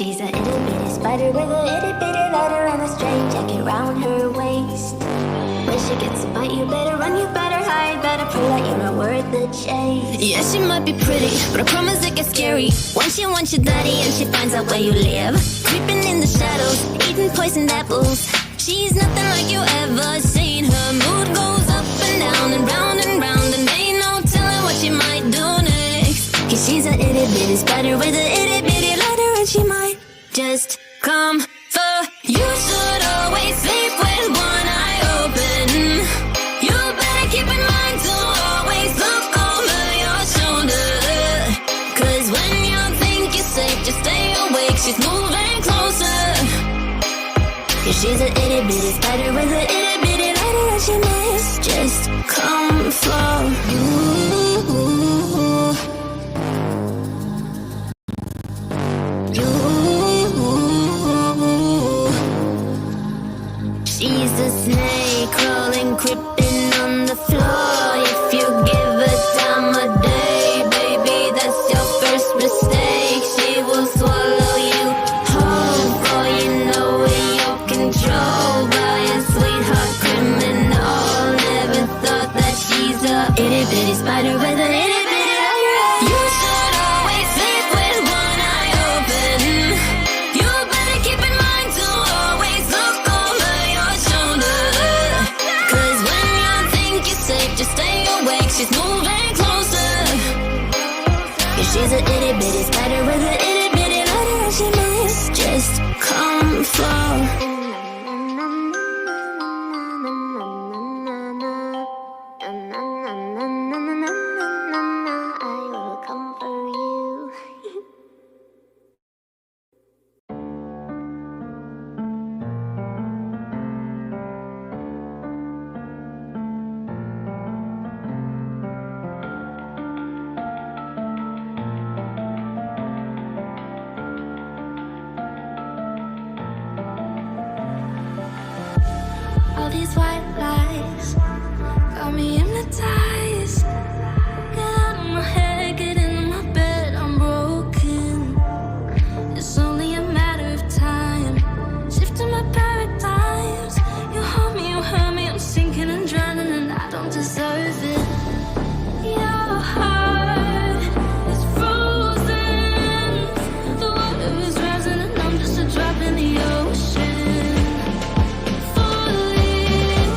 She's a itty bitty spider with a itty bitty letter and a straight jacket round her waist. When she gets a bite, you better run, you better hide, better pray that you're not worth the chase. Yeah, she might be pretty, but I promise it gets scary when she wants your daddy and she finds out where you live. Creeping in the shadows, eating poisoned apples. She's nothing like you ever seen. Her mood goes up and down and round and round, and ain't no telling what she might do next. Cause she's a itty bitty spider with a itty bitty letter, and she might just come for you. Should always sleep with one eye open. You better keep in mind to always look over your shoulder. Cause when you think you're safe, just stay awake. She's moving closer. Yeah, she's a itty bitty spider with a itty bitty letter, and she might just come for you. She's a snake crawling, creeping on the floor. If you give her time of day, baby, that's your first mistake. She will swallow you whole, for you know in your control by a sweetheart criminal. Never thought that she's a itty bitty spider with a itty bitty letter. You should always sleep with one eye open. You better keep in mind to always look over your shoulder. Cause when you think you're safe, just stay awake. She's moving closer. Yeah, she's a itty bitty spider with a itty bitty letter, and she must just come for. I will come for you. All these white lies got me hypnotized. Get out of my head, get into my bed, I'm broken. It's only a matter of time. Shifting my paradigms. You hold me, you hurt me, I'm sinking and drowning, and I don't deserve it. Your heart is frozen. The water is rising, and I'm just a drop in the ocean. Falling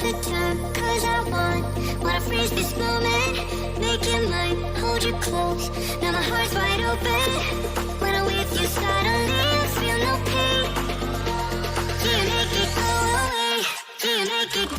the time, cause I wanna freeze this moment. Make it mine, hold you close. Now my heart's wide open. When I'm with you, suddenly I feel no pain. Can you make it go away? Can you make it?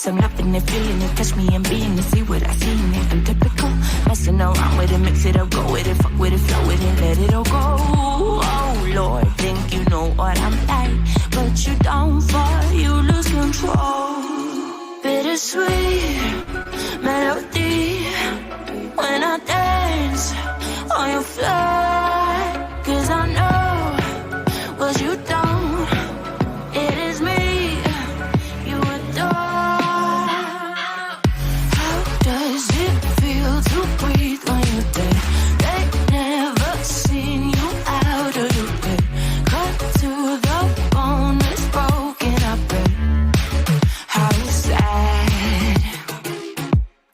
I'm loving it, feeling it, touch me and being it, see what I see in it. I'm typical, messing around with it, mix it up, go with it, fuck with it, flow with it, let it all go. Oh Lord, think you know what I'm like, but you don't fall, you lose control. Bittersweet melody when I dance on your fly, 'cause I know what you don't. It is me you adore. To breathe when you're dead. They never seen you out of your bed. Cut to the bone, it's broken, I bet. How sad.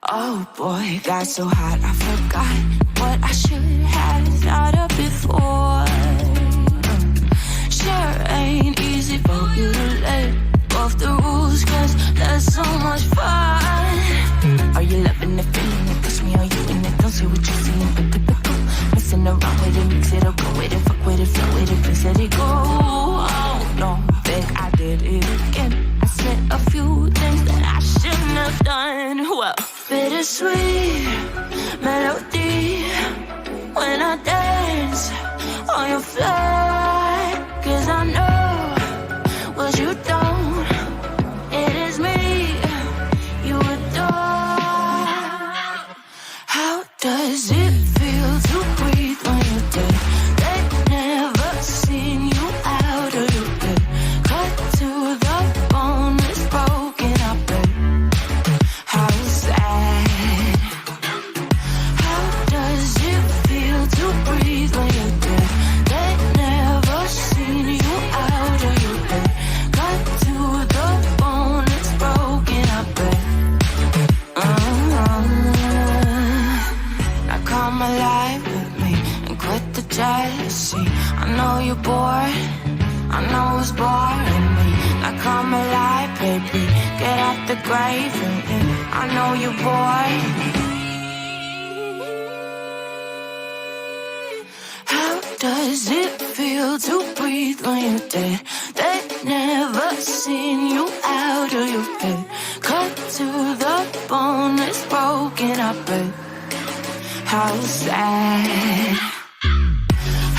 Oh boy, got so hot I forgot what I should have thought of before. Sure ain't easy for you to let off the rules, 'cause there's so much fun. Are you loving the feeling it? Touch me, are you in it? Don't see what you're seeing, but typical. Messing around with it, mix it up, go with it, fuck with it, flow with it, please let it go. Oh no, then I did it again. I said a few things that I shouldn't have done. Well, bittersweet melody when I dance on your fly, 'cause I know what you don't. It is me you adore. How does it feel to breathe when you're dead? They never seen you out of your bed. Cut to the bone, it's broken, I bet. How sad. How does it feel to breathe when you're dead? They never seen you out of your bed. Cut to the bone, it's broken, I bet. Now come alive with me and quit the jealousy. I know you're bored, I know it's boring me. Now come alive, baby, get out the grave with me. I know you're bored. How does it feel to breathe when you're dead? They never seen you out of your bed. Cut to the bone, it's broken, I bet. How sad.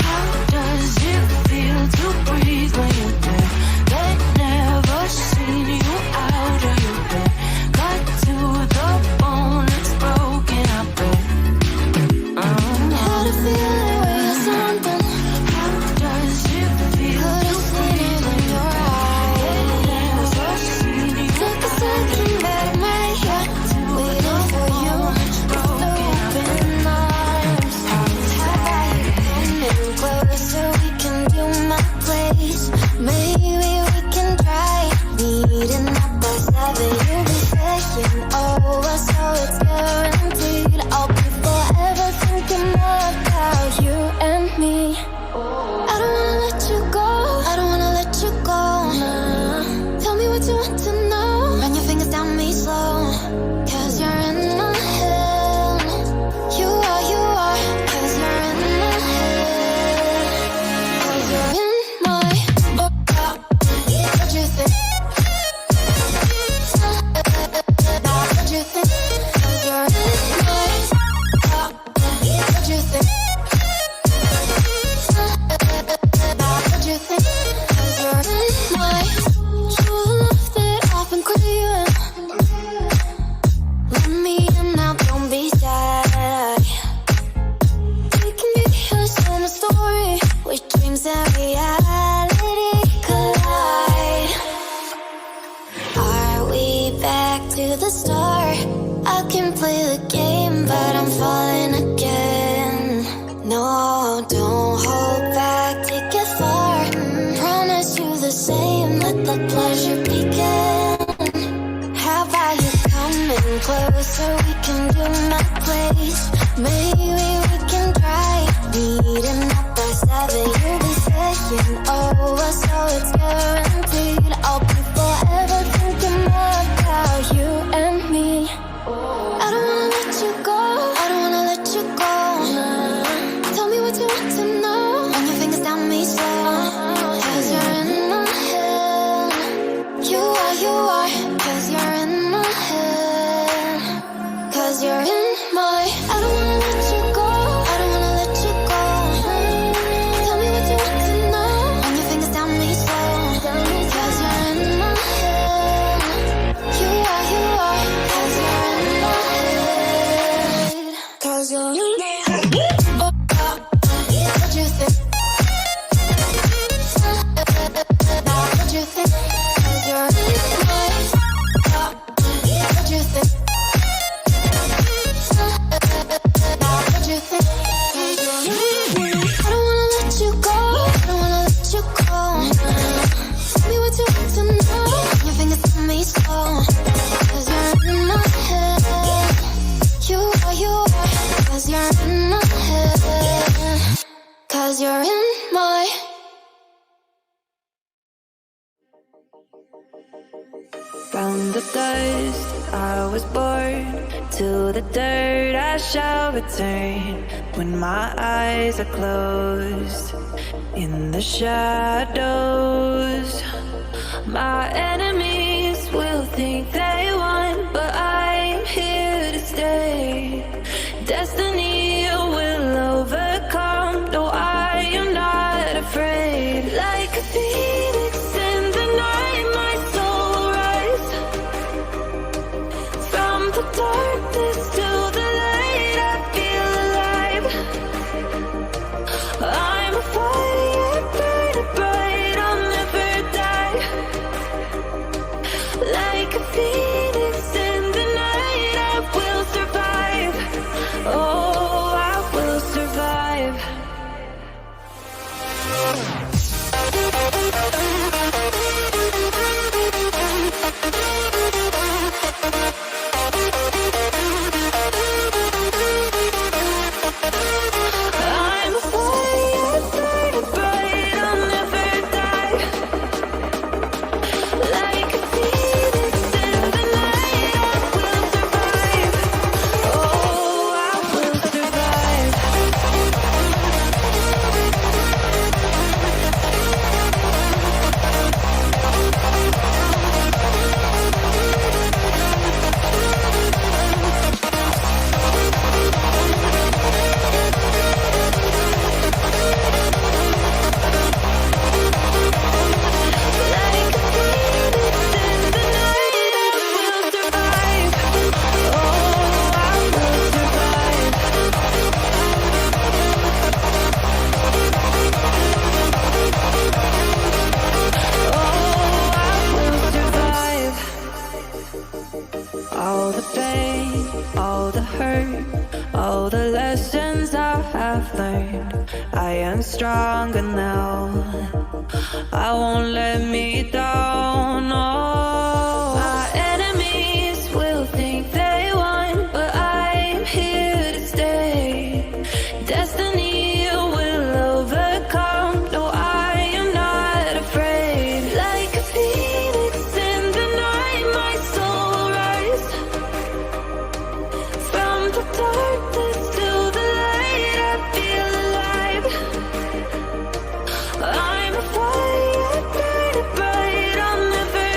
How does it feel to breathe when you're dead? They never seen you out of your bed. Cut to the bone, it's broken, I bet. How to feel it with something. How does it feel to breathe when back to the start. I can play the game, but I'm falling again. No, don't hold back, take it far. Promise you the same, let the pleasure begin. How about you coming closer, we can do my place. Maybe we can try meeting up by 7. You'll be saying over, so it's guaranteed. I'll be forever thinking about you and me. I don't wanna let you go, I don't wanna let you go. Tell me what you want to know. Run your fingers down me slow, 'cause you're in my head. You are, 'cause you're in my head. 'Cause you're in my, I don't wanna let you go, I don't wanna let you go. Tell me what you want to know. Run your fingers down me slow, 'cause you're in my head. You are, 'cause you're in my head. 'Cause you're in my head. Oh, what you think? What you think? 'Cause you're in my head. What you think? What you think? I don't wanna let you go, I don't wanna let you go. Tell me what you want to know. Your fingers on me slow, 'cause you're in my head. You are, 'cause you're in my head. 'Cause you're in my. From the dust I was born, to the dirt I shall return. When my eyes are closed, in the shadows, my enemies will think they won, but I'm here to stay. Destiny will overcome, no, I am not afraid. Like a phoenix in the night, my soul rise. From the darkness to the light, I feel alive. I'm a fire, burning bright, I'll never die. Like a phoenix in the night, I will survive. Oh, I will survive. I'm a fire, burning bright, I'll never die. Like a phoenix in the night, I will survive. Oh, I will survive. Like a phoenix in the night, I will survive. Oh, I will survive. Oh, I will survive. All the pain, all the hurt, all the lessons I have learned, I am stronger now. I won't let me down. Oh, my enemies will think they won, but I'm here to stay. Destiny will overcome, no, I am not afraid. Like a phoenix in the night, my soul rise. From the darkness to the light, I feel alive. I'm a fire, burning bright, I'll never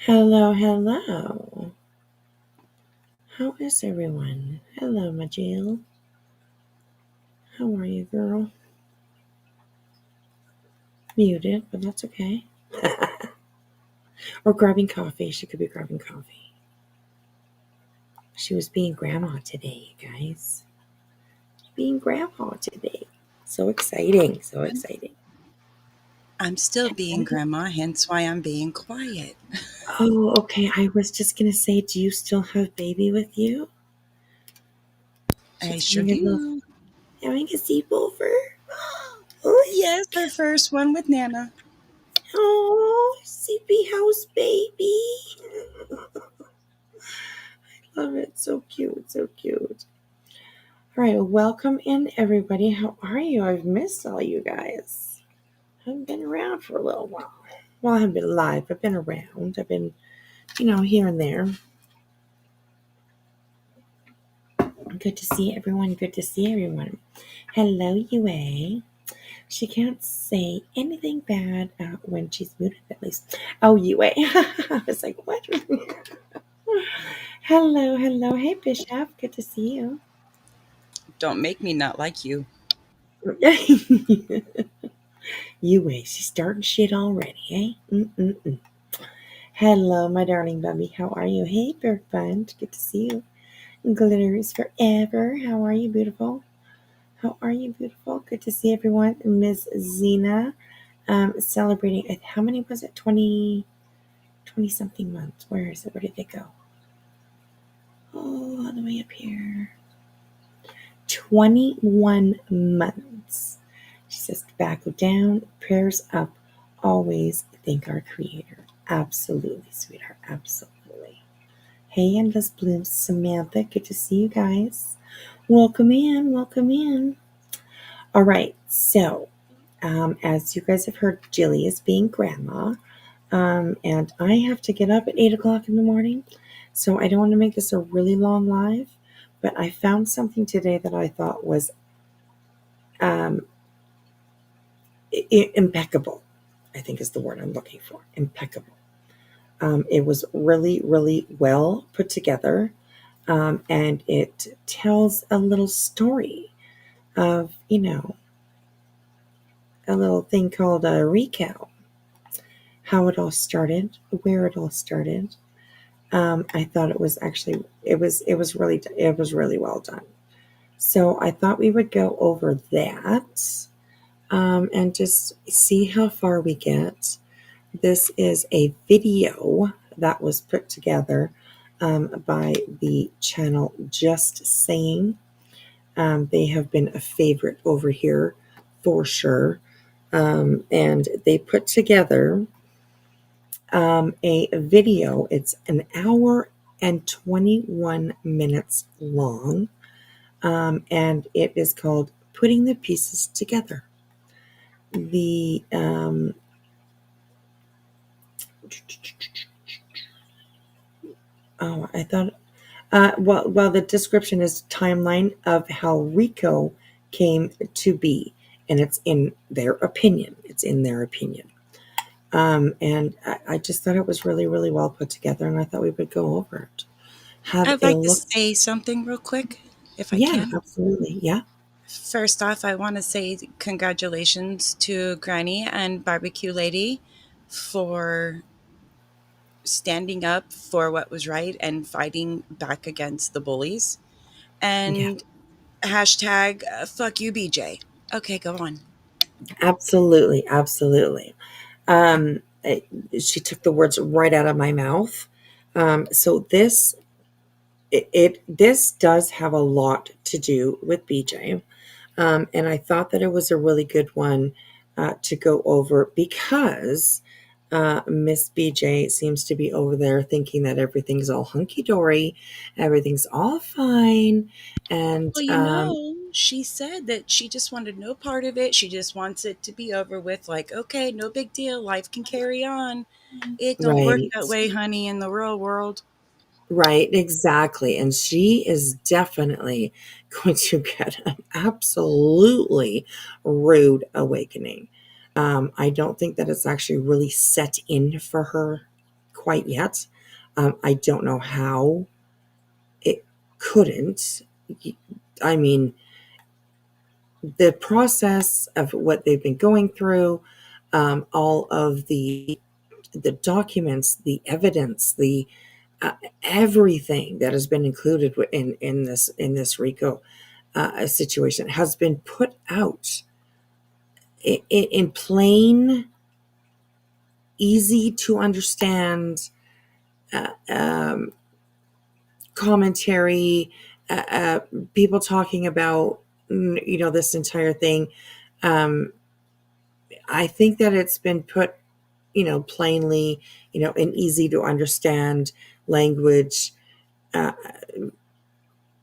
Hello, hello. How is everyone? Hello, my Jill. How are you, girl? Muted, but that's okay. Or grabbing coffee. She could be grabbing coffee. She was being grandma today, you guys. Being grandma today. So exciting. So exciting. I'm still being grandma, hence why I'm being quiet. Oh, okay. I was just going to say, do you still have baby with you? I She's sure having do. a sleepover. Oh, Yes, the first one with Nana. oh, sleepy house baby. Love it. So cute. So cute. All right. Well, welcome in, everybody. How are you? I've missed all you guys. I haven't been around for a little while. Well, I haven't been live. I've been around. I've been, here and there. Good to see everyone. Good to see everyone. Hello, UA. She can't say anything bad when she's muted, at least. Oh, UA. I was like, what? Hello, hello. Hey, Bishop. Good to see you. Don't make me not like you. UA, she's starting shit already, eh? Mm-mm-mm. Hello, my darling Bubby. How are you? Hey, Bird Fund. Good to see you. Glitters forever. How are you, beautiful? How are you, beautiful? Good to see everyone. Miss Zena, celebrating, how many was it? 20 something months. Where is it? Where did they go? Oh, all the way up here. 21 months. She says, tobacco down, prayers up, always thank our Creator. Absolutely, sweetheart. Absolutely. Hey, Endless Blooms, Samantha. Good to see you guys. Welcome in. Welcome in. All right. So, as you guys have heard, Jilly is being grandma. And I have to get up at 8 o'clock in the morning. So I don't want to make this a really long live, but I found something today that I thought was impeccable, I think is the word I'm looking for. Impeccable. It was really, really well put together. And it tells a little story of, a little thing called a RICO, how it all started, where it all started. I thought it was actually, it was really well done. So I thought we would go over that and just see how far we get. This is a video that was put together by the channel Just Saying. They have been a favorite over here for sure. And they put together a video. It's an hour and 21 minutes long. And it is called Putting the Pieces Together. The oh, I thought well, the description is timeline of how RICO came to be, and it's in their opinion. It's in their opinion. And I just thought it was really, really well put together, and I thought we would go over it. Have I'd a like to look. say something real quick, if I Yeah, can. absolutely. Yeah. First off, I want to say congratulations to Granny and Barbecue Lady for standing up for what was right and fighting back against the bullies. Yeah. And hashtag fuck you, BJ. Okay, go on. Absolutely. Absolutely. Uh, she took the words right out of my mouth. So this does have a lot to do with BJ. And I thought that it was a really good one to go over because Miss BJ seems to be over there thinking that everything's all hunky dory, everything's all fine, and Well, she said that she just wanted no part of it. She just wants it to be over with. Like, okay, no big deal. Life can carry on. It don't work right, that way, honey, in the real world. right, exactly. And she is definitely going to get an absolutely rude awakening. I don't think that it's actually really set in for her quite yet. I don't know how it couldn't. I mean, the process of what they've been going through, all of the documents, the evidence, the uh, everything that has been included in this RICO situation has been put out in plain, easy to understand um, commentary, uh, uh, people talking about this entire thing. Um, I think that it's been put plainly, in easy to understand language. Uh,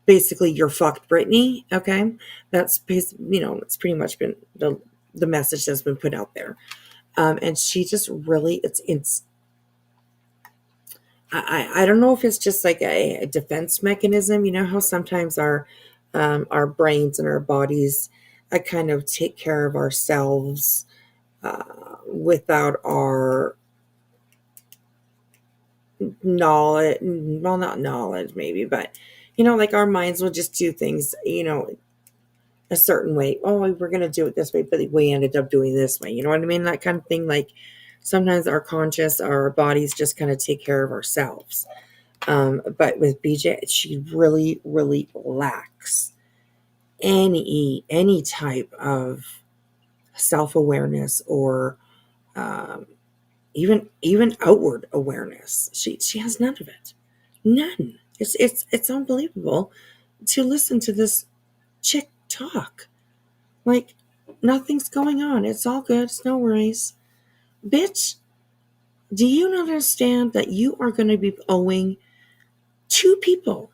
Basically, you're fucked, Brittany. Okay, it's pretty much been the message that's been put out there. And she just really, it's I don't know if it's just like a defense mechanism. You know how sometimes our brains and our bodies kind of take care of ourselves without our knowledge. Well, not knowledge, maybe, but like our minds will just do things, a certain way. Oh, we're gonna do it this way, but we ended up doing this way. You know what I mean? That kind of thing. Like sometimes our bodies just kind of take care of ourselves. But with BJ, she really, really lacks any type of self awareness or um, even outward awareness. She has none of it, none. It's unbelievable to listen to this chick talk. Like nothing's going on. It's all good. It's no worries, bitch. Do you not understand that you are going to be owing two people?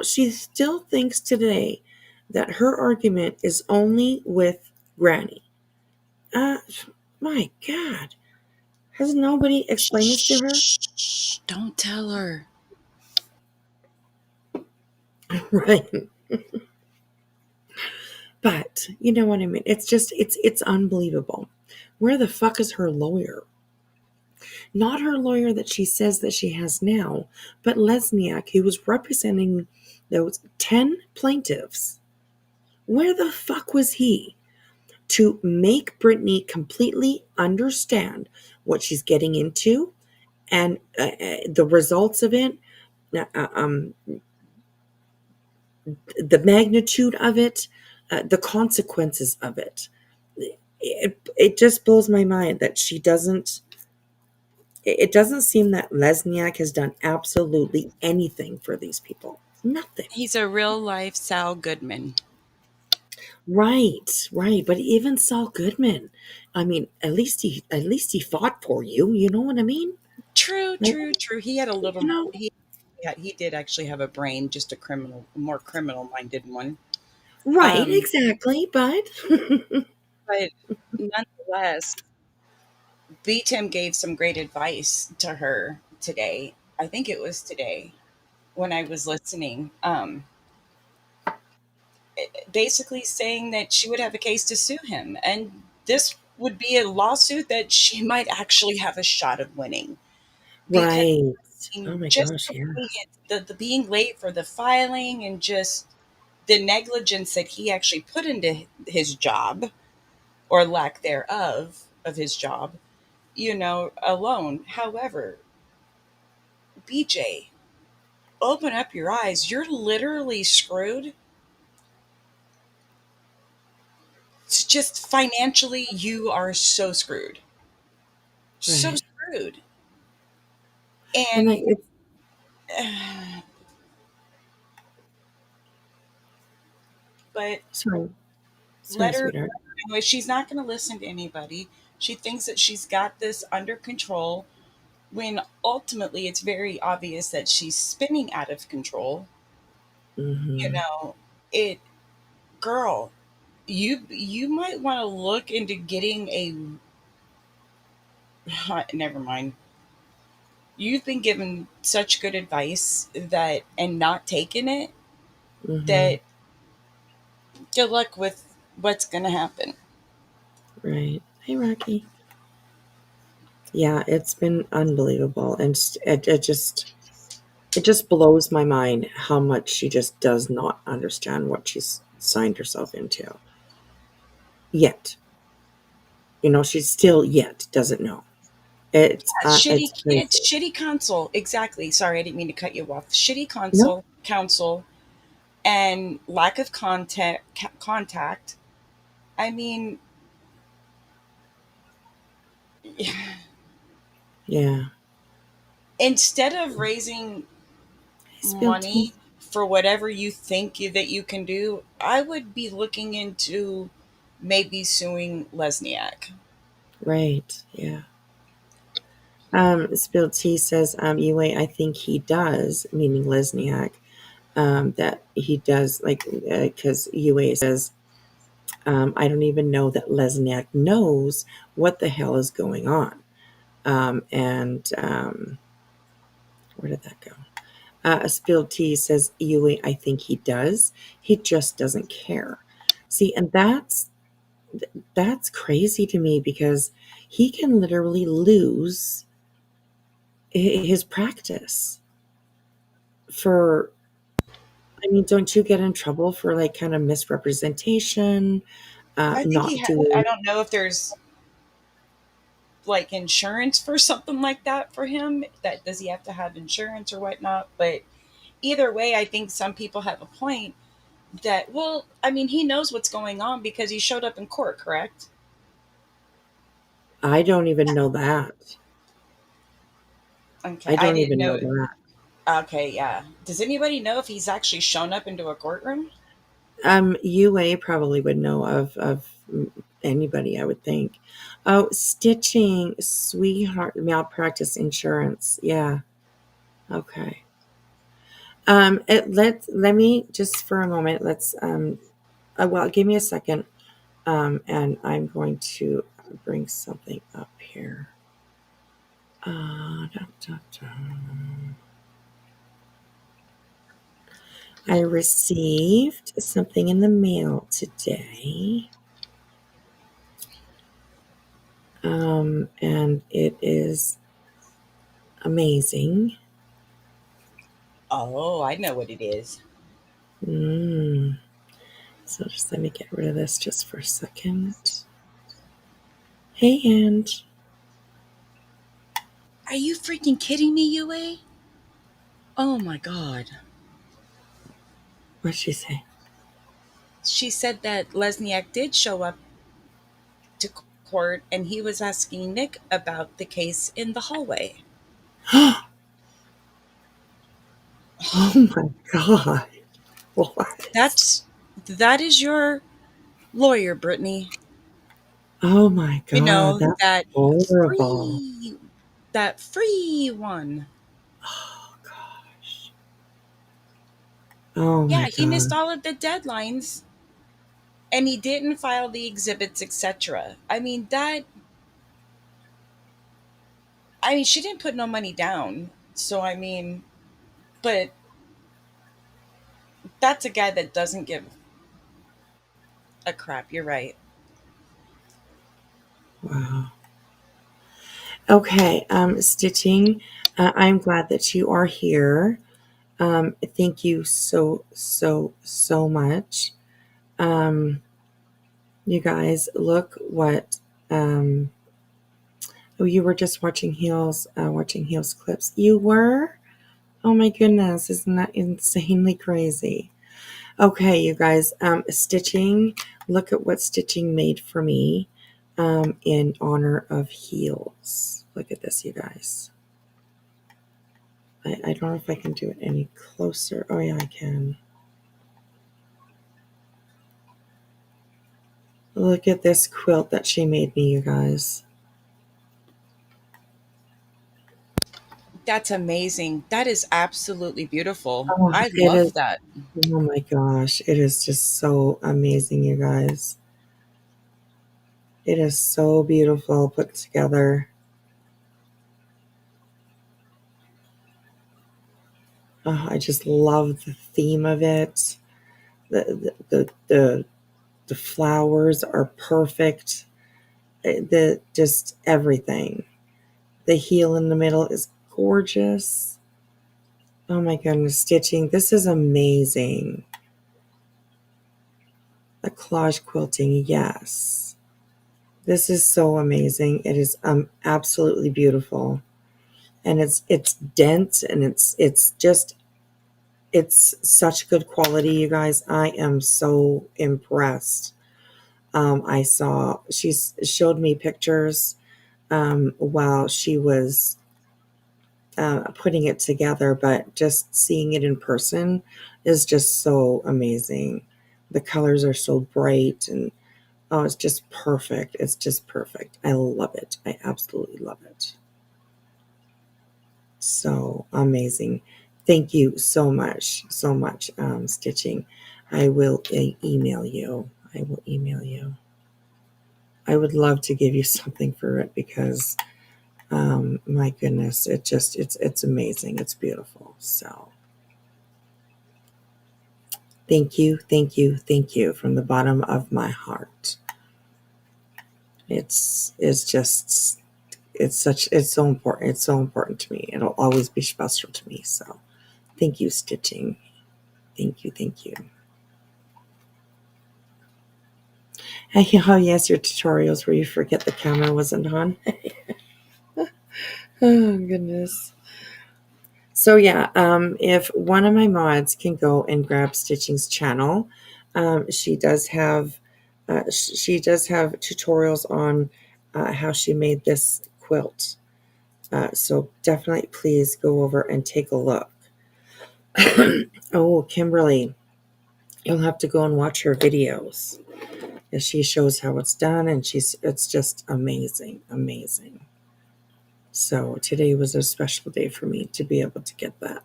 She still thinks today that her argument is only with Granny. Uh, my God. Has nobody explained this to her? Shh, don't tell her. Right. But you know what I mean? It's unbelievable. Where the fuck is her lawyer? Not her lawyer that she says that she has now, but Lesniak, who was representing those 10 plaintiffs. Where the fuck was he to make Brittany completely understand what she's getting into and the results of it, uh, uh, um, the magnitude of it, the consequences of it? It just blows my mind that she doesn't. It doesn't seem that Lesniak has done absolutely anything for these people. Nothing. He's a real life Sal Goodman. Right, right. But even Saul Goodman, I mean, at least he fought for you. You know what I mean? True, Like, true, true. He had a you little. know, He did actually have a brain, just a more criminal minded one. right, Um, exactly. But but nonetheless, B Tim gave some great advice to her today. I think it was today when I was listening. Basically saying that she would have a case to sue him, and this would be a lawsuit that she might actually have a shot of winning because right. Oh my just gosh, yeah. the being late for the filing and just the negligence that he actually put into his job or lack thereof of his job, alone. However, BJ, open up your eyes. You're literally screwed. It's just financially, you are so screwed. So Right. screwed. And And like it's but sorry. Sorry, let her sweetheart. anyway, she's not going to listen to anybody. She thinks that she's got this under control when ultimately it's very obvious that she's spinning out of control. You Mm-hmm. know, it girl, you might want to look into getting a never mind. You've been given such good advice that and not taken it Mm-hmm. that good luck with what's going to happen. Right. Hey, Rocky. Yeah, it's been unbelievable, and it just blows my mind how much she just does not understand what she's signed herself into yet. She still yet doesn't know. It's It's crazy. shitty counsel. Exactly. Sorry, I didn't mean to cut you off. Shitty No, counsel, and lack of contact. I mean, yeah, instead of raising I spilled tea. money for whatever you think that you can do, I would be looking into maybe suing Lesniak. Right, yeah. Spilled tea says, Yue, I think he does, meaning Lesniak, that he does, like, because Yue says, I don't even know that Lesniak knows what the hell is going on. And where did that go? Spilled tea says, Yui, I think he does. He just doesn't care. See, and that's crazy to me because he can literally lose his practice for. I mean, don't you get in trouble for like kind of misrepresentation, I think not I doing? don't know if there's like insurance for something like that for him. That does he have to have insurance or whatnot? But either way, I think some people have a point that, well, I mean, he knows what's going on because he showed up in court, correct? I don't even know that. Okay, I I don't didn't even know. know that. Okay, yeah. Does anybody know if he's actually shown up into a courtroom? UA probably would know of anybody, I would think. Oh, stitching, sweetheart, malpractice insurance. Yeah. Okay. Let me just for a moment. Let's well, give me a second. And I'm going to bring something up here. Da, da, da. I received something in the mail today. And it is amazing. Oh, I know what it is. Mm. So just let me get rid of this just for a second. Hey, and Are you freaking kidding me, UA? Oh my god. what'd she say? She said that Lesniak did show up to court and he was asking Nick about the case in the hallway. Oh my God. What? That is your lawyer, Brittany. Oh my You God. know, That's horrible. that free one. Oh gosh. Oh Yeah, my he missed God. all of the deadlines and he didn't file the exhibits, etc. I mean, she didn't put no money down. So I mean, but that's a guy that doesn't give a crap. You're right. Wow. Okay. Stitching. I'm glad that you are here. Thank you so much. Um, you guys, look what. Oh, you were just watching Heels clips. You were? Oh my goodness, isn't that insanely crazy? Okay, you guys, stitching. Look at what stitching made for me in honor of heels. Look at this, you guys. I don't know if I can do it any closer. Oh yeah, I can. Look at this quilt that she made me, you guys. That's amazing. That is absolutely beautiful. Oh, I it love is. that. Oh my gosh, it is just so amazing, you guys. It is so beautiful put together. Oh, I just love the theme of it. The flowers are perfect. The just everything. The heel in the middle is gorgeous. Oh my goodness, stitching. This is amazing. The collage quilting, yes. This is so amazing. It is absolutely beautiful. And it's dense, and it's such good quality, you guys. I am so impressed. She showed me pictures while she was putting it together, but just seeing it in person is just so amazing. The colors are so bright, and oh, it's just perfect. It's just perfect. I love it. I absolutely love it. So amazing. Thank you so much, Stitching. I will email you. I will email you. I would love to give you something for it because my goodness, it's amazing. It's beautiful. So thank you from the bottom of my heart. It's so important. It's so important to me. It'll always be special to me. So thank you, Stitching. Thank you. Oh yes, your tutorials where you forget the camera wasn't on. Oh goodness. So yeah, if one of my mods can go and grab Stitching's channel, she does have tutorials on how she made this quilt. So definitely please go over and take a look. Oh, Kimberly, you'll have to go and watch her videos. She shows how it's done, and it's just amazing. So today was a special day for me to be able to get that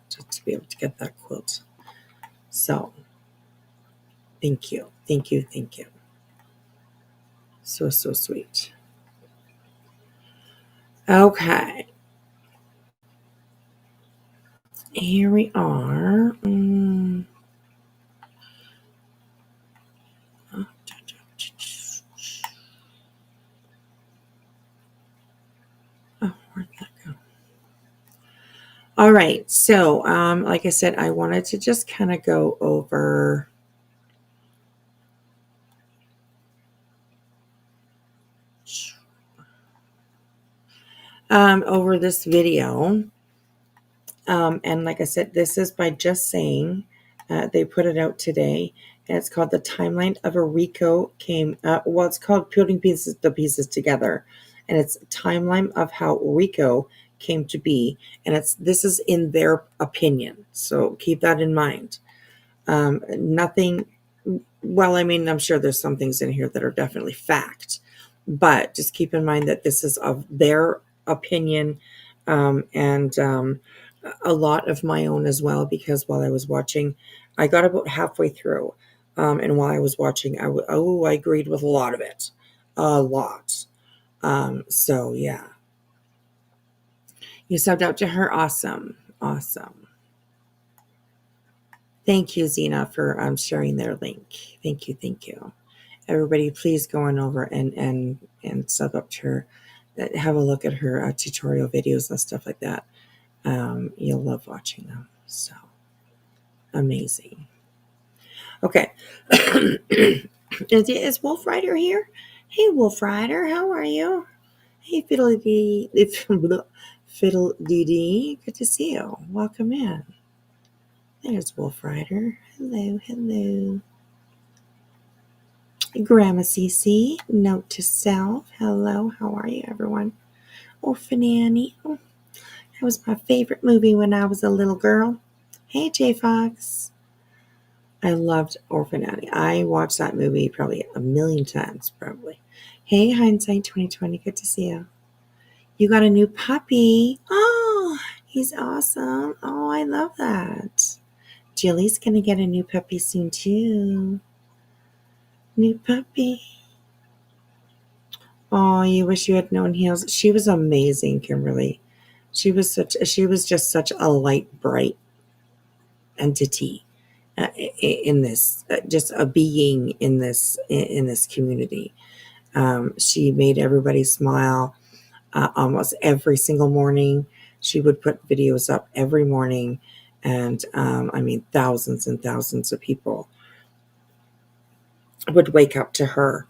quilt. So thank you. So sweet. Okay. Here we are. Oh, where'd that go? All right. So, like I said, I wanted to just kind of go over this video. And like I said, this is by Just Saying. They put it out today, and it's called The Timeline of a RICO it's called Putting the Pieces Together. And it's a timeline of how RICO came to be. And this is in their opinion. So keep that in mind. Nothing, well, I mean, I'm sure there's some things in here that are definitely fact, but just keep in mind that this is of their opinion, and a lot of my own as well, because while I was watching, I got about halfway through, and while I was watching, I agreed with a lot of it, a lot. So yeah, you subbed out to her. Awesome. Thank you, Zena, for sharing their link. Thank you. Everybody, please go on over and sub up to her. Have a look at her tutorial videos and stuff like that. You'll love watching them. So amazing. Okay. Is Wolf Rider here? Hey, Wolf Rider, how are you? Hey, Fiddle Dee Dee. Good to see you. Welcome in. There's Wolf Rider. Hello. Grandma CC, note to self. Hello, how are you, everyone? Orphan Annie. Oh, that was my favorite movie when I was a little girl. Hey, J Fox. I loved Orphan Annie. I watched that movie probably a million times, probably. Hey, Hindsight 2020, good to see you. You got a new puppy. Oh, he's awesome. Oh, I love that. Jilly's going to get a new puppy soon, too. New puppy. Oh, you wish you had known Heels. She was amazing, Kimberly. She was just such a light, bright entity in this, just a being in this community. She made everybody smile. almost every single morning. She would put videos up every morning, and I mean, thousands and thousands of people would wake up to her,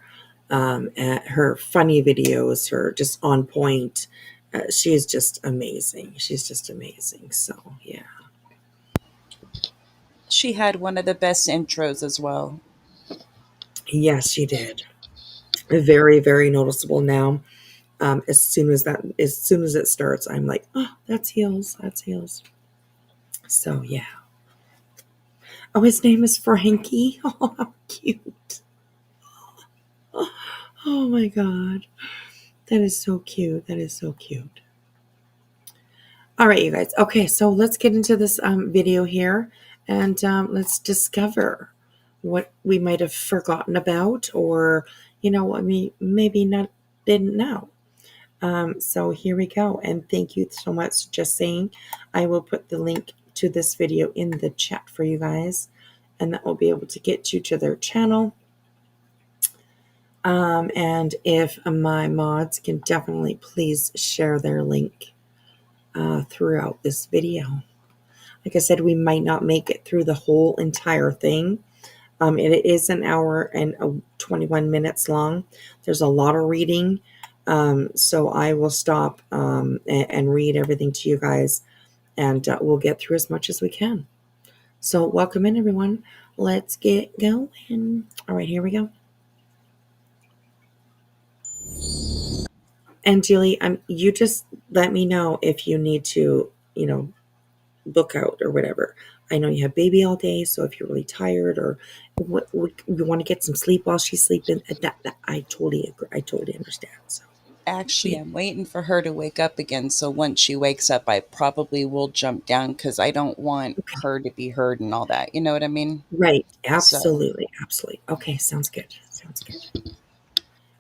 at her funny videos, her just on point. She is just amazing. She's just amazing. So yeah. She had one of the best intros as well. Yes, she did. Very, very noticeable now. As soon as it starts, I'm like, oh, that's heels. That's heels. So yeah. Oh, his name is Frankie. Oh, how cute. Oh my God. That is so cute. That is so cute. All right, you guys. Okay, so let's get into this video here, and let's discover what we might have forgotten about, or I mean, maybe not didn't know. So here we go, and thank you so much. Just saying, I will put the link to this video in the chat for you guys, and that will be able to get you to their channel. And if my mods can definitely please share their link throughout this video. Like I said, we might not make it through the whole entire thing. It is an hour and 21 minutes long. There's a lot of reading. So I will stop and read everything to you guys, and we'll get through as much as we can. So welcome in, everyone. Let's get going. All right, here we go. And Julie, you just let me know if you need to, book out or whatever. I know you have baby all day, so if you're really tired or you want to get some sleep while she's sleeping, that I totally agree. I totally understand. So Actually, I'm waiting for her to wake up again. So once she wakes up, I probably will jump down because I don't want her to be heard and all that. You know what I mean? right, absolutely, absolutely. Okay, sounds good. Sounds good.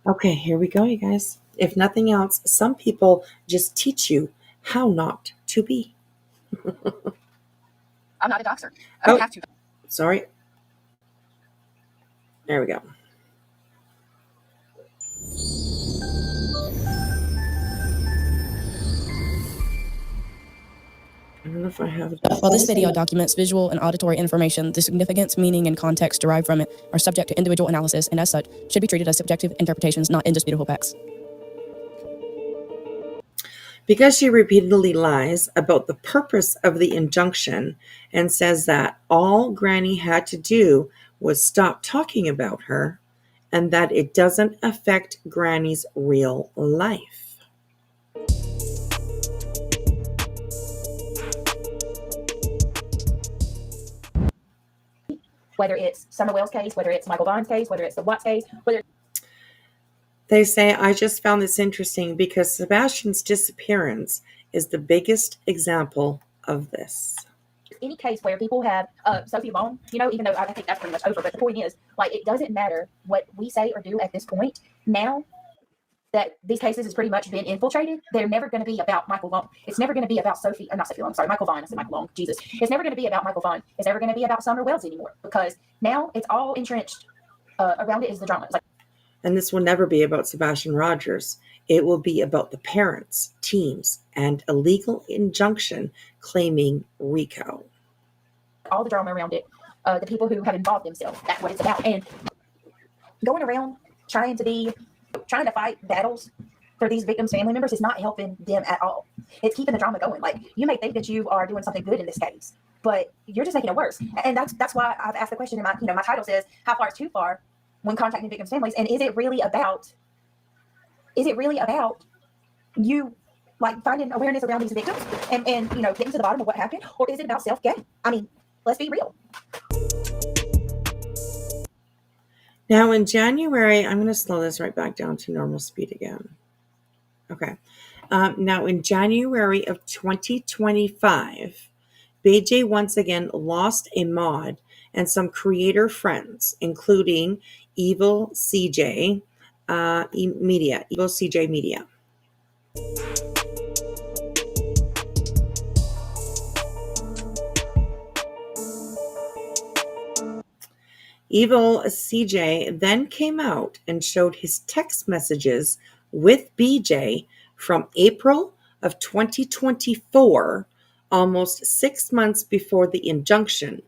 Okay, here we go, you guys. If nothing else, some people just teach you how not to be. I'm not a doctor. I don't have to. Sorry. There we go. I don't know if I have it. While this video documents visual and auditory information, the significance, meaning, and context derived from it are subject to individual analysis and, as such, should be treated as subjective interpretations, not indisputable facts. Because she repeatedly lies about the purpose of the injunction and says that all Granny had to do was stop talking about her and that it doesn't affect Granny's real life. Whether it's Summer Wells' case, whether it's Michael Vaughn's case, whether it's the Watts case, whether They say, I just found this interesting because Sebastian's disappearance is the biggest example of this. any case where people have Sophie Long, even though I think that's pretty much over, but the point is, it doesn't matter what we say or do at this point. Now that these cases has pretty much been infiltrated, they're never going to be about Michael Long. It's never going to be about Michael Vaughn. I said Michael Long. Jesus. It's never going to be about Michael Vaughn. It's never going to be about Summer Wells anymore because now it's all entrenched around it is the drama. And this will never be about Sebastian Rogers. It will be about the parents, teams, and a legal injunction claiming RICO. All the drama around it, the people who have involved themselves, that's what it's about. And going around trying to fight battles for these victims' family members is not helping them at all. It's keeping the drama going. You may think that you are doing something good in this case, but you're just making it worse. And that's why I've asked the question in my title says, how far is too far when contacting victims' families? And is it really about you finding awareness around these victims and getting to the bottom of what happened? Or is it about self-gain? I mean, let's be real. Now in January, I'm going to slow this right back down to normal speed again. Okay. Now in January of 2025, BJ once again lost a mod and some creator friends, including Evil CJ Media. Evil CJ then came out and showed his text messages with BJ from April of 2024, almost 6 months before the injunction,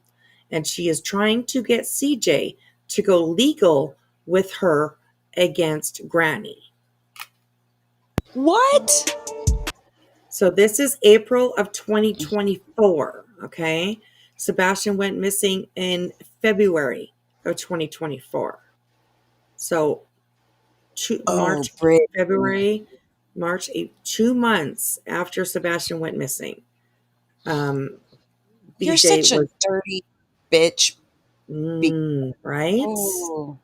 and she is trying to get CJ to go legal with her against Granny. What? So this is April of 2024, okay? Sebastian went missing in February of 2024. So March, Brit. February, March, 2 months after Sebastian went missing. You're BJ such a was dirty bitch. right? Oh.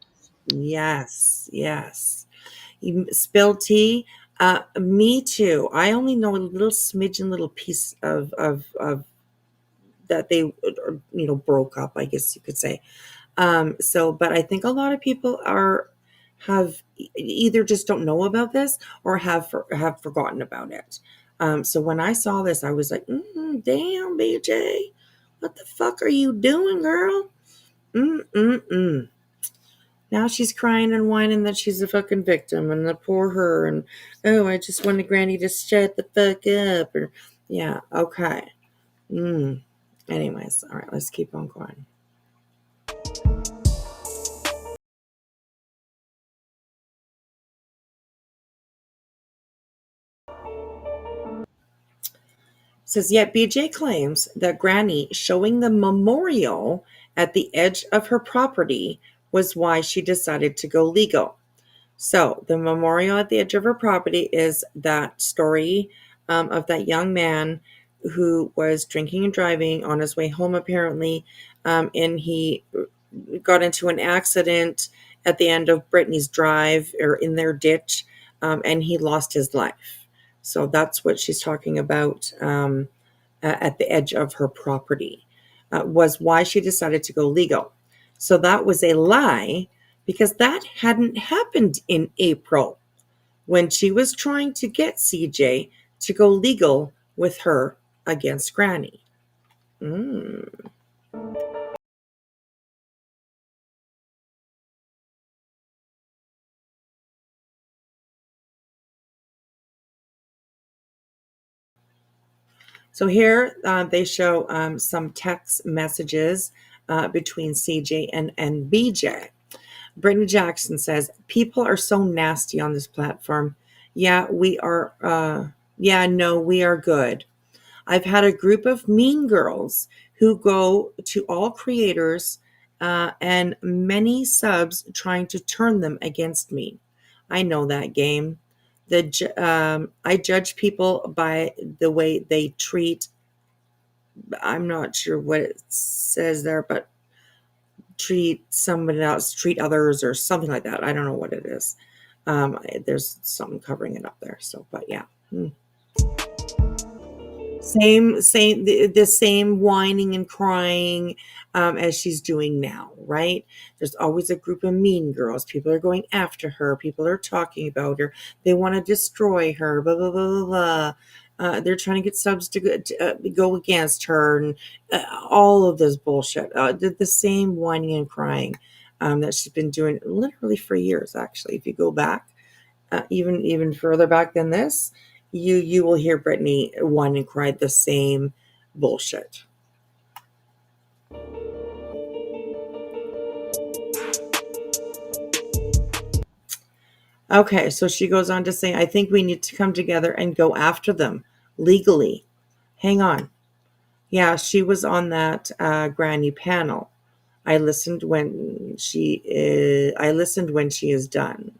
Yes. You spill tea. Me too. I only know a little smidgen, little piece of that they broke up, I guess you could say. But I think a lot of people have either just don't know about this or have forgotten about it. So when I saw this, I was like, damn, BJ, what the fuck are you doing, girl? Now she's crying and whining that she's a fucking victim and the poor her, and oh, I just wanted Granny to shut the fuck up. Or yeah, okay. Anyways, all right, let's keep on going. It says, yet BJ claims that Granny showing the memorial at the edge of her property was why she decided to go legal. So the memorial at the edge of her property is that story of that young man who was drinking and driving on his way home, apparently, and he got into an accident at the end of Brittany's drive or in their ditch, and he lost his life. So that's what she's talking about at the edge of her property, was why she decided to go legal. So that was a lie, because that hadn't happened in April when she was trying to get CJ to go legal with her against Granny. So here they show some text messages between CJ and BJ. Brittany Jackson says, people are so nasty on this platform. Yeah, we are. No, we are good. I've had a group of mean girls who go to all creators and many subs trying to turn them against me. I know that game. I judge people by the way they treat. I'm not sure what it says there, but treat somebody else, treat others, or something like that. I don't know what it is. There's something covering it up there. So, but yeah. Same, the same whining and crying as she's doing now, right? There's always a group of mean girls. People are going after her. People are talking about her. They want to destroy her. Blah blah blah blah blah. They're trying to get subs to go against her, and all of this bullshit. The same whining and crying that she's been doing literally for years. Actually, if you go back even further back than this, you will hear Brittany whine and cry the same bullshit. Okay, so she goes on to say, I think we need to come together and go after them legally. Hang on. Yeah, she was on that Granny panel. I listened when she is done.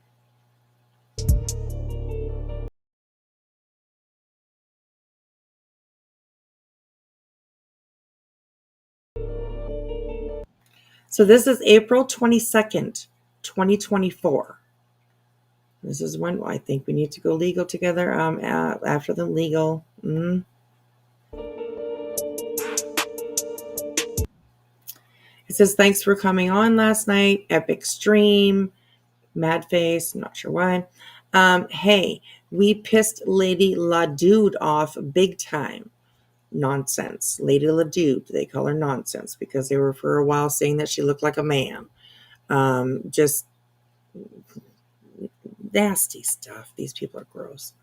So this is April 22nd, 2024. This is when I think we need to go legal together. After the legal. It says, thanks for coming on last night. Epic stream. Mad face. Not sure why. Hey, we pissed Lady LaDude off big time. Nonsense. Lady LaDude. They call her nonsense because they were for a while saying that she looked like a man. Just nasty stuff. These people are gross.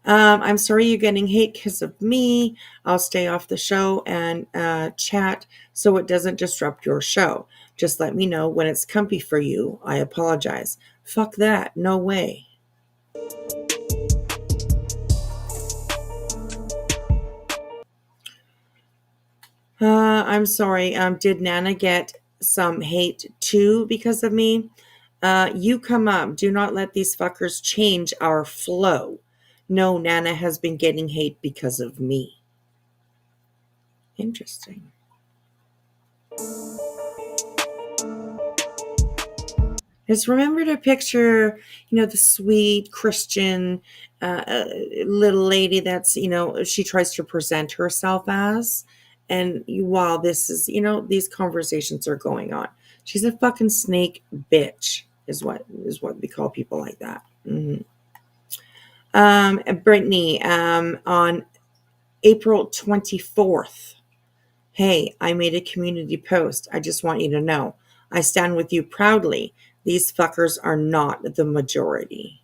I'm sorry you're getting hate because of me. I'll stay off the show and chat so it doesn't disrupt your show. Just let me know when it's comfy for you. I apologize. Fuck that. No way. I'm sorry. Did Nana get some hate too because of me? You come up. Do not let these fuckers change our flow. No, Nana has been getting hate because of me. Interesting. Just remember to picture, the sweet Christian little lady that's, she tries to present herself as. And while this is, these conversations are going on, she's a fucking snake bitch, is what we call people like that. Brittany, on April 24th. Hey, I made a community post. I just want you to know. I stand with you proudly. These fuckers are not the majority.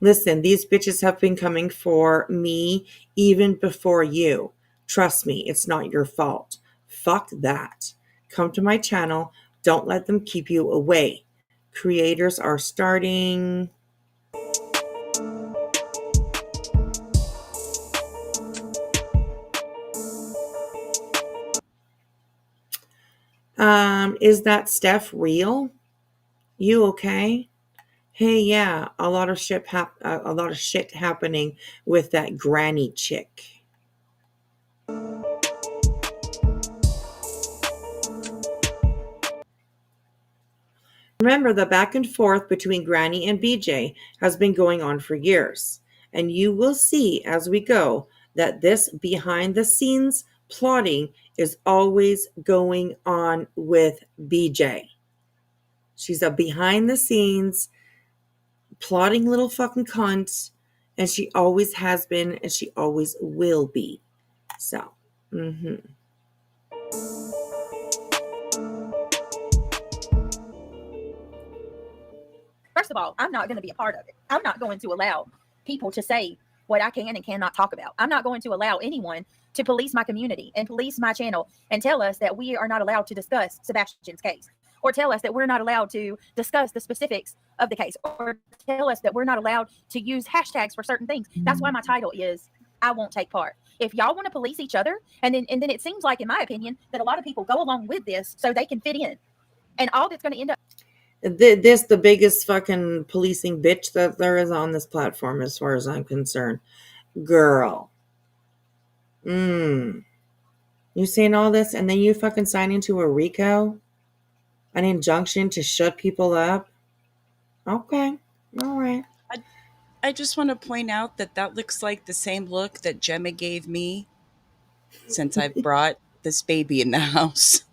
Listen, these bitches have been coming for me even before you. Trust me, it's not your fault. Fuck that. Come to my channel. Don't let them keep you away. Creators are starting. Is that Steph real? You okay? Hey, yeah, a lot of shit happening with that granny chick. Remember, the back and forth between Granny and BJ has been going on for years, and you will see as we go that this behind the scenes plotting is always going on with BJ. She's a behind the scenes plotting little fucking cunt, and she always has been and she always will be. So, First of all, I'm not going to be a part of it. I'm not going to allow people to say what I can and cannot talk about. I'm not going to allow anyone to police my community and police my channel and tell us that we are not allowed to discuss Sebastian's case, or tell us that we're not allowed to discuss the specifics of the case, or tell us that we're not allowed to use hashtags for certain things. That's why my title is I won't take part. If y'all want to police each other, and then it seems like, in my opinion, that a lot of people go along with this so they can fit in. And all that's going to end up the biggest fucking policing bitch that there is on this platform, as far as I'm concerned. Girl. You saying all this, and then you fucking sign into a RICO? An injunction to shut people up? Okay. All right. I just want to point out that looks like the same look that Gemma gave me since I've brought this baby in the house.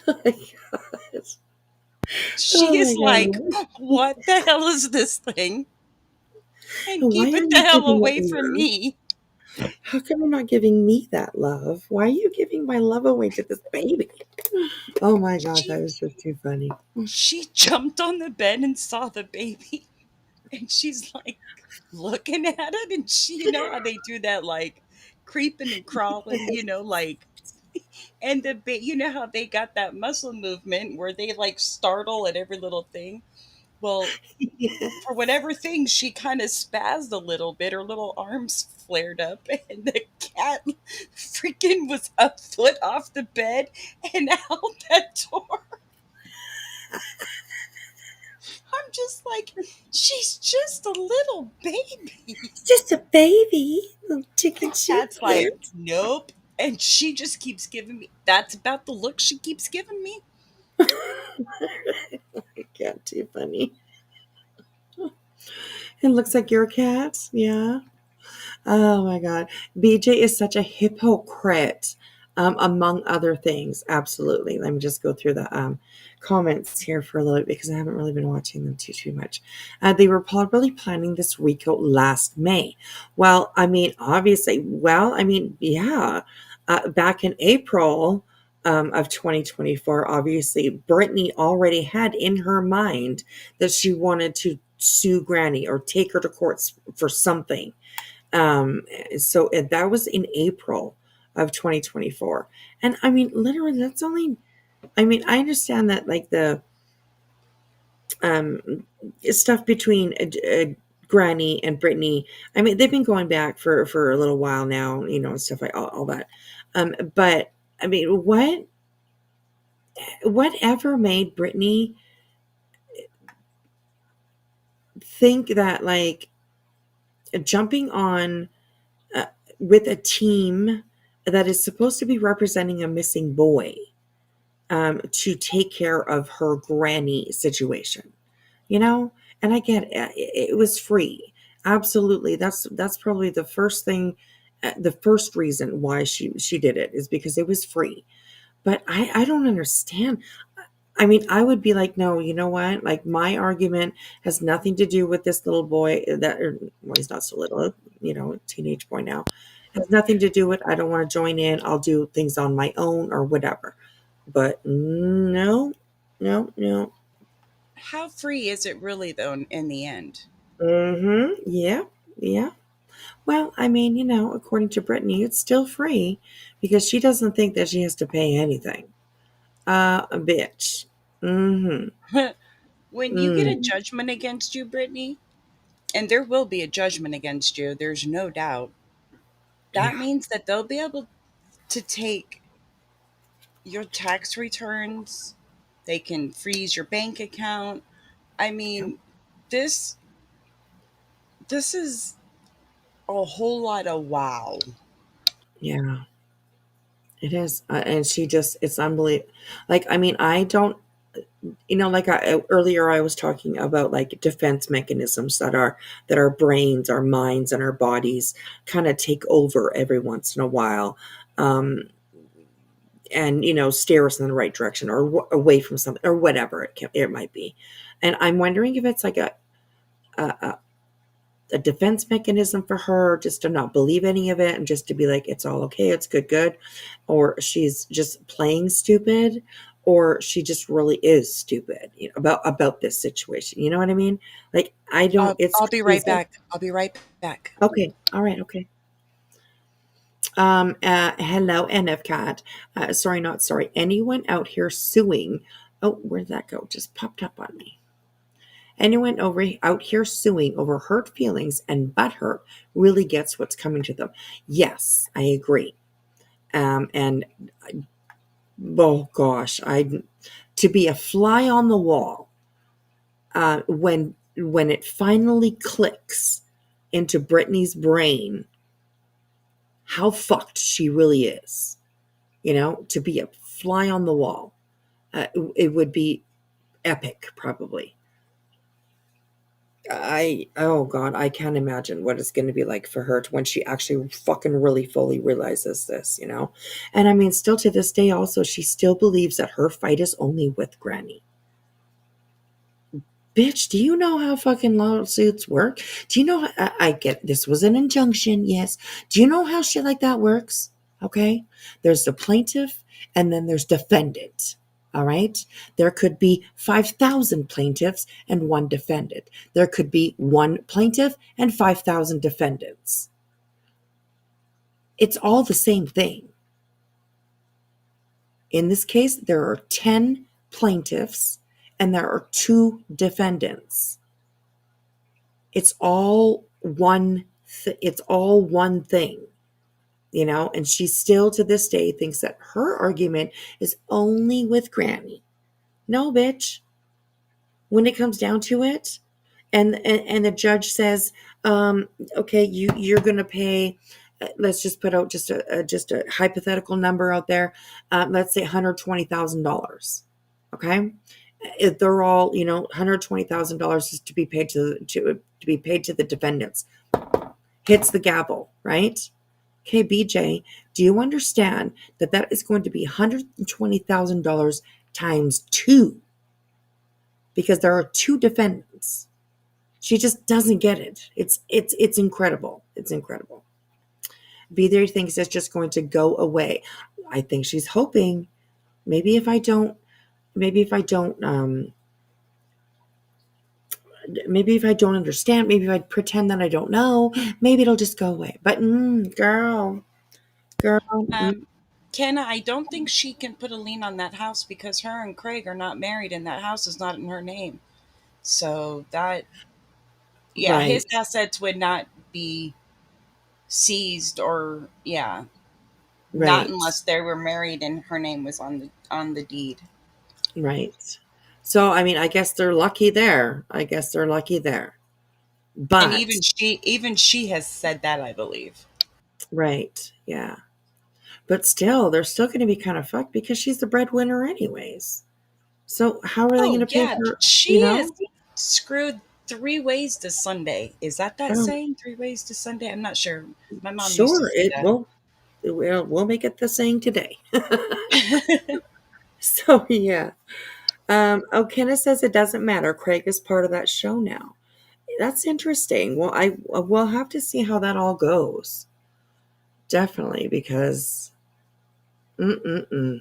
Oh my God. She is like, what the hell is this thing? And Why keep are it the you hell giving away it from love? me. How come you're not giving me that love? Why are you giving my love away to this baby? Oh my God, that was just too funny. She jumped on the bed and saw the baby. And she's like looking at it. And she, you know how they do that, like creeping and crawling, like. And you know how they got that muscle movement where they like startle at every little thing? Well, for whatever thing, she kind of spazzed a little bit. Her little arms flared up, and the cat freaking was a foot off the bed and out that door. I'm just like, she's just a little baby. It's just a baby, little chicken shit. Cat's like, nope. And she just keeps giving me, that's about the look she keeps giving me. Cat, too funny. It looks like your cat. Yeah. Oh my God. BJ is such a hypocrite. among other things. Absolutely. Let me just go through the comments here for a little bit because I haven't really been watching them too much. They were probably planning this RICO last May. Well, I mean, obviously, yeah, back in April of 2024, obviously, Brittany already had in her mind that she wanted to sue Granny or take her to court for something. So that was in April of 2024. And I mean, literally, that's only, I mean, I understand that like the um, stuff between Granny and Brittany, I mean, they've been going back for a little while now, you know, and stuff like all that. But I mean, whatever made Brittany think that like jumping on with a team that is supposed to be representing a missing boy to take care of her granny situation, you know? And I get it, it was free. Absolutely. That's probably the first thing, the first reason why she did it is because it was free. But I don't understand. I mean, I would be like, no, you know what? Like, my argument has nothing to do with this little boy well, he's not so little, you know, teenage boy now. It has nothing to do with, I don't want to join in. I'll do things on my own or whatever. But no, no, no. How free is it really, though, in the end? Mm-hmm. Yeah, yeah. Well, I mean, you know, according to Brittany, it's still free because she doesn't think that she has to pay anything. A bitch. Mm-hmm. When you get a Mm. judgment against you, Brittany, and there will be a judgment against you, there's no doubt, that Yeah. means that they'll be able to take your tax returns, they can freeze your bank account. I Yep. mean, this this is a whole lot of wow. Yeah. It is, and she just, it's unbelievable. Like, I mean, I don't, you know, like earlier I was talking about like defense mechanisms that our brains, our minds, and our bodies kind of take over every once in a while, um, and you know, steer us in the right direction or away from something or whatever it might be. And I'm wondering if it's like a a defense mechanism for her just to not believe any of it and just to be like it's all okay, it's good, or she's just playing stupid, or she just really is stupid, you know, about this situation, you know what I mean? Like, I don't, it's I'll be right crazy. back. I'll be right back. Okay, all right, okay. Hello, NFCat. Sorry, not sorry, anyone out here suing? Oh, where did that go? Just popped up on me. Anyone out here suing over hurt feelings and butthurt really gets what's coming to them. Yes, I agree. And oh gosh, I to be a fly on the wall when it finally clicks into Brittany's brain how fucked she really is. You know, to be a fly on the wall, it would be epic, probably. Oh God, I can't imagine what it's going to be like for her when she actually fucking really fully realizes this, you know? And I mean, still to this day, also, she still believes that her fight is only with Granny. Bitch, do you know how fucking lawsuits work? Do you know, I get this was an injunction, yes. Do you know how shit like that works? Okay. There's the plaintiff and then there's defendant. All right. There could be 5,000 plaintiffs and one defendant. There could be one plaintiff and 5,000 defendants. It's all the same thing. In this case, there are 10 plaintiffs and there are 2 defendants. It's all one it's all one thing, you know, and she still to this day thinks that her argument is only with Granny. No, bitch. When it comes down to it, and the judge says, okay, you're going to pay, let's just put out just a hypothetical number out there, let's say $120,000. Okay, if they're all, you know, $120,000 is to be paid to be paid to the defendants. Hits the gavel, right? Okay, BJ, do you understand that that is going to be $120,000 times two? Because there are two defendants. She just doesn't get it. It's incredible. It's incredible. Be there thinks it's just going to go away. I think she's hoping maybe if I don't maybe if I don't maybe if I don't understand, maybe if I pretend that I don't know, maybe it'll just go away. But girl, Um, Kenna, I don't think she can put a lien on that house because her and Craig are not married and that house is not in her name. So that, yeah, his right, assets would not be seized or, yeah, not right, unless they were married and her name was on the deed. right. So I mean, I guess they're lucky there. I guess they're lucky there. And But even she has said that, I believe. right, yeah. But still, they're still going to be kind of fucked because she's the breadwinner anyways. So how are they going Oh to pay yeah, for, you she is know? screwed three ways to Sunday. Is that Um, saying? Three ways to Sunday? I'm not sure. My mom used to sure, say it that. will. We'll make it the saying today. So yeah. O'Kenna says it doesn't matter. Craig is part of that show now. That's interesting. Well, I will have to see how that all goes. Definitely, because mm-mm-mm.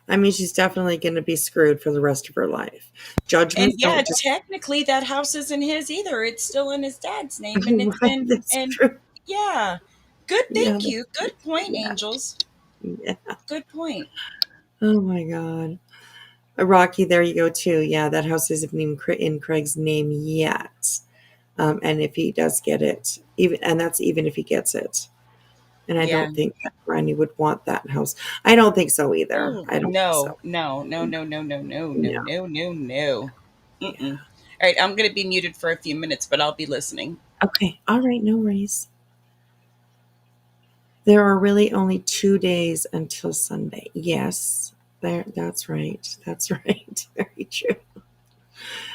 I mean, she's definitely going to be screwed for the rest of her life. And Judgments yeah, don't just technically that house isn't his either. It's still in his dad's name and it's right. in That's and true. yeah. Good, Yeah, thank you. Good point, yeah, Angels. yeah. Good point. Oh my God. Rocky, there you go too. Yeah, that house isn't even in Craig's name yet. And if he does get it, and that's even if he gets it. And I Yeah. don't think that Randy would want that house. I don't think so either. Oh I don't think no, so. no, no, no, no, no, no, no, No. no, no, no. Mm-mm. Yeah. All right, I'm gonna be muted for a few minutes, but I'll be listening. Okay. All right. No worries. There are really only 2 days until Sunday. Yes. There. That's right. That's right. Very true.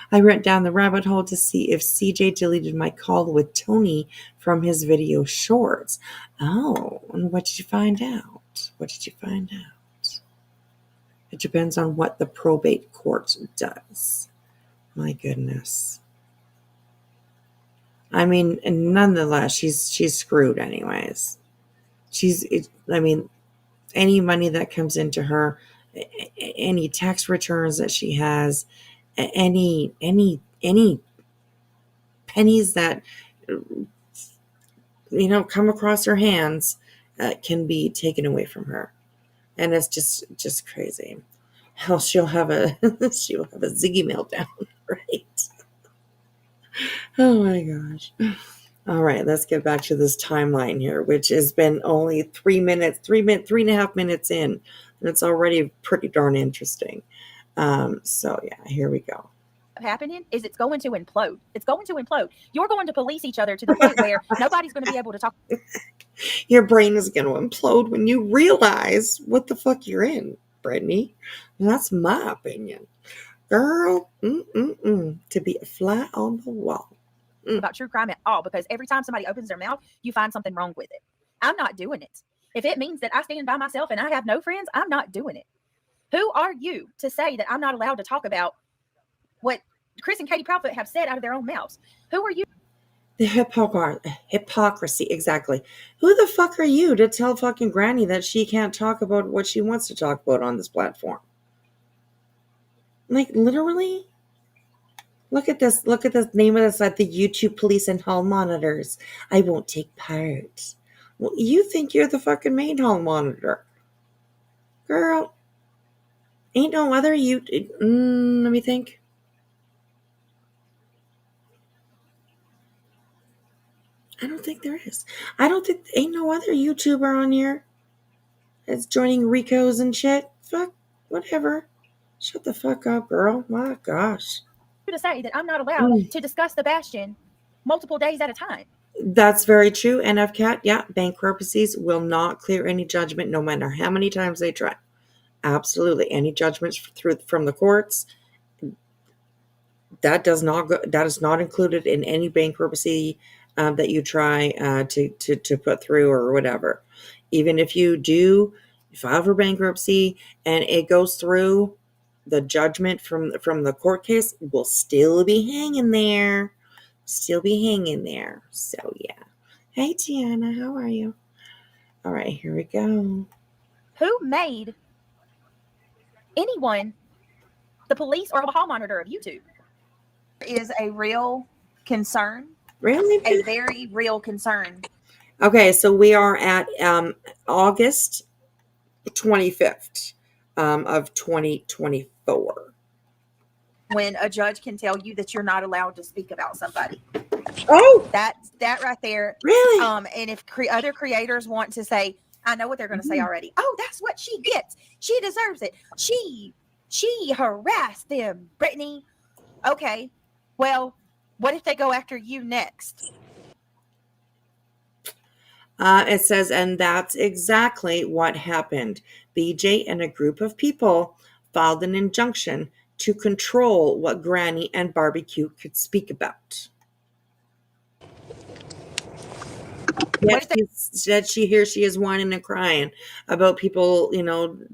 I went down the rabbit hole to see if CJ deleted my call with Tony from his video shorts. Oh, and what did you find out? What did you find out? It depends on what the probate court does. My goodness. I mean, and nonetheless, she's screwed anyways. I mean, any money that comes into her, any tax returns that she has, any pennies that come across her hands can be taken away from her, and it's just crazy. Hell, she'll have a she'll have a ziggy meltdown, right? Oh my gosh. All right, let's get back to this timeline here, which has been only 3 minutes, 3.5 minutes in, and it's already pretty darn interesting. So yeah, here we go. happening is it's going to implode. It's going to implode. You're going to police each other to the point where nobody's going to be able to talk. Your brain is going to implode when you realize what the fuck you're in, Brittany. And that's my opinion. Girl, to be a fly on the wall. about true crime at all, because every time somebody opens their mouth, you find something wrong with it. I'm not doing it. If it means that I stand by myself and I have no friends, I'm not doing it. Who are you to say that I'm not allowed to talk about what Chris and Katie Proudfoot have said out of their own mouths? Who are you? The hypocrisy, exactly. Who the fuck are you to tell fucking Granny that she can't talk about what she wants to talk about on this platform? Like, literally? Look at this. Look at the name of this, like the YouTube police and hall monitors. I won't take part. Well, you think you're the fucking main hall monitor. Girl, ain't no other you. Let me think. I don't think there is. I don't think, ain't no other YouTuber on here that's joining RICOs and shit. Fuck, whatever. Shut the fuck up, girl. My gosh. To say that I'm not allowed to discuss the Bastion multiple days at a time? That's very true. NFCat, yeah, bankruptcies will not clear any judgment no matter how many times they try. Absolutely. Any judgments from the courts, that is not included in any bankruptcy that you try to put through or whatever. Even if you file for bankruptcy and it goes through, the judgment from the court case will still be hanging there. Still be hanging there. So yeah. Hey Tiana, how are you? All right, here we go. Who made anyone the police or a hall monitor of YouTube? Is a real concern. Really? A very real concern. Okay, so we are at August 25th of 2024. When a judge can tell you that you're not allowed to speak about somebody. Oh, that right there. really? And if other creators want to say, I know what they're going to say already. Oh, that's what she gets. She deserves it. She harassed them, Brittany. Okay, well, what if they go after you next? It says, and that's exactly what happened. BJ and a group of people filed an injunction to control what Granny and Barbecue could speak about. Yet here she is whining and crying about people,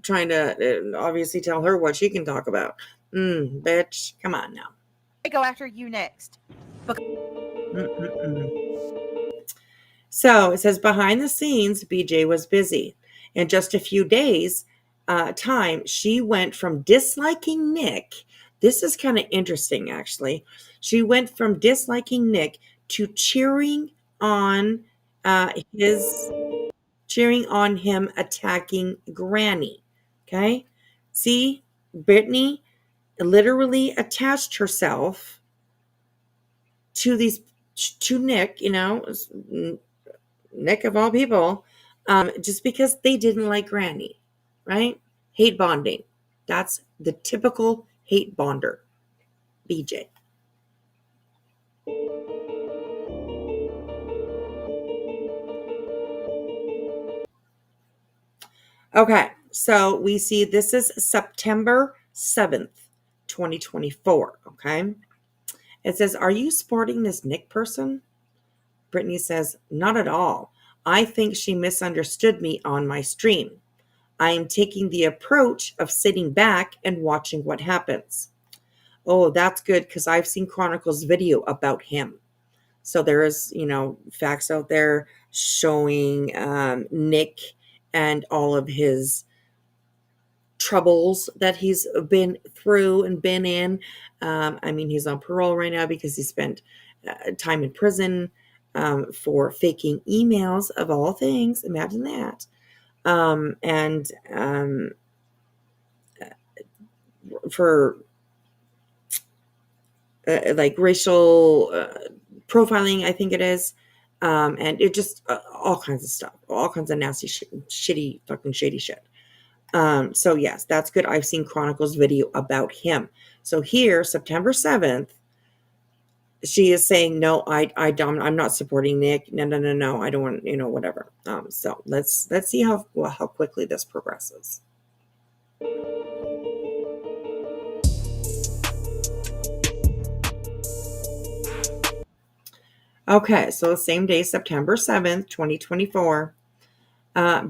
trying to obviously tell her what she can talk about. Bitch, come on now. They go after you next. So it says behind the scenes, BJ was busy. In just a few days' time, she went from disliking Nick. This is kind of interesting, actually. She went from disliking Nick to cheering on him attacking Granny. Okay, see, Brittany literally attached herself to Nick. Nick of all people, just because they didn't like Granny, right? Hate bonding. That's the typical hate bonder. BJ. Okay, so we see this is September 7th, 2024, okay? It says, are you sporting this Nick person? Brittany says, not at all. I think she misunderstood me on my stream. I am taking the approach of sitting back and watching what happens. Oh, that's good because I've seen Chronicle's video about him. So there is, facts out there showing Nick and all of his troubles that he's been through and been in. He's on parole right now because he spent time in prison for faking emails of all things. Imagine that. For like racial profiling, I think it is. And it just all kinds of stuff, all kinds of nasty, shitty, fucking shady shit. So yes, that's good. I've seen Chronicle's video about him. So here, September 7th, she is saying, no, I'm not supporting Nick. No. I don't want, whatever. So let's see how quickly this progresses. Okay, so the same day, September 7th, 2024,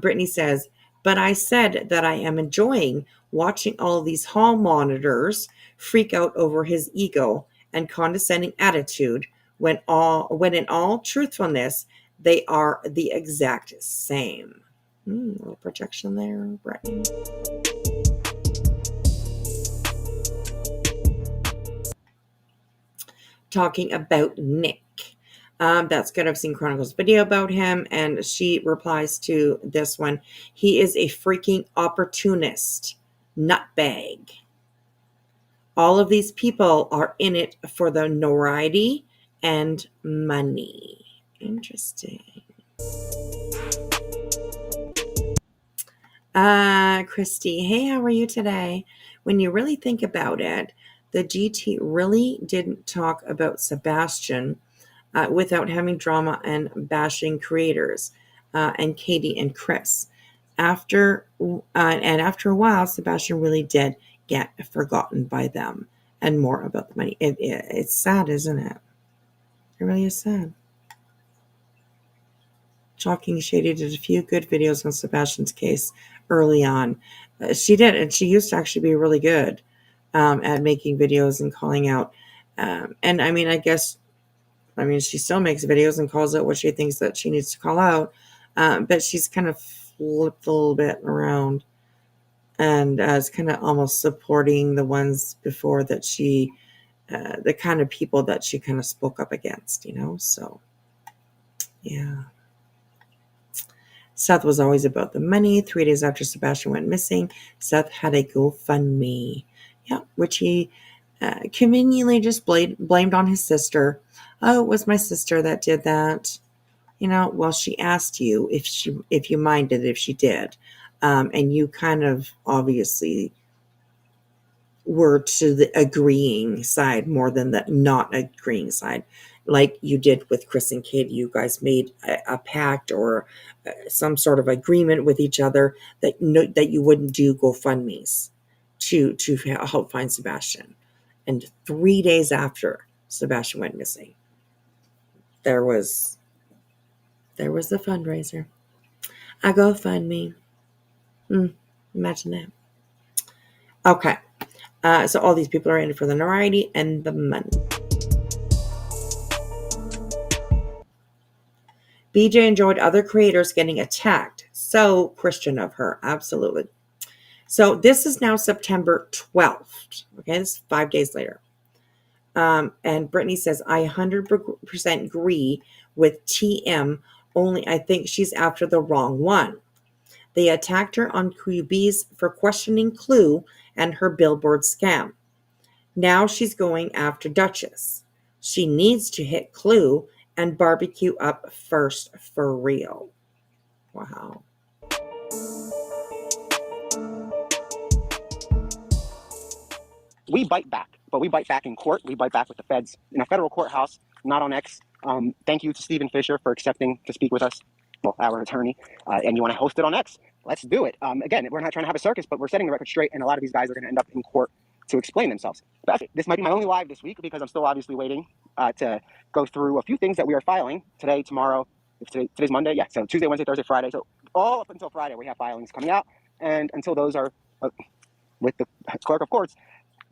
Brittany says, but I said that I am enjoying watching all of these hall monitors freak out over his ego and condescending attitude when in all truthfulness, they are the exact same. A little projection there, Brittany. Talking about Nick. That's good. I've seen Chronicle's video about him, and she replies to this one. He is a freaking opportunist, nutbag. All of these people are in it for the notoriety and money. Interesting. Christy, hey, how are you today? When you really think about it, the GT really didn't talk about Sebastian without having drama and bashing creators and Katie and Chris. After a while, Sebastian really did get forgotten by them, and more about the money. It's sad, isn't it? It really is sad. Shocking Shady did a few good videos on Sebastian's case early on. She did, and she used to actually be really good at making videos and calling out. And I mean, she still makes videos and calls out what she thinks that she needs to call out. But she's kind of flipped a little bit around and is kind of almost supporting the ones before that she, the kind of people that she kind of spoke up against, So, yeah. Seth was always about the money. 3 days after Sebastian went missing, Seth had a GoFundMe. Yeah, which he conveniently just blamed on his sister. Oh, it was my sister that did that. Well, she asked you if you minded if she did. And you kind of obviously were to the agreeing side more than the not agreeing side. Like you did with Chris and Katie, you guys made a pact or some sort of agreement with each other that you wouldn't do GoFundMes to help find Sebastian. And 3 days after Sebastian went missing, there was a fundraiser, a GoFundMe. Imagine that. Okay, so all these people are in it for the notoriety and the money. BJ enjoyed other creators getting attacked. So Christian of her, absolutely. So this is now September 12th. Okay, this is 5 days later. And Brittany says, I 100% agree with TM, only I think she's after the wrong one. They attacked her on QBs for questioning Clue and her billboard scam. Now she's going after Duchess. She needs to hit Clue and barbecue up first for real. Wow. We bite back, but we bite back in court. We bite back with the feds in a federal courthouse, not on X. Thank you to Stephen Fisher for accepting to speak with us, our attorney. And you want to host it on X? Let's do it. Again, we're not trying to have a circus, but we're setting the record straight, and a lot of these guys are going to end up in court to explain themselves. This might be my only live this week because I'm still obviously waiting to go through a few things that we are filing today, tomorrow. Today's Monday, yeah. So Tuesday, Wednesday, Thursday, Friday. So all up until Friday, we have filings coming out, and until those are with the clerk of courts,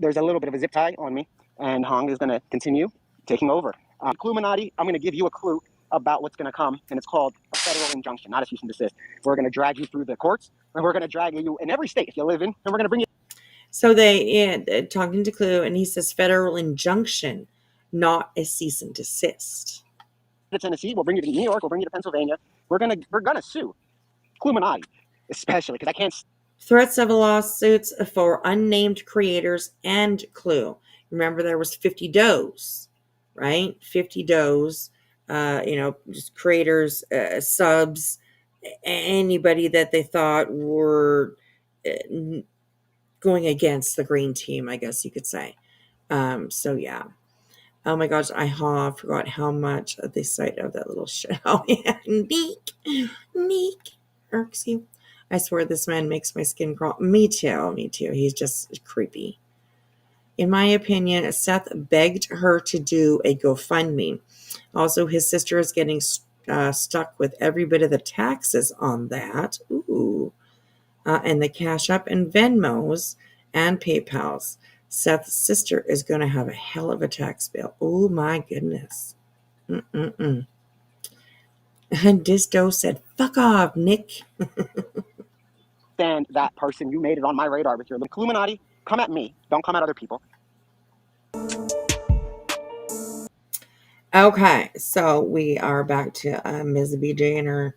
there's a little bit of a zip tie on me, and Hong is going to continue taking over. Cluminati, I'm going to give you a clue about what's going to come, and it's called a federal injunction, not a cease and desist. We're going to drag you through the courts, and we're going to drag you in every state if you live in, and we're going to bring you. So they're talking to Clue, and he says federal injunction, not a cease and desist. To Tennessee, we'll bring you to New York, we'll bring you to Pennsylvania. We're gonna sue Cluminati, especially because I can't. Threats of lawsuits for unnamed creators and Clue. Remember, there was 50 does, right? 50 does, just creators, subs, anybody that they thought were going against the green team, I guess you could say. So yeah. Oh my gosh, I forgot how much they cite of that little shit. Oh yeah, Neek irks you. I swear this man makes my skin crawl. Me too. He's just creepy. In my opinion, Seth begged her to do a GoFundMe. Also, his sister is getting stuck with every bit of the taxes on that. Ooh. And the Cash App and Venmos and PayPals. Seth's sister is going to have a hell of a tax bill. Oh my goodness. And Disto said, fuck off, Nick. Stand that person. You made it on my radar with your Illuminati. Come at me. Don't come at other people. Okay, so we are back to Ms. BJ and her,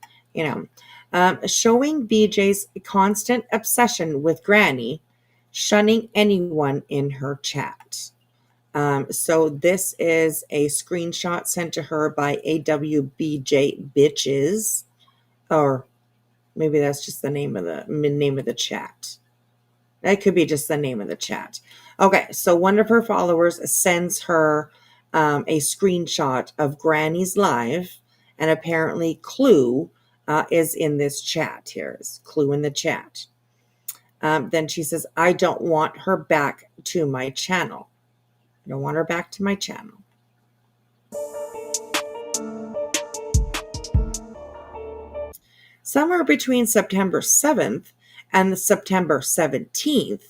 showing BJ's constant obsession with Granny, shunning anyone in her chat. So this is a screenshot sent to her by AWBJ Bitches, or maybe that's just the name of the chat. That could be just the name of the chat. Okay, so one of her followers sends her a screenshot of Granny's live, and apparently Clue is in this chat. Here is Clue in the chat. Then she says, I don't want her back to my channel. I don't want her back to my channel. Somewhere between September 7th and the September 17th,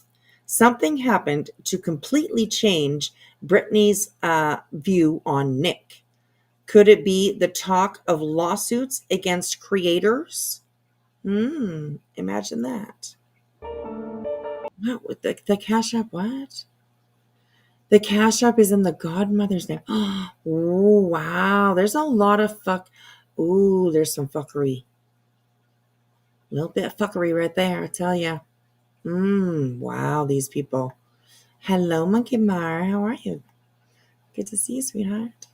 something happened to completely change Britney's view on Nick. Could it be the talk of lawsuits against creators? Imagine that. What with the Cash App? What? The Cash App is in the godmother's name. Oh, wow. There's a lot of Ooh, there's some fuckery. A little bit of fuckery right there, I tell ya. Wow, these people. Hello, Monkey Mar. How are you? Good to see you, sweetheart.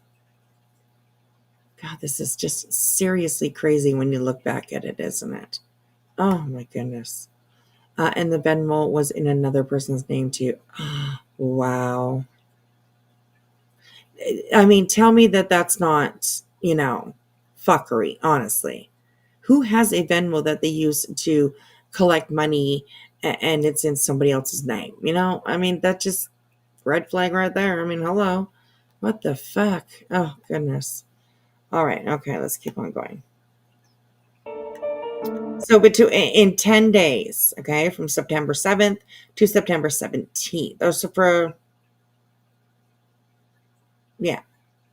God, this is just seriously crazy when you look back at it, isn't it? Oh, my goodness. And the Venmo was in another person's name, too. Wow. I mean, tell me that that's not, fuckery, honestly. Who has a Venmo that they use to collect money and it's in somebody else's name? I mean, that just red flag right there. I mean, hello. What the fuck? Oh, goodness. All right. Okay, let's keep on going. So in 10 days, okay, from September 7th to September 17th. Oh, so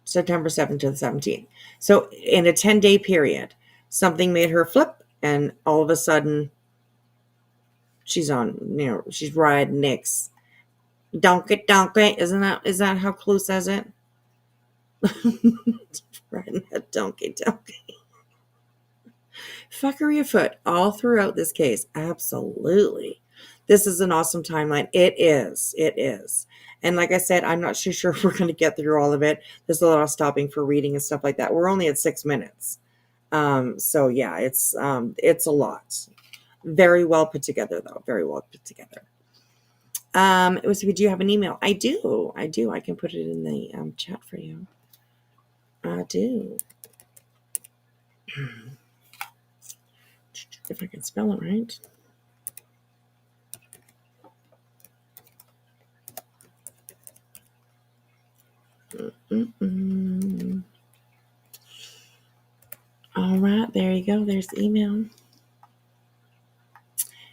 September 7th to the 17th. So in a 10-day period, something made her flip, and all of a sudden, she's riding Nick's donkey. Is that how Clue says it? Riding that donkey. Fuckery afoot all throughout this case. Absolutely. This is an awesome timeline. It is. And like I said, I'm not sure if we're going to get through all of it. There's a lot of stopping for reading and stuff like that. We're only at 6 minutes. So yeah, it's a lot. Very well put together, though. Very well put together. Do you have an email? I do. I can put it in the chat for you. I do. If I can spell it right. All right, there you go. There's the email.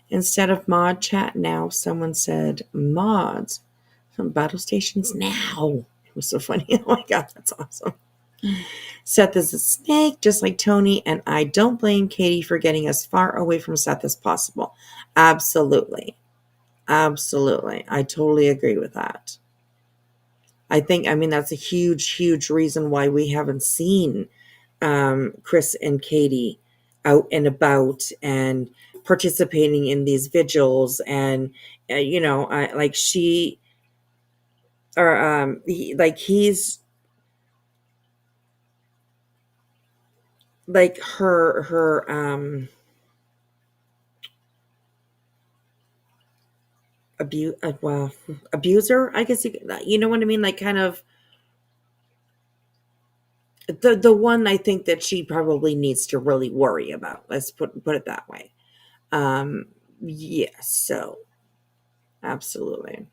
Instead of mod chat now, someone said mods from battle stations now. It was so funny. Oh my God, that's awesome. Seth is a snake, just like Tony, and I don't blame Katie for getting as far away from Seth as possible. Absolutely. I totally agree with that. That's a huge reason why we haven't seen Chris and Katie out and about and participating in these vigils, and he's like her abuser, I guess you know what I mean, like kind of the one I think that she probably needs to really worry about. Let's put it that way. So absolutely.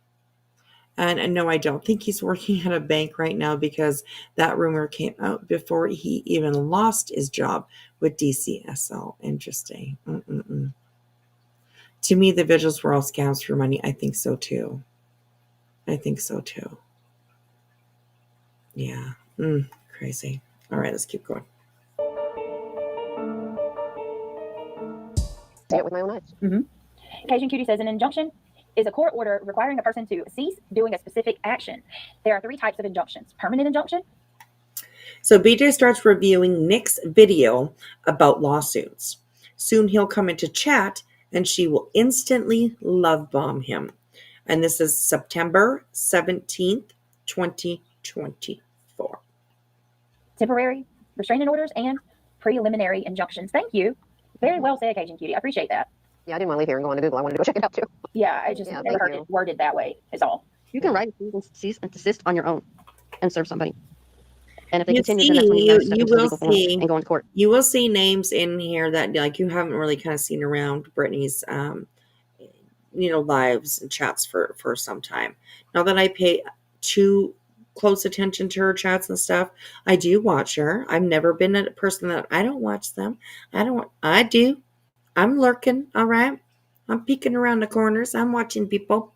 And no, I don't think he's working at a bank right now, because that rumor came out before he even lost his job with DCSL. Interesting. To me, the vigils were all scams for money. I think so too. Yeah. Crazy. All right, let's keep going. Say it with my own eyes. Cajun Cutie says an injunction is a court order requiring a person to cease doing a specific action. There are 3 types of injunctions. Permanent injunction. So BJ starts reviewing Nick's video about lawsuits. Soon he'll come into chat and she will instantly love bomb him. And this is September 17th, 2024. Temporary restraining orders and preliminary injunctions. Thank you. Very well said, Cajun Cutie. I appreciate that. Yeah, I didn't want to leave here and go into Google. I wanted to go check it out too. Yeah, I just never heard it worded that way, is all. You can write cease and desist on your own and serve somebody. And if they You continue, see, then that's when you you step into the will legal form see- and go into court. You will see names in here that like you haven't really kind of seen around Brittany's lives and chats for some time. Now that I pay 2 close attention to her chats and stuff. I do watch her. I've never been a person that I don't watch them. I do. I'm lurking, all right? I'm peeking around the corners. I'm watching people.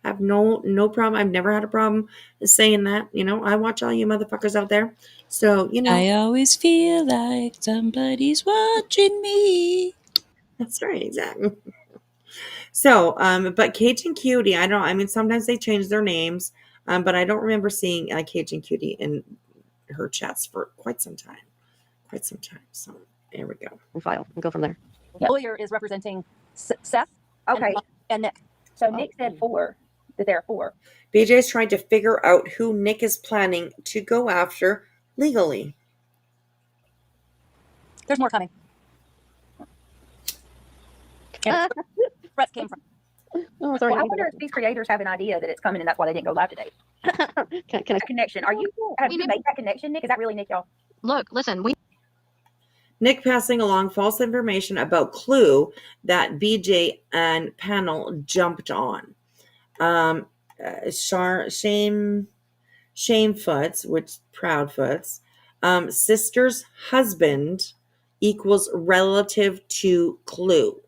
I have no problem. I've never had a problem saying that. I watch all you motherfuckers out there. So, I always feel like somebody's watching me. That's right, exactly. So, but Cajun Cutie, sometimes they change their names, but I don't remember seeing Cajun Cutie in her chats for quite some time. So, there we go. File and go from there. Lawyer is representing Seth. Okay. And Nick. So Nick said 4, that there are 4. BJ is trying to figure out who Nick is planning to go after legally. There's more coming. Threats came from. Oh, sorry. Well, I wonder if these creators have an idea that it's coming and that's why they didn't go live today. can I Connection. Have you made that connection, Nick? Is that really Nick, y'all? look? Listen, Nick passing along false information about Clue that BJ and panel jumped on. Shamefoots, which Proudfoots, sister's husband equals relative to Clue.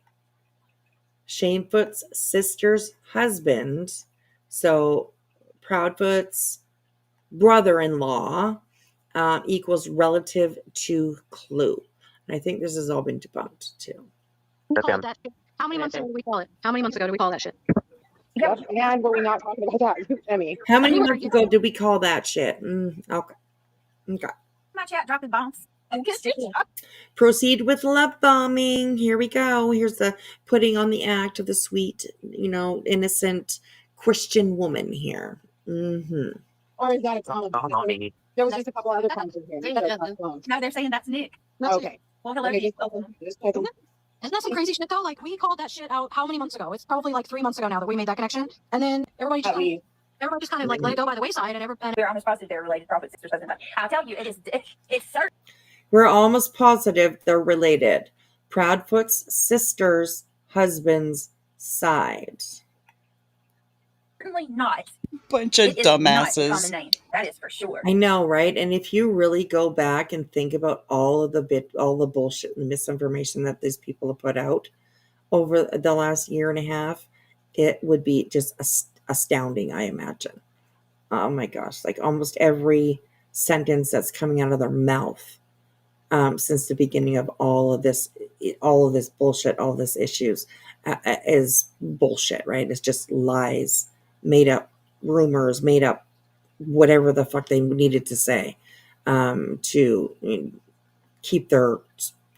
Shamefoot's sister's husband, so Proudfoot's brother-in-law, equals relative to Clue. And I think this has all been debunked too. call it that. How many months ago did we call it? How many months ago did we call that shit? And were we not talking about that? I mean, How many months ago did we call that shit? Okay. My chat dropping bombs. Proceed with love bombing. Here we go. Here's the putting on the act of the sweet, innocent Christian woman here. Mm-hmm. or is that it's on? There was just a couple other times in here. No, they're saying that's Nick. Okay. Well, hello. Okay, just take them. Isn't that some crazy shit though? Like we called that shit out how many months ago? It's probably like 3 months ago now that we made that connection, and then everybody just kind of like let it go by the wayside, and We're almost positive they're related. Prophet sisters, husband. I'll tell you, it's certain. We're almost positive they're related. Proudfoot's sister's husband's side. Certainly not. Bunch of It is not a dumbasses. common name. That is for sure. I know, right? And if you really go back and think about all the bullshit and misinformation that these people have put out over the last year and a half, it would be just astounding, I imagine. Oh my gosh, like almost every sentence that's coming out of their mouth since the beginning of all of this bullshit, all this issues is bullshit, right? It's just lies, made up rumors, made up whatever the fuck they needed to say to keep their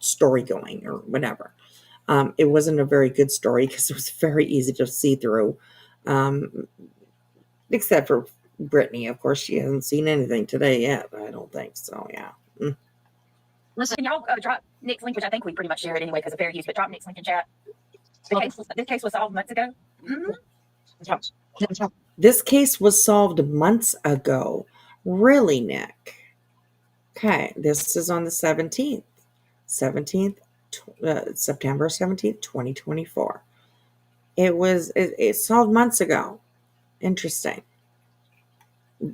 story going or whatever. It wasn't a very good story because it was very easy to see through, except for Brittany. Of course, she hasn't seen anything today yet. I don't think so. Yeah. Listen, can y'all drop Nick's link, which I think we pretty much shared anyway because of fair use, but drop Nick's link in chat. This case was solved months ago. Mm-hmm. This case was solved months ago. Really, Nick? Okay, this is on the 17th. September 17th, 2024. It solved months ago. Interesting.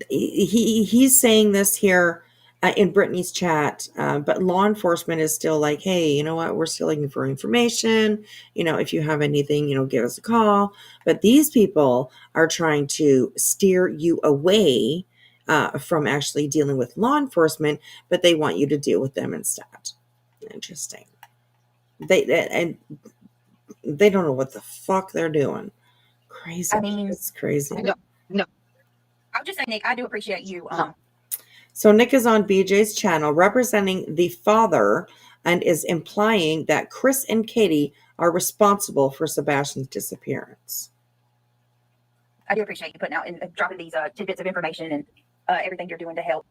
He's saying this here in Brittany's chat, but law enforcement is still like, hey, you know what? We're still looking for information. If you have anything, give us a call. But these people are trying to steer you away from actually dealing with law enforcement, but they want you to deal with them instead. Interesting. They don't know what the fuck they're doing. Crazy. I mean, it's crazy. No. I'm just saying, Nick, I do appreciate you. So Nick is on BJ's channel representing the father and is implying that Chris and Katie are responsible for Sebastian's disappearance. I do appreciate you putting out and dropping these tidbits of information and everything you're doing to help.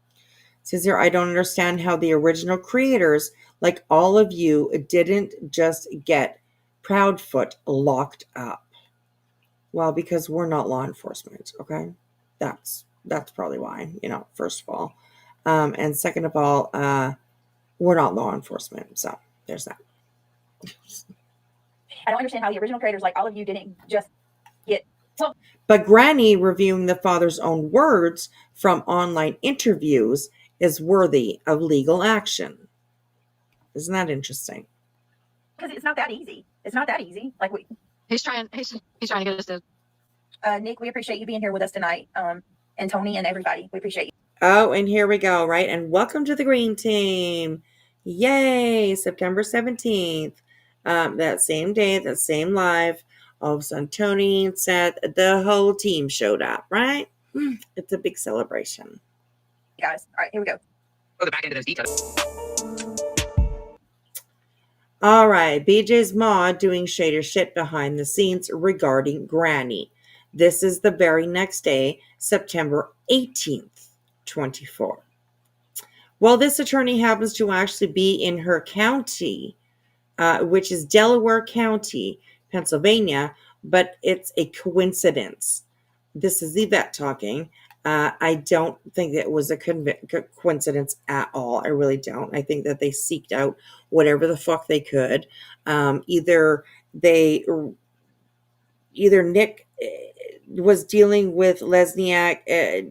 It says here, I don't understand how the original creators, like all of you, didn't just get Proudfoot locked up. Well, because we're not law enforcement, okay? That's probably why, first of all. And second of all, we're not law enforcement. So there's that. I don't understand how the original creators, like all of you, didn't just get But Granny reviewing the father's own words from online interviews is worthy of legal action. Isn't that interesting? Because it's not that easy. It's not that easy. Like He's trying to get us to. Nick, we appreciate you being here with us tonight. And Tony and everybody, we appreciate you. Oh, and here we go, right? And welcome to the green team. Yay, September 17th. That same day, that same live, all of a sudden Tony said the whole team showed up, right? It's a big celebration. Guys, all right, here we go. Go back into those details. All right, BJ's ma doing shader shit behind the scenes regarding Granny. This is the very next day, September 18th, 24. Well, this attorney happens to actually be in her county, which is Delaware County, Pennsylvania, but it's a coincidence. This is Yvette talking. I don't think that it was a coincidence at all. I really don't. I think that they seeked out whatever the fuck they could. Either Nick was dealing with Lesniak,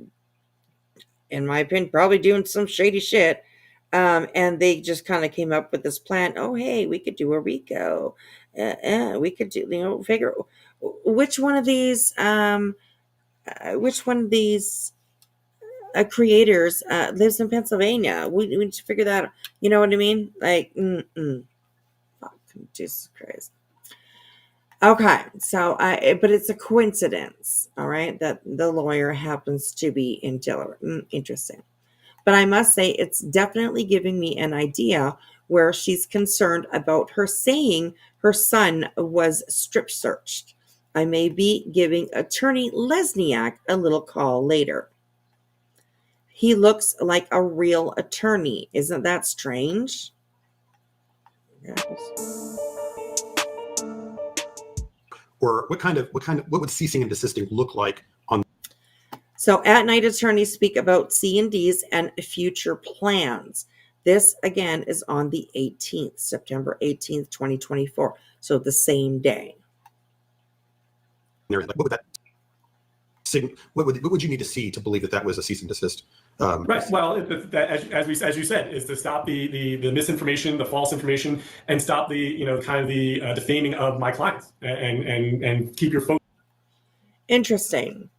in my opinion, probably doing some shady shit. And they just kind of came up with this plan. Oh, hey, we could do a RICO. We could do, figure which one of these creators lives in Pennsylvania. We need to figure that out. You know what I mean? Like, Jesus Christ. Okay, so but it's a coincidence, all right, that the lawyer happens to be in Delaware. Interesting. But I must say, it's definitely giving me an idea where she's concerned about her saying her son was strip searched. I may be giving attorney Lesniak a little call later. He looks like a real attorney. Isn't that strange? Yes. Or what would ceasing and desisting look like on? So at night, attorneys speak about C&Ds and future plans. This again is on the 18th, September 18th, 2024. So the same day. Like, what would you need to see to believe that was a cease and desist? Right. Well, as you said, is to stop the misinformation, the false information, and stop the defaming of my clients, and keep your focus. Interesting.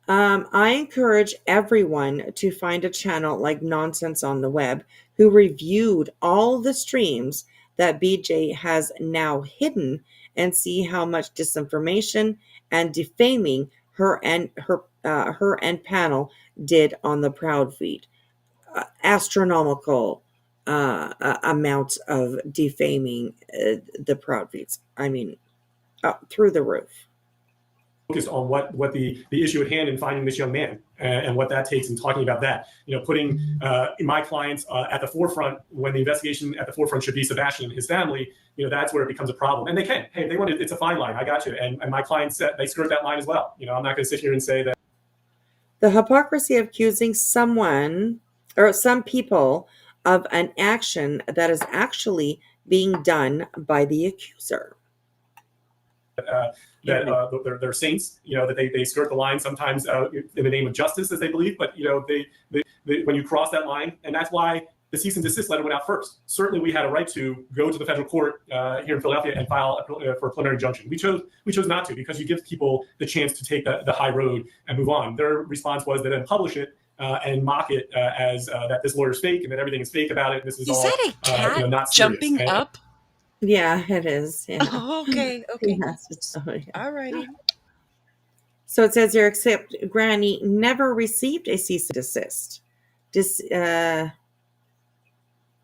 I encourage everyone to find a channel like Nonsense on the Web who reviewed all the streams that BJ has now hidden and see how much disinformation and defaming her and panel did on the Proud feed. Astronomical amounts of defaming the Proud feeds. I mean, through the roof. Focused on what the issue at hand in finding this young man and what that takes, and talking about that, putting my clients at the forefront when the investigation at the forefront should be Sebastian and his family. That's where it becomes a problem. And they can, hey, they want it, it's a fine line. I got you. And my clients, they skirt that line as well. I'm not going to sit here and say that. The hypocrisy of accusing someone or some people of an action that is actually being done by the accuser. They're saints, that they skirt the line sometimes in the name of justice, as they believe. But they when you cross that line, and that's why the cease and desist letter went out first. Certainly, we had a right to go to the federal court here in Philadelphia and file for a preliminary injunction. We chose not to, because you give people the chance to take the high road and move on. Their response was to then publish it and mock it as that this lawyer's fake and that everything is fake about it. This is all that a cat not jumping serious. up? Yeah, it is. Yeah. Oh, okay. Yes. All righty. So it says here, except Granny never received a cease and desist. I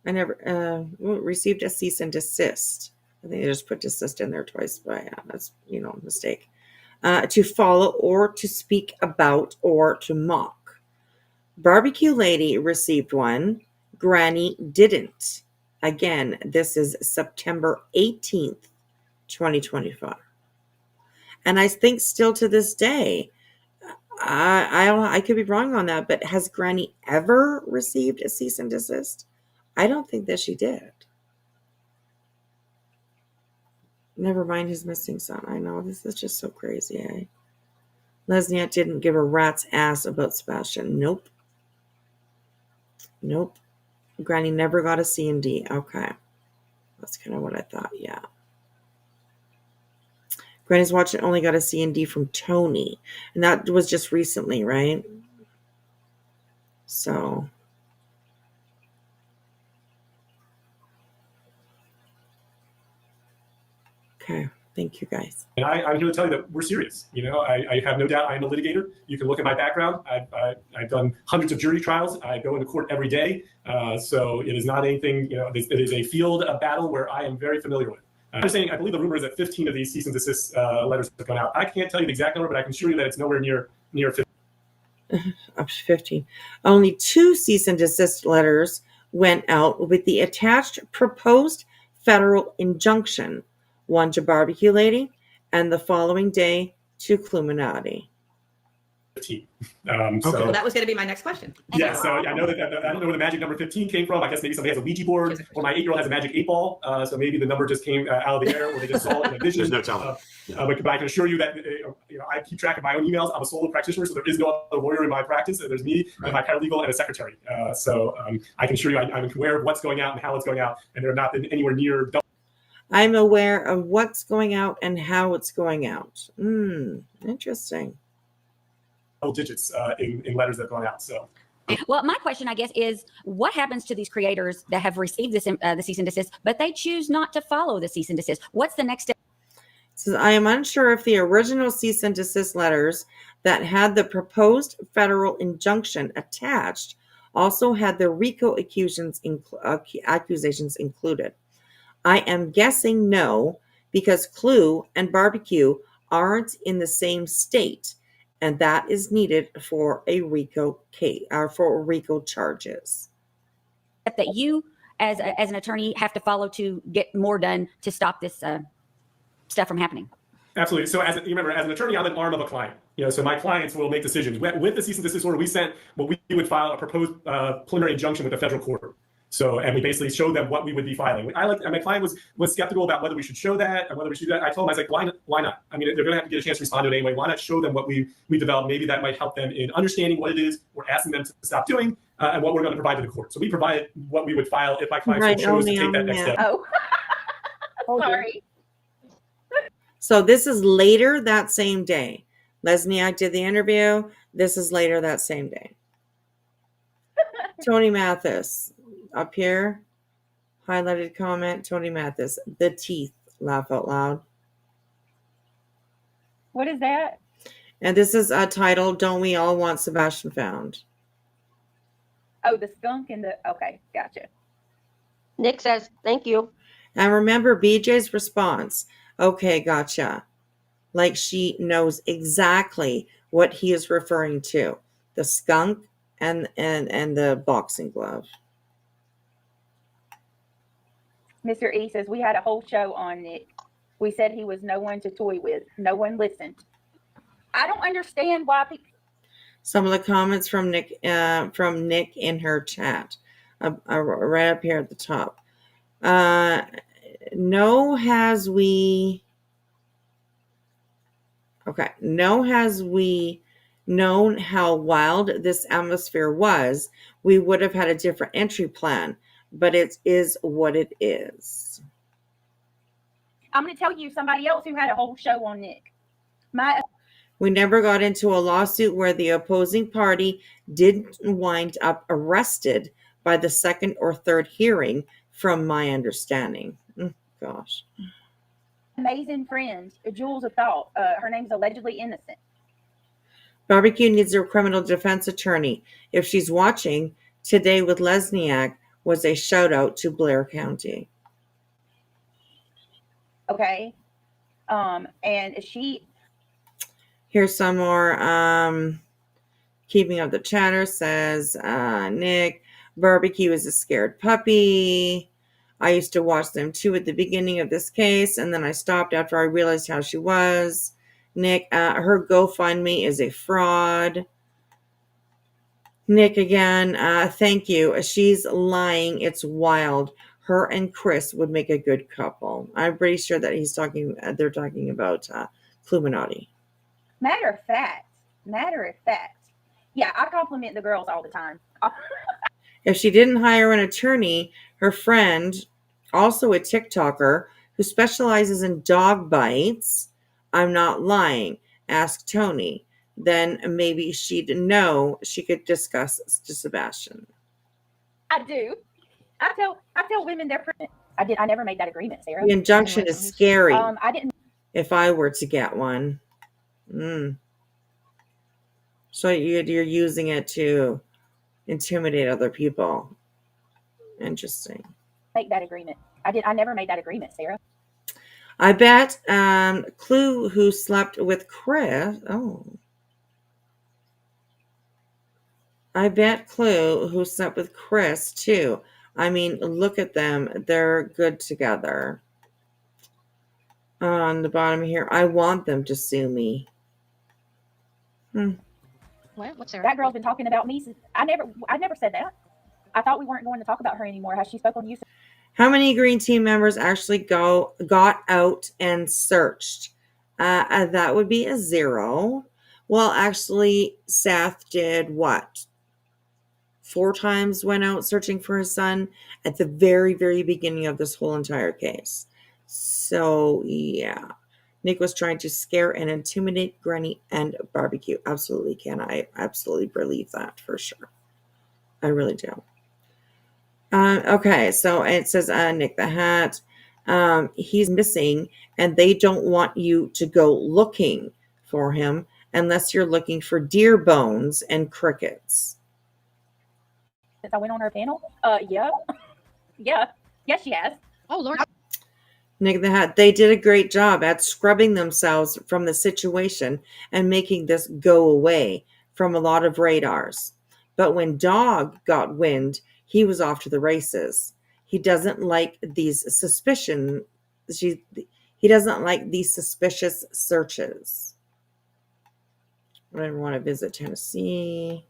never received a cease and desist. I think they just put desist in there twice, but yeah, that's, a mistake. To follow or to speak about or to mock. Barbecue Lady received one. Granny didn't. Again, this is September 18th, 2025. And I think still to this day, I could be wrong on that, but has Granny ever received a cease and desist? I don't think that she did. Never mind his missing son. I know, this is just so crazy, eh? Lesniak didn't give a rat's ass about Sebastian. Nope. Nope. Granny never got a C and D. Okay. That's kind of what I thought, yeah. Granny's Watch only got a C and D from Tony. And that was just recently, right? So. Okay. Thank you, guys. And I'm here to tell you that we're serious. You know, I have no doubt I'm a litigator. You can look at my background. I've done hundreds of jury trials. I go into court every day. So it is not anything, you know, it is a field of battle where I am very familiar with. I'm saying, I believe the rumor is that 15 of these cease and desist letters have gone out. I can't tell you the exact number, but I can assure you that it's nowhere near 15. Up to 15. Only 2 cease and desist letters went out with the attached proposed federal injunction. One to Barbecue Lady, and the following day to Cluminati. 15. So that was going to be my next question. Yeah, so I know that I don't know where the magic number 15 came from. I guess maybe somebody has a Ouija board, or my 8-year-old has a magic 8-ball. So maybe the number just came out of the air, or they just saw it in a vision. There's no telling. But I can assure you that you know, I keep track of my own emails. I'm a solo practitioner, so there is no other lawyer in my practice. There's me, and my paralegal, and a secretary. So I can assure you I'm aware of what's going out and how it's going out, and they're not anywhere near double. I'm aware of what's going out and how it's going out. Interesting. Digits in letters that have gone out. So, Well, my question, I guess, is what happens to these creators that have received this the cease and desist, but they choose not to follow the cease and desist? What's the next step? So I am unsure if the original cease and desist letters that had the proposed federal injunction attached also had the RICO accusations included. I am guessing no, because Clue and Barbecue aren't in the same state, and that is needed for a RICO case or for RICO charges. That you, as an attorney, have to follow to get more done to stop this stuff from happening. Absolutely. So you remember, as an attorney, I'm an arm of a client. You know, so my clients will make decisions. With the cease and desist order we sent, we would file a proposed preliminary injunction with the federal court. So, and we basically showed them what we would be filing. And my client was skeptical about whether we should show that and whether we should do that. I told him, I was like, why not? I mean, they're going to have to get a chance to respond to it anyway. Why not show them what we developed? Maybe that might help them in understanding what it is we're asking them to stop doing and what we're going to provide to the court. So we provided what we would file if my client chose to take that next step. Oh, sorry. So this is later that same day. Lesniak did the interview. This is later that same day. Tony Mathis. Up here, highlighted comment, Tony Mathis, the teeth, laugh out loud. What is that? And this is a title, Don't We All Want Sebastian Found? Oh, the skunk and the, okay, gotcha. Nick says, thank you. And remember BJ's response, okay, gotcha. Like she knows exactly what he is referring to, the skunk and the boxing glove. Mr. E says, we had a whole show on Nick. We said he was no one to toy with. No one listened. I don't understand why people. Some of the comments from Nick in her chat, right up here at the top. No has we known how wild this atmosphere was, we would have had a different entry plan. But it is what it is. I'm going to tell you somebody else who had a whole show on Nick. We never got into a lawsuit where the opposing party didn't wind up arrested by the second or third hearing, from my understanding. Gosh. Amazing friend, Jules of Thought. Her name's allegedly innocent. Barbecue needs a criminal defense attorney. If she's watching, Today with Lesniak was a shout out to Blair County. Okay. And she. Here's some more. Keeping Up the Chatter says, Nick, Barbecue is a scared puppy. I used to watch them too at the beginning of this case, and then I stopped after I realized how she was. Nick, her GoFundMe is a fraud. Nick again, thank you. She's lying. It's wild. Her and Chris would make a good couple. I'm pretty sure that they're talking about Cluminati. Matter of fact, Matter of fact, yeah, I compliment the girls all the time. If she didn't hire an attorney, her friend, also a TikToker who specializes in dog bites, I'm not lying, asked Tony. Then maybe she'd know she could discuss to Sebastian. I do. I tell women they're pregnant. I never made that agreement, Sarah. The injunction is scary. I didn't. If I were to get one. So you're using it to intimidate other people. Interesting. Make that agreement. I never made that agreement, Sarah. I bet Clue, who slept with Chris. Oh. I bet Clue, who slept with Chris, too. I mean, look at them. They're good together. On the bottom here, I want them to sue me. What? What's Sarah? That girl's been talking about me since I never said that. I thought we weren't going to talk about her anymore. Has she spoken to you? How many Green Team members actually got out and searched? That would be a 0. Well, actually, Seth did what? 4 times went out searching for his son at the very, very beginning of this whole entire case. So, yeah. Nick was trying to scare and intimidate Granny and Barbecue. Absolutely can. I absolutely believe that for sure. I really do. Okay, so it says Nick the Hat. He's missing, and they don't want you to go looking for him unless you're looking for deer bones and crickets. Since I went on her panel? Yeah. Yeah. Yes, she has. Oh, Lord. Nick the Hat, they did a great job at scrubbing themselves from the situation and making this go away from a lot of radars. But when Dog got wind, he was off to the races. He doesn't like these he doesn't like these suspicious searches. I don't want to visit Tennessee.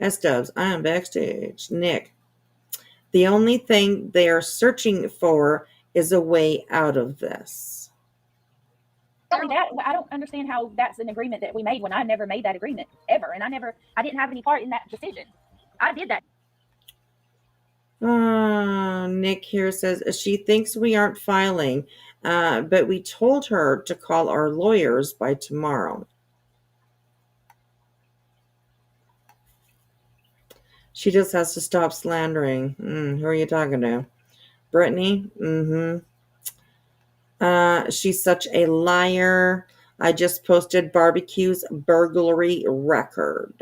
S-Dubs, I am backstage. Nick, the only thing they are searching for is a way out of this. I don't understand how that's an agreement that we made when I never made that agreement ever. And I didn't have any part in that decision. I did that. Nick here says she thinks we aren't filing, but we told her to call our lawyers by tomorrow. She just has to stop slandering. Who are you talking to? Brittany? She's such a liar. I just posted Barbecue's burglary record.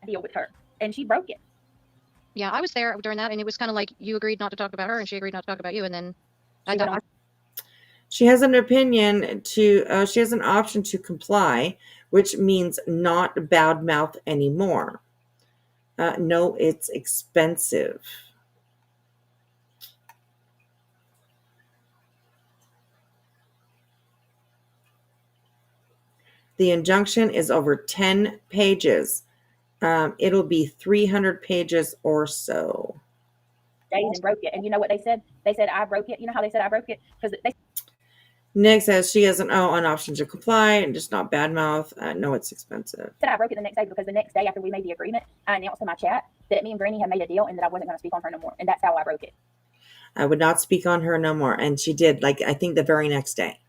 Deal with her, and she broke it. Yeah, I was there during that, and it was kind of like you agreed not to talk about her, and she agreed not to talk about you, and then she has an opinion to. She has an option to comply, which means not badmouth anymore. No, it's expensive. The injunction is over 10 pages. It'll be 300 pages or so. And broke it. And you know what they said? They said, I broke it. You know how they said I broke it? Because Nick says she has an option to comply and just not badmouth. No, it's expensive. Said I broke it the next day because the next day after we made the agreement, I announced in my chat that me and Granny had made a deal and that I wasn't going to speak on her no more. And that's how I broke it. I would not speak on her no more. And she did, I think the very next day.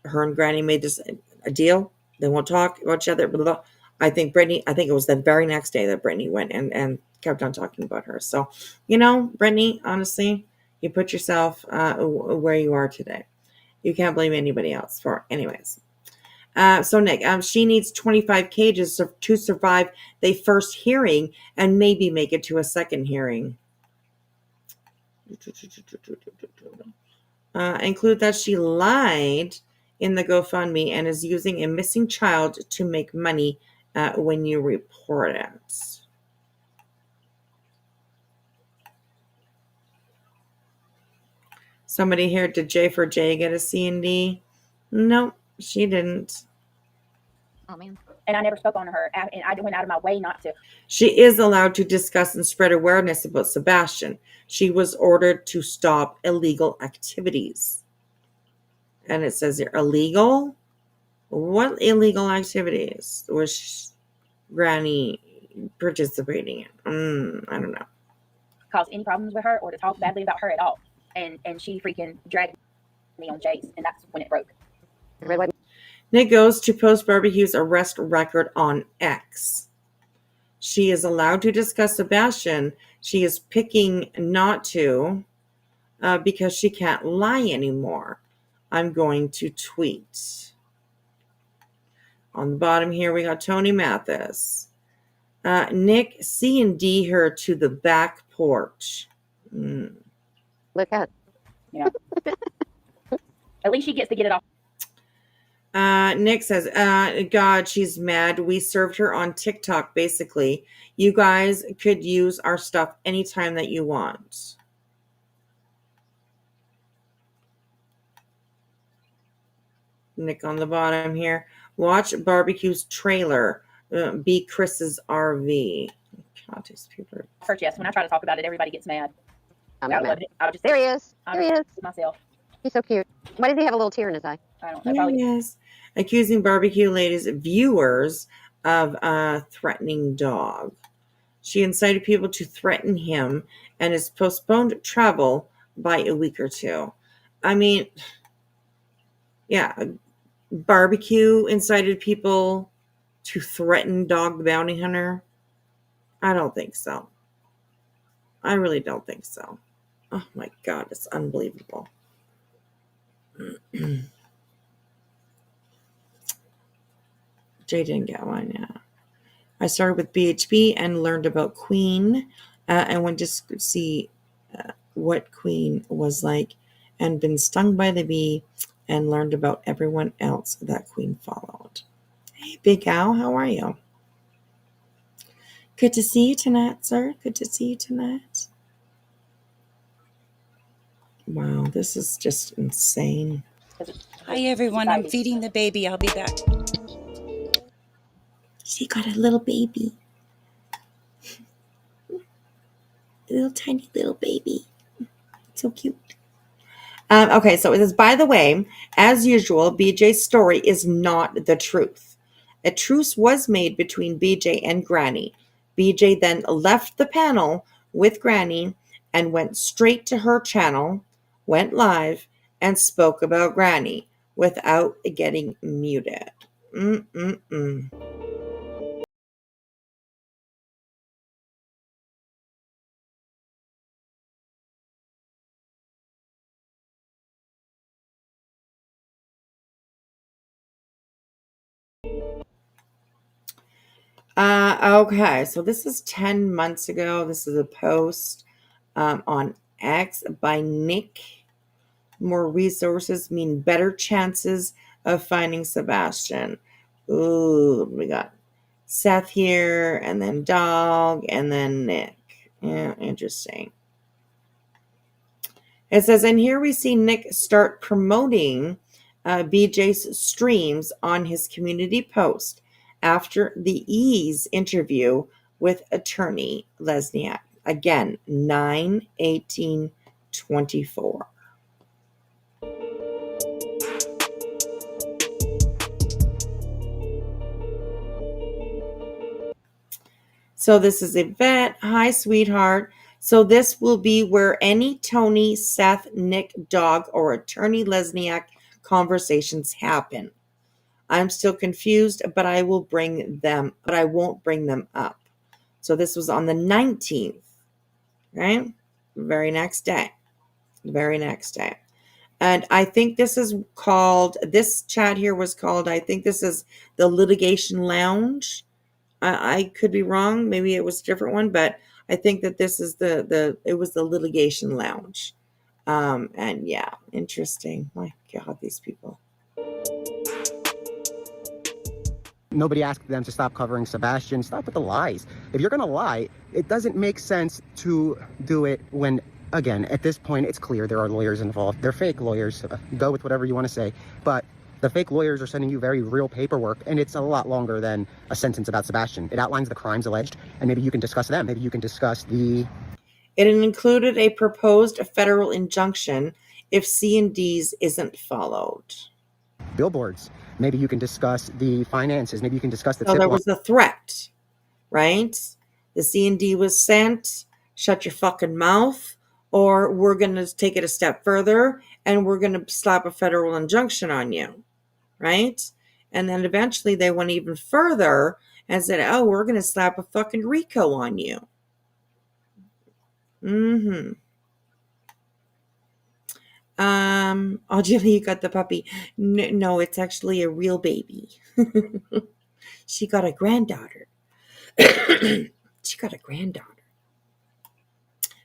Her and Granny made this a deal. They won't talk about each other. Blah, blah. I think it was the very next day that Brittany went and kept on talking about her. So, Brittany, honestly, you put yourself where you are today. You can't blame anybody else for it. Anyways. So Nick, she needs 25 cages to survive the first hearing and maybe make it to a second hearing. Include that she lied in the GoFundMe and is using a missing child to make money when you report it. Somebody here, did J for J get a C&D? No, she didn't. Oh, man. And I never spoke on her, and I went out of my way not to. She is allowed to discuss and spread awareness about Sebastian. She was ordered to stop illegal activities. And it says here, illegal? What illegal activities was Granny participating in? I don't know. Cause any problems with her or to talk badly about her at all. And she freaking dragged me on Chase, and that's when it broke. Nick goes to post Barbecue's arrest record on X. She is allowed to discuss Sebastian. She is picking not to because she can't lie anymore. I'm going to tweet. On the bottom here, we got Tony Mathis. Nick, C&D her to the back porch. Look at. Yeah. At least she gets to get it off. Nick says, God, she's mad. We served her on TikTok, basically. You guys could use our stuff anytime that you want. Nick on the bottom here. Watch Barbecue's trailer. Be Chris's RV. God, these people are... First, yes. When I try to talk about it, everybody gets mad. I'm I not love mad. it. I would just There he is. I There he is. myself. He's so cute. Why does he have a little tear in his eye? I don't know. Probably Yes. Accusing Barbecue Lady's viewers of a threatening dog. She incited people to threaten him and has postponed travel by a week or two. I mean, yeah, Barbecue incited people to threaten Dog the Bounty Hunter. I don't think so. I really don't think so. Oh my God, it's unbelievable. Jay didn't get one, yeah. I started with BHB and learned about Queen and went to see what Queen was like and been stung by the bee and learned about everyone else that Queen followed. Hey, Big Al, how are you? Good to see you tonight, sir. Good to see you tonight. Wow, this is just insane. Hi, everyone. I'm feeding the baby. I'll be back. She got a little baby. A little tiny little baby. So cute. Okay, so it says, by the way, as usual, BJ's story is not the truth. A truce was made between BJ and Granny. BJ then left the panel with Granny and went straight to her channel, went live, and spoke about Granny without getting muted. Okay, so this is 10 months ago. This is a post on X by Nick. More resources mean better chances of finding Sebastian. Ooh, we got Seth here, and then Dog, and then Nick. Yeah, interesting. It says, and here we see Nick start promoting BJ's streams on his community post after the Ease interview with attorney Lesniak. Again, 9/18/24. So this is Yvette. Hi, sweetheart. So this will be where any Tony, Seth, Nick, Dog, or attorney Lesniak conversations happen. I'm still confused, but I won't bring them up. So this was on the 19th, right? Very next day. And I think this chat here was called, I think this is the Litigation Lounge. I could be wrong. Maybe it was a different one, but I think that this is it was the Litigation Lounge. And yeah, interesting. My God, these people. Nobody asked them to stop covering Sebastian. Stop with the lies. If you're going to lie, it doesn't make sense to do it when, again, at this point, it's clear there are lawyers involved. They're fake lawyers. Go with whatever you want to say. But the fake lawyers are sending you very real paperwork, and it's a lot longer than a sentence about Sebastian. It outlines the crimes alleged, and maybe you can discuss them. Maybe you can discuss the... It included a proposed federal injunction if C&D's isn't followed. Billboards. Maybe you can discuss the finances. Maybe you can discuss the So tip there line. was a threat, right? The C&D was sent, shut your fucking mouth, or we're going to take it a step further and we're going to slap a federal injunction on you, right? And then eventually they went even further and said, oh, we're going to slap a fucking RICO on you. Oh, Jilly, you got the puppy. No, it's actually a real baby. She got a granddaughter. She got a granddaughter.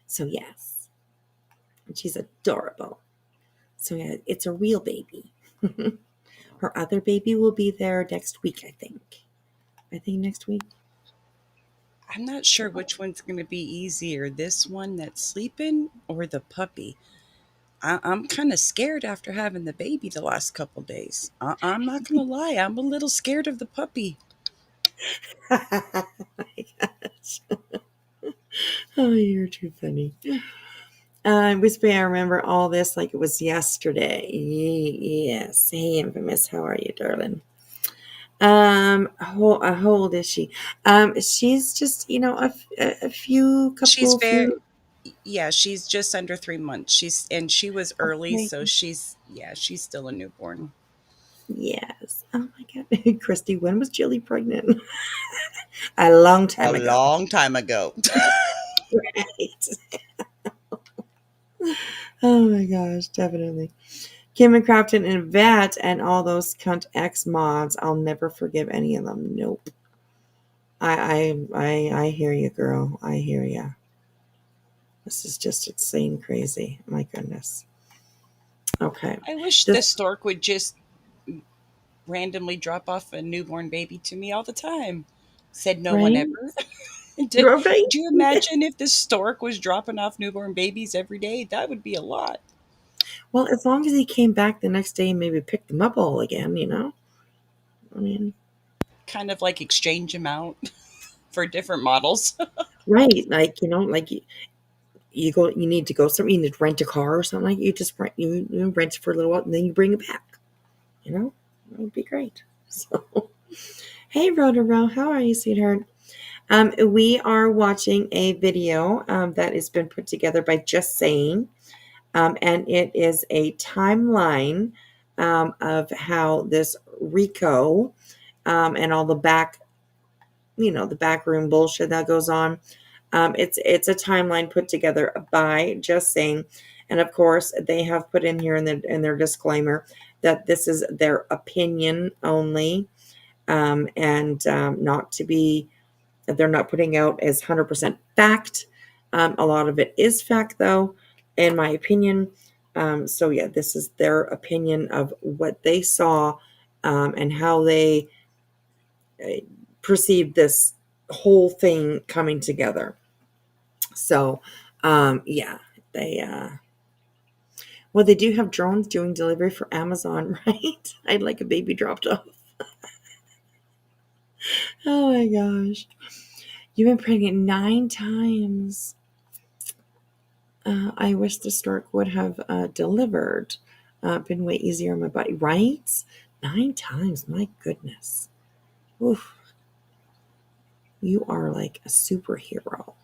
So yes, she's adorable. So yeah, it's a real baby. Her other baby will be there next week, I think. Next week. I'm not sure which one's going to be easier, this one that's sleeping or the puppy. I'm kind of scared after having the baby the last couple days. I'm not going to lie. I'm a little scared of the puppy. Oh my gosh. Oh, you're too funny. Whispering, I remember all this like it was yesterday. Yes. Hey, Infamous. How are you, darling? How old is she? She's just, a few couple. Yeah, she's just under 3 months. She was early, Okay. so she's still a newborn. Yes. Oh my God. Christy, when was Jilly pregnant? A long time ago. Long time ago. Right. Oh my gosh, definitely. Kim and Crafton and Vet and all those cunt X mods. I'll never forgive any of them. Nope. I hear you, girl. I hear you. This is just insane crazy. My goodness. Okay. I wish the stork would just randomly drop off a newborn baby to me all the time. Said no one ever. Do you imagine if the stork was dropping off newborn babies every day? That would be a lot. Well, as long as he came back the next day and maybe picked them up all again, I mean, kind of like exchange them out for different models. Right. Like, like you need to go somewhere, you need to rent a car or something like you just rent it for a little while and then you bring it back. That would be great. So, hey, Rotaro, how are you, sweetheart? We are watching a video that has been put together by Just Saying, and it is a timeline of how this RICO and all the the backroom bullshit that goes on. It's a timeline put together by Just Saying, and of course they have put in here in their disclaimer that this is their opinion only, and not to be. They're not putting out as 100% fact. A lot of it is fact, though, in my opinion. So yeah, this is their opinion of what they saw and how they perceived this whole thing coming together. So yeah, they do have drones doing delivery for Amazon, right? I'd like a baby dropped off. Oh my gosh. You've been pregnant 9 times. I wish the stork would have delivered. Been way easier on my body, right? 9 times, my goodness. Oof. You are like a superhero.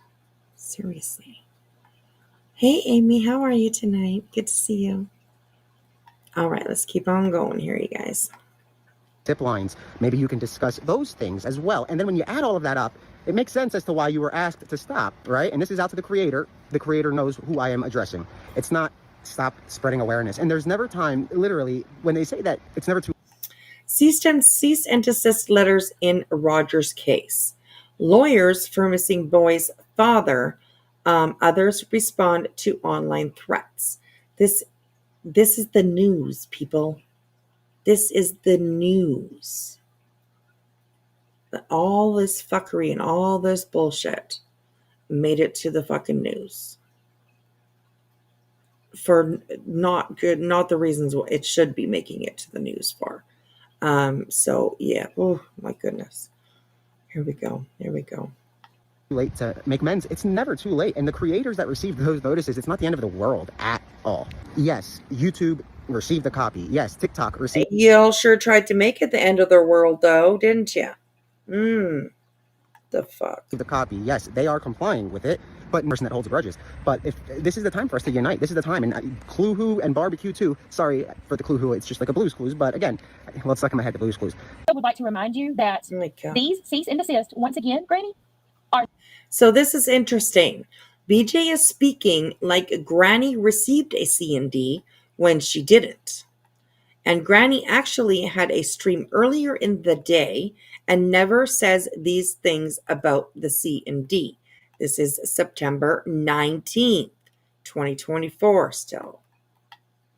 Seriously. Hey, Amy, how are you tonight? Good to see you. All right, let's keep on going here, you guys. Tip lines. Maybe you can discuss those things as well. And then when you add all of that up, it makes sense as to why you were asked to stop, right? And this is out to the creator. The creator knows who I am addressing. It's not stop spreading awareness. And there's never time, literally, when they say that, it's never too. Cease and desist letters in Roger's case. Lawyers for missing boy's father. Others respond to online threats. This is the news, people. This is the news. All this fuckery and all this bullshit made it to the fucking news. For not the reasons it should be making it to the news for. So yeah, oh my goodness. Here we go. Late to make amends. It's never too late. And the creators that received those notices, it's not the end of the world at all. Yes, YouTube received the copy. Yes, TikTok received. Y'all sure tried to make it the end of the world, though, didn't you? The fuck? The copy. Yes, they are complying with it, but person that holds grudges. But if this is the time for us to unite, this is the time. And Clue Who and Barbecue too. Sorry for the Clue Who. It's just like a Blue's Clues. But again, let's suck in my head the Blue's Clues. I would like to remind you that these cease and desist, once again, Granny, are. So this is interesting. BJ is speaking like Granny received a C&D when she didn't. And Granny actually had a stream earlier in the day and never says these things about the C&D. This is September 19th, 2024 still.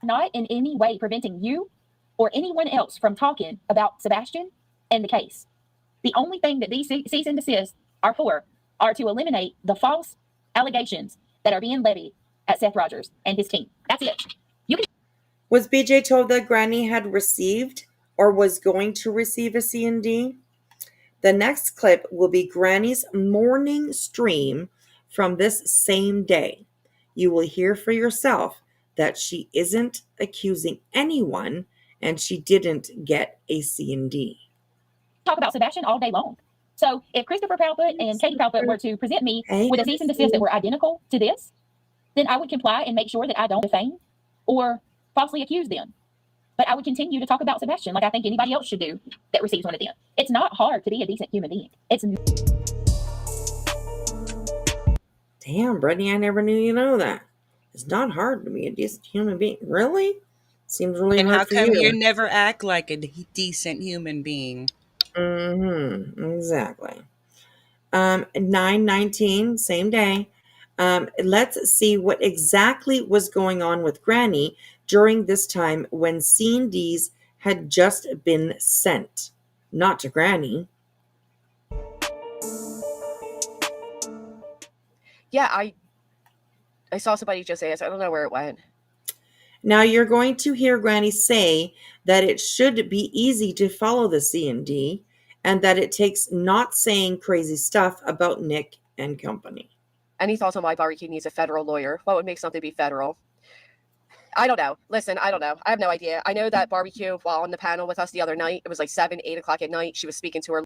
Not in any way preventing you or anyone else from talking about Sebastian and the case. The only thing that these cease and desist are for are to eliminate the false allegations that are being levied at Seth Rogers and his team. That's it. You can. Was BJ told that Granny had received or was going to receive a C&D? The next clip will be Granny's morning stream from this same day. You will hear for yourself that she isn't accusing anyone and she didn't get a C&D. Talk about Sebastian all day long. So if Christopher Proudfoot and Katie Proudfoot were to present me with a cease and desist that were identical to this, then I would comply and make sure that I don't defame or falsely accuse them. But I would continue to talk about Sebastian like I think anybody else should do that receives one of them. It's not hard to be a decent human being. Damn, Brittany, I never knew you know that. It's not hard to be a decent human being. Really? Seems really And hard how for come you. you never act like a decent human being? Exactly. 9/19, same day. Let's see what exactly was going on with Granny during this time when C&Ds had just been sent. Not to Granny. Yeah, I saw somebody just say this. I don't know where it went. Now you're going to hear Granny say that it should be easy to follow the C&D and that it takes not saying crazy stuff about Nick and company. Any thoughts on why barbecue needs a federal lawyer? What would make something be federal? I don't know. Listen, I don't know. I have no idea. I know that barbecue, while on the panel with us the other night, it was like 7, 8 o'clock at night. She was speaking to her.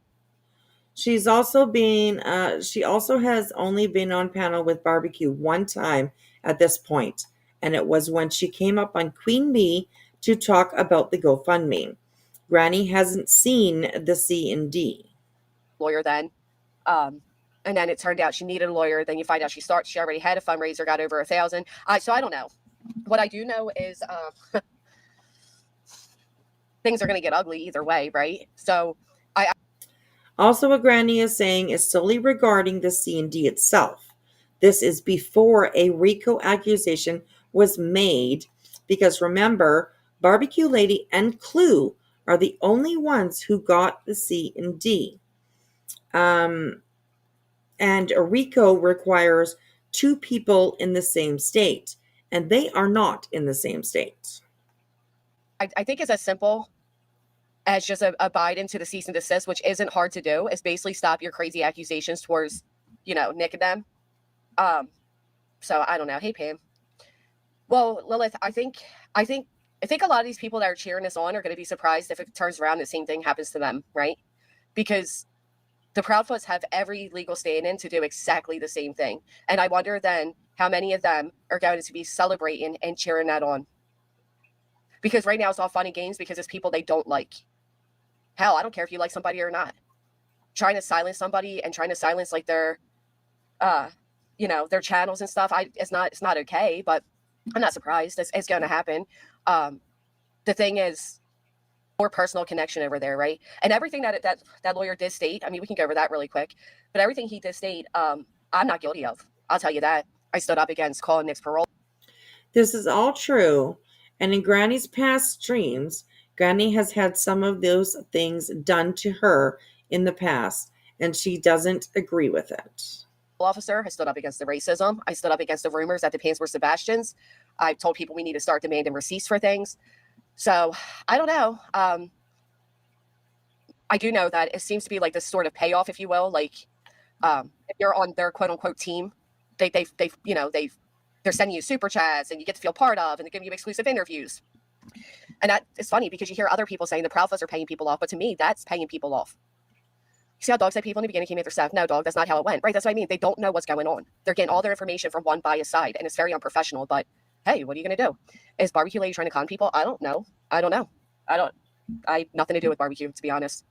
She's also been, she also has only been on panel with barbecue one time at this point, and it was when she came up on Queen Bee to talk about the GoFundMe. Granny hasn't seen the C&D. Lawyer then. And then it turned out she needed a lawyer. Then you find out she already had a fundraiser, got over 1,000. So I don't know. What I do know is things are going to get ugly either way, right? So Also, what Granny is saying is solely regarding the C&D itself. This is before a RICO accusation was made, because remember, Barbecue Lady and Clue are the only ones who got the C&D. And a RICO requires 2 people in the same state, and they are not in the same state. I think it's as simple as just abide into the cease and desist, which isn't hard to do, is basically stop your crazy accusations towards, Nick and them. So I don't know. Hey, Pam. Well, Lilith, I think a lot of these people that are cheering us on are going to be surprised if it turns around the same thing happens to them, right? Because the Proudfoots have every legal stand-in to do exactly the same thing. And I wonder then how many of them are going to be celebrating and cheering that on. Because right now it's all fun and games because it's people they don't like. Hell, I don't care if you like somebody or not. Trying to silence somebody and trying to silence like their channels and stuff, it's not okay, but I'm not surprised. It's going to happen. The thing is, more personal connection over there, right? And everything that lawyer did state, I mean, we can go over that really quick, but everything he did state, I'm not guilty of. I'll tell you that. I stood up against calling Nick's parole. This is all true, and in Granny's past streams, Granny has had some of those things done to her in the past, and she doesn't agree with it. Officer, I stood up against the racism. I stood up against the rumors that the pants were Sebastian's. I told people we need to start demanding receipts for things. So I don't know. I do know that it seems to be like this sort of payoff, if you will. Like if you're on their quote unquote team, they're sending you super chats and you get to feel part of, and they're giving you exclusive interviews. And that is funny because you hear other people saying the Proud Boys are paying people off, but to me, that's paying people off. You see how dogs say people in the beginning came at their staff? No, dog, that's not how it went. Right, that's what I mean. They don't know what's going on. They're getting all their information from one biased side, and it's very unprofessional. But hey, what are you going to do? Is Barbecue Lady trying to con people? I don't know. I have nothing to do with barbecue, to be honest.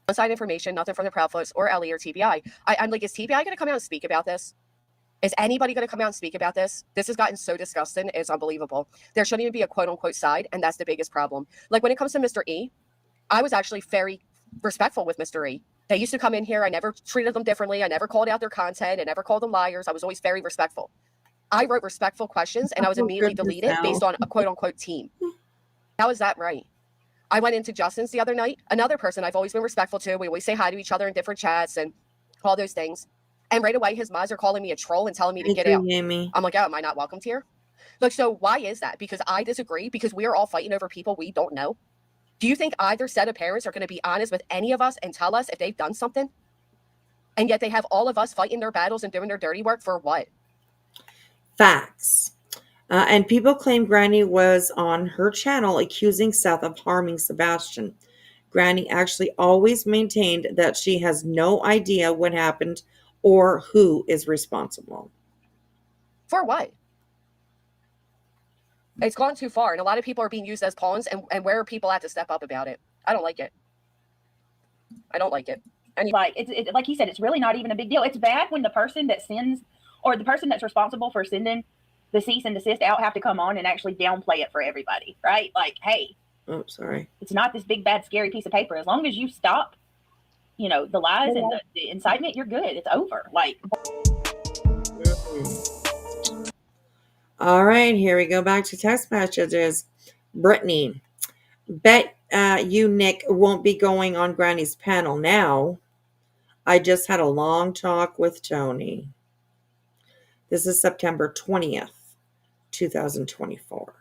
One-side information, nothing from the Proud Boys or Ellie or TBI. I'm like, is TBI going to come out and speak about this? Is anybody going to come out and speak about this? This has gotten so disgusting. It's unbelievable. There shouldn't even be a quote-unquote side, and that's the biggest problem. Like, when it comes to Mr. E, I was actually very respectful with Mr. E. They used to come in here. I never treated them differently. I never called out their content. I never called them liars. I was always very respectful. I wrote respectful questions, and I was immediately deleted based on a quote-unquote team. How is that right? I went into Justin's the other night, another person I've always been respectful to. We always say hi to each other in different chats and all those things. And right away, his mods are calling me a troll and telling me to get out. Amy. I'm like, oh, am I not welcomed here? Like, so why is that? Because I disagree? Because we are all fighting over people we don't know? Do you think either set of parents are going to be honest with any of us and tell us if they've done something? And yet they have all of us fighting their battles and doing their dirty work for what? Facts. And people claim Granny was on her channel accusing Seth of harming Sebastian. Granny actually always maintained that she has no idea what happened or who is responsible. For what? It's gone too far, and a lot of people are being used as pawns, and where are people at to step up about it? I don't like it. I don't like it. And like it's like he said, it's really not even a big deal. It's bad when the person that sends or the person that's responsible for sending the cease and desist out have to come on and actually downplay it for everybody, right? Like, hey, oh, sorry, it's not this big bad scary piece of paper. As long as you stop, you know, the lies and the incitement, you're good. It's over. Like. All right, here we go back to text messages. Brittany, bet you Nick won't be going on Granny's panel now. I just had a long talk with Tony. This is September 20th, 2024.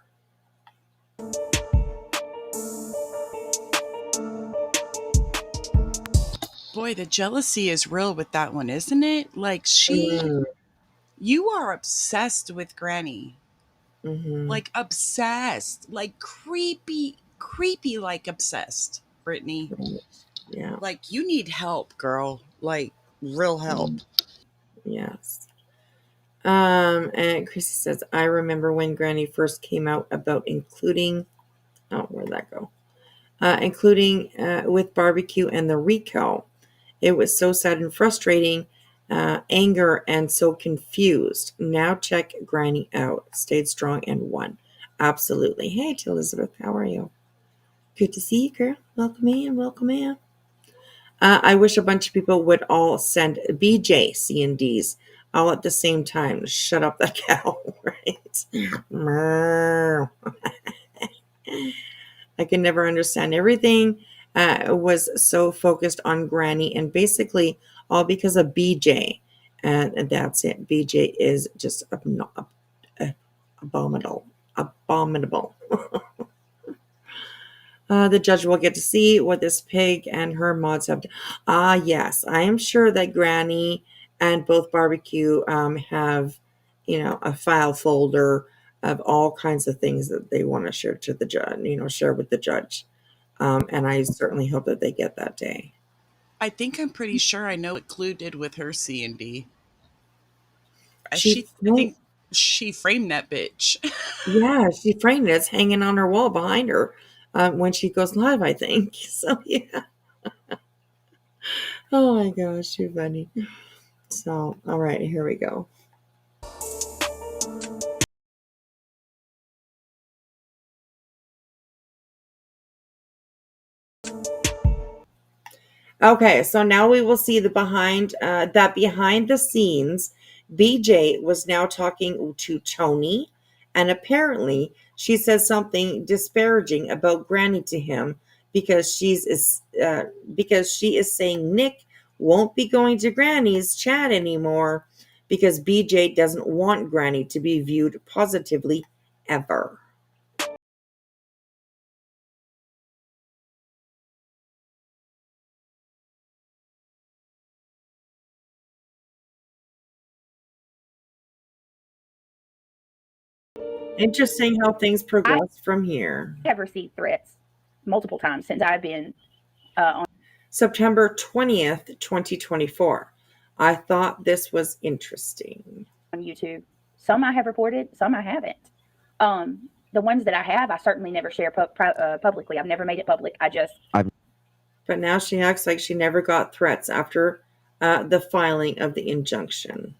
Boy, the jealousy is real with that one, isn't it? Like you are obsessed with Granny. Mm-hmm. Like obsessed, like creepy, like obsessed, Brittany. Yeah. Like you need help, girl. Like real help. Yes. And Chrissy says, I remember when Granny first came out about including, oh, where'd that go? Including with barbecue and the RICO. It was so sad and frustrating, anger and so confused. Now check Granny out. Stayed strong and won. Absolutely. Hey, to Elizabeth, how are you? Good to see you, girl. Welcome in. Welcome in. I wish a bunch of people would all send BJ C&Ds all at the same time. Shut up that cow, right? I can never understand. Everything was so focused on Granny and basically all because of BJ. And that's it. BJ is just abominable. Abominable. The judge will get to see what this pig and her mods have done. Yes, I am sure that Granny and both barbecue have, a file folder of all kinds of things that they want to share to the judge, share with the judge. And I certainly hope that they get that day. I think I'm pretty sure I know what Clue did with her C&D. I think she framed that bitch. Yeah, she framed it. It's hanging on her wall behind her when she goes live, I think. So, yeah. Oh, my gosh, you're funny. So, all right, here we go. Okay, so now we will see the behind the scenes. BJ was now talking to Tony, and apparently she says something disparaging about Granny to him because she is saying Nick won't be going to Granny's chat anymore because BJ doesn't want Granny to be viewed positively ever. Interesting how things progress from here. I have received threats multiple times since I've been on September 20th, 2024. I thought this was interesting. YouTube. Some I have reported, some I haven't. The ones that I have, I certainly never share publicly. I've never made it public. But now she acts like she never got threats after the filing of the injunction.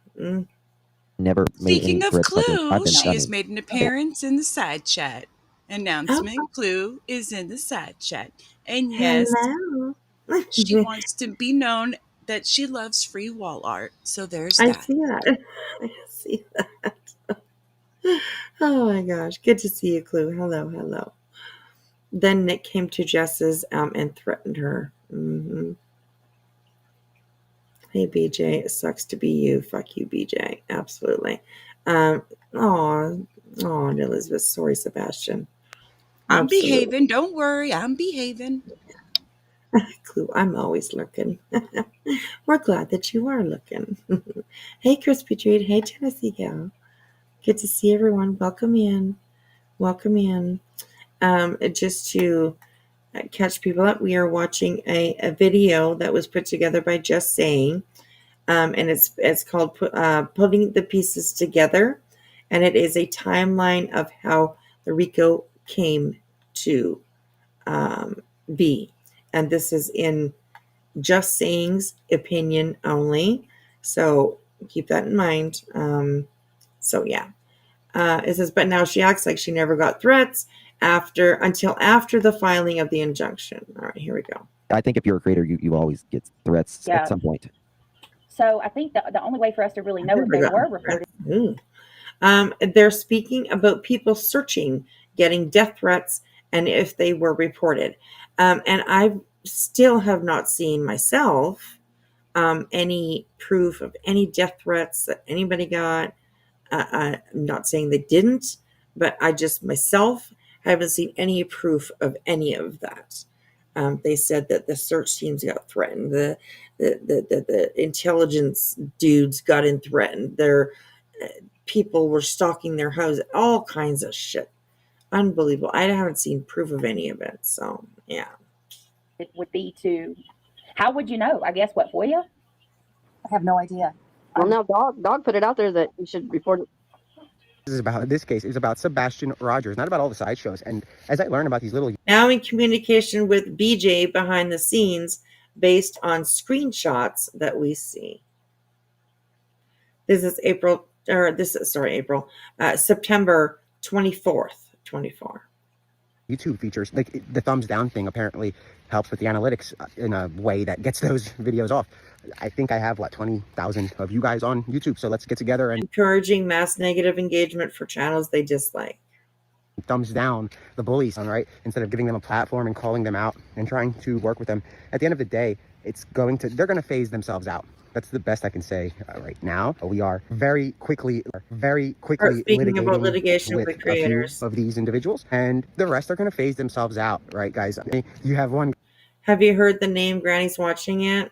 Never made Speaking any of threats public. I've Clue, been she has stunning. made an appearance in the side chat. Announcement: Clue is in the side chat. And yes, Hello. she wants to be known that she loves free wall art. So there's I that. see that. I see that. Oh my gosh. Good to see you, Clue. Hello, hello. Then Nick came to Jess's and threatened her. Hey, BJ, it sucks to be you. Fuck you, BJ. Absolutely. Elizabeth. Sorry, Sebastian. I'm Absolutely. behaving. Don't worry. I'm behaving. Clue, I'm always looking. We're glad that you are looking. Hey, Crispy Treat. Hey, Tennessee Gal. Good to see everyone. Welcome in. Welcome in. Just to catch people up, we are watching a video that was put together by Just Saying. And it's called Putting the Pieces Together. And it is a timeline of how the RICO came to be. And this is in Just Saying's opinion only. So keep that in mind. It says, but now she acts like she never got threats until after the filing of the injunction. All right, here we go. I think if you're a creator, you always get threats at some point. So I think the only way for us to really know if they were reported. They're speaking about people searching, getting death threats, and if they were reported. And I still have not seen myself any proof of any death threats that anybody got. I'm not saying they didn't, but I just myself haven't seen any proof of any of that. They said that the search teams got threatened. The intelligence dudes got threatened. Their people were stalking their house. All kinds of shit. Unbelievable. I haven't seen proof of any of it. So yeah. It would be how would you know? I guess what, FOIA? I have no idea. Well, now Dog put it out there that you should report it. This case is about Sebastian Rogers, not about all the sideshows. And as I learn about these little Now in communication with BJ behind the scenes based on screenshots that we see. This is September 24th, 24. YouTube features, like the thumbs down thing apparently helps with the analytics in a way that gets those videos off. I think I have 20,000 of you guys on YouTube, so let's get together and encouraging mass negative engagement for channels they dislike. Thumbs down the bullies, right? Instead of giving them a platform and calling them out and trying to work with them. At the end of the day, they're going to phase themselves out. That's the best I can say right now. We are very quickly speaking about litigation with creators of these individuals, and the rest are going to phase themselves out, right, guys? You have one. Have you heard the name? Granny's watching it.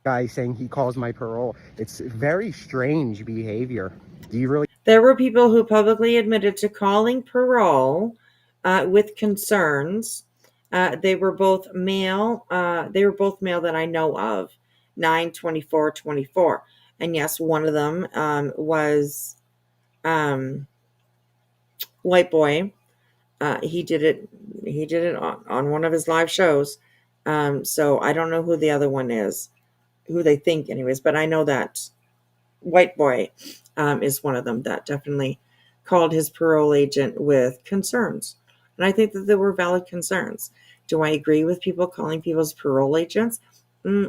Guy saying he calls my parole. It's very strange behavior. Do you really? There were people who publicly admitted to calling parole with concerns. They were both male. That I know of. 9/24/24, and yes, one of them was White Boy. He did it on one of his live shows. So I don't know who the other one is, who they think anyways, but I know that White Boy is one of them that definitely called his parole agent with concerns. And I think that there were valid concerns. Do I agree with people calling people's parole agents?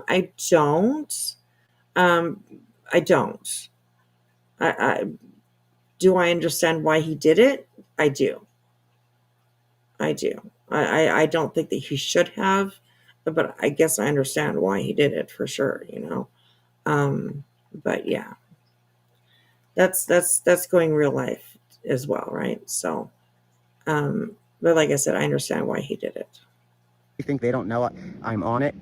I don't. I don't. Do I understand why he did it? I do. I don't think that he should have, but I guess I understand why he did it for sure, But yeah, that's going real life as well, right? So, but like I said, I understand why he did it. You think they don't know I'm on it?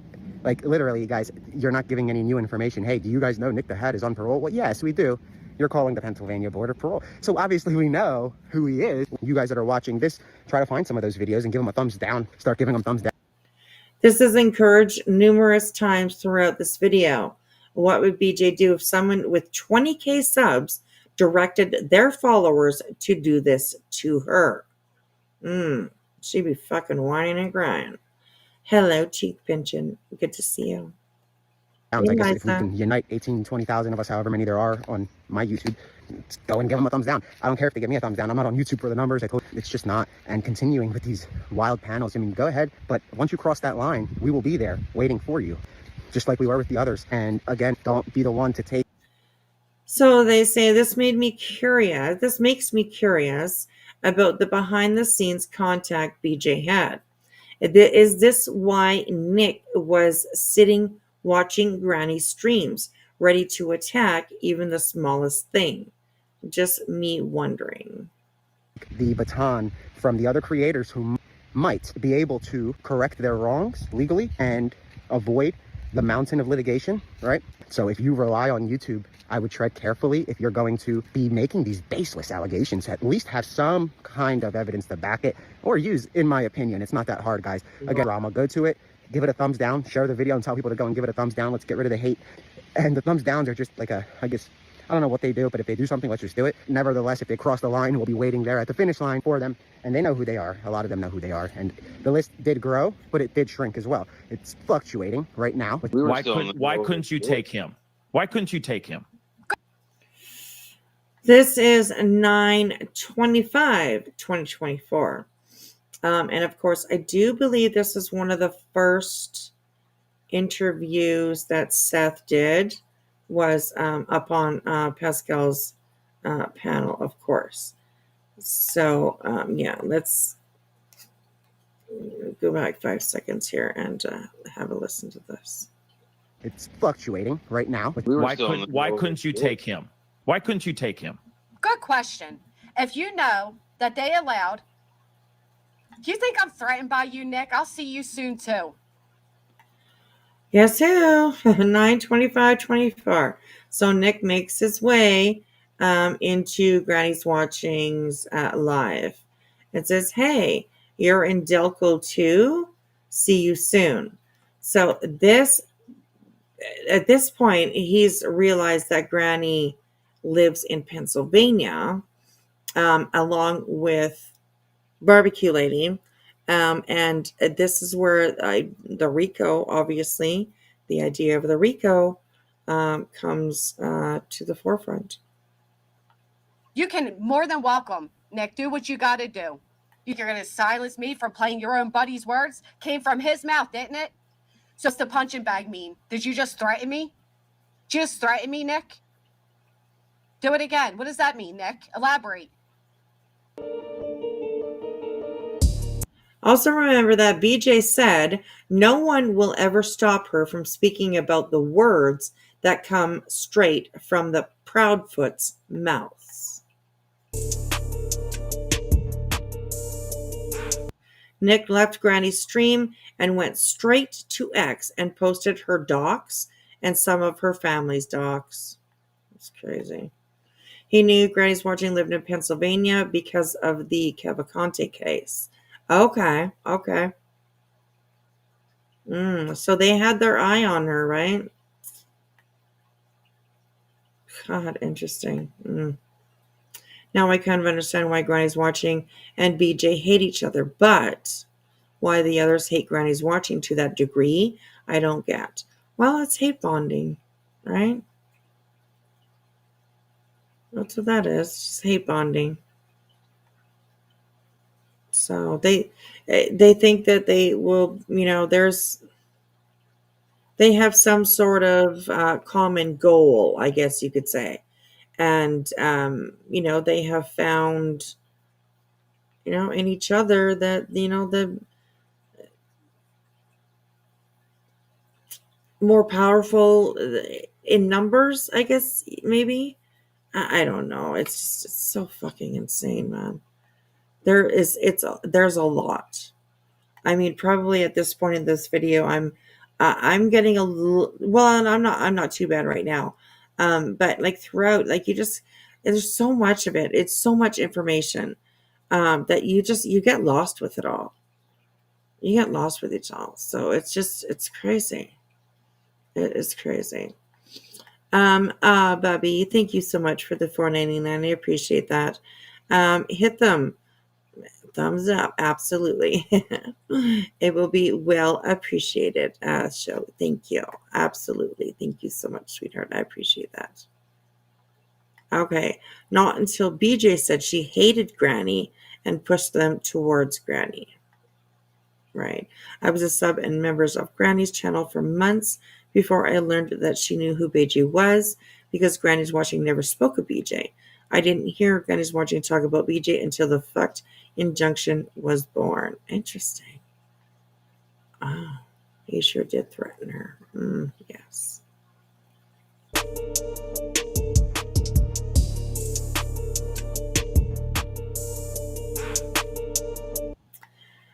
Like literally, guys, you're not giving any new information. Hey, do you guys know Nick the Hat is on parole? Well, yes, we do. you're calling the Pennsylvania Board of Parole. So obviously we know who he is. You guys that are watching this, try to find some of those videos and give him a thumbs down. Start giving them thumbs down. This is encouraged numerous times throughout this video. What would BJ do if someone with 20K subs directed their followers to do this to her? She'd be fucking whining and crying. Hello, cheek pinching. Good to see you. I guess if we can unite 18, 20,000 of us, however many there are on my YouTube, go and give them a thumbs down. I don't care if they give me a thumbs down. I'm not on YouTube for the numbers. It's just not. And continuing with these wild panels, I mean, go ahead. But once you cross that line, we will be there waiting for you, just like we were with the others. And again, don't be the one to take. So they say this made me curious. This makes me curious about the behind the scenes contact BJ had. Is this why Nick was sitting watching Granny's streams, ready to attack even the smallest thing? Just me wondering. The baton from the other creators who might be able to correct their wrongs legally and avoid the mountain of litigation, right? So if you rely on YouTube, I would tread carefully. If you're going to be making these baseless allegations, at least have some kind of evidence to back it or use, in my opinion. It's not that hard, guys. Again, Crama, go to it, give it a thumbs down, share the video and tell people to go and give it a thumbs down. Let's get rid of the hate. And the thumbs downs are just like I guess, I don't know what they do, but if they do something, let's just do it. Nevertheless, if they cross the line, we'll be waiting there at the finish line for them. And they know who they are. A lot of them know who they are. And the list did grow, but it did shrink as well. It's fluctuating right now. Why couldn't you take him? Why couldn't you take him? This is 9/25/2024. And of course, I do believe this is one of the first interviews that Seth did, was up on Pascal's panel, of course. So yeah, let's go back 5 seconds here and have a listen to this. It's fluctuating right now. Why couldn't you take him? Why couldn't you take him? Good question. If you know that they allowed, do you think I'm threatened by you, Nick? I'll see you soon too. Yes, who? 9/25/24. So Nick makes his way into Granny's Watching's live. It says, hey, you're in Delco too? See you soon. So at this point, he's realized that Granny lives in Pennsylvania, along with Barbecue Lady. And this is where the RICO, obviously, the idea of the RICO comes to the forefront. You can more than welcome, Nick. Do what you got to do. You're going to silence me from playing your own buddy's words? Came from his mouth, didn't it? So what's the punching bag mean? Did you just threaten me? Just threaten me, Nick? Do it again. What does that mean, Nick? Elaborate. Also remember that BJ said no one will ever stop her from speaking about the words that come straight from the Proudfoot's mouths. Nick left Granny's stream and went straight to X and posted her docs and some of her family's docs. That's crazy. He knew Granny's Watching lived in Pennsylvania because of the Cavalcante case. Okay. So they had their eye on her, right? God, interesting. Now I kind of understand why Granny's Watching and BJ hate each other, but why the others hate Granny's Watching to that degree, I don't get. Well, it's hate bonding, right? That's what that is. Just hate bonding. So they think that they will, they have some sort of common goal, I guess you could say. And, they have found, in each other that, the more powerful in numbers, I guess, maybe. I don't know. It's so fucking insane, man. There's a lot. I mean, probably at this point in this video, I'm getting a little, well, and I'm not too bad right now. But like throughout, like there's so much of it. It's so much information that you get lost with it all. You get lost with it all. So it's crazy. It is crazy. Bubby, thank you so much for the $4.99. I appreciate that. Hit them. Thumbs up. Absolutely. It will be well appreciated. Show. Thank you. Absolutely. Thank you so much, sweetheart. I appreciate that. Okay. Not until BJ said she hated Granny and pushed them towards Granny. Right. I was a sub and members of Granny's channel for months before I learned that she knew who BJ was, because Granny's Watching never spoke of BJ. I didn't hear Granny's Watching talk about BJ until the fucked injunction was born. Interesting. Oh, he sure did threaten her. Yes.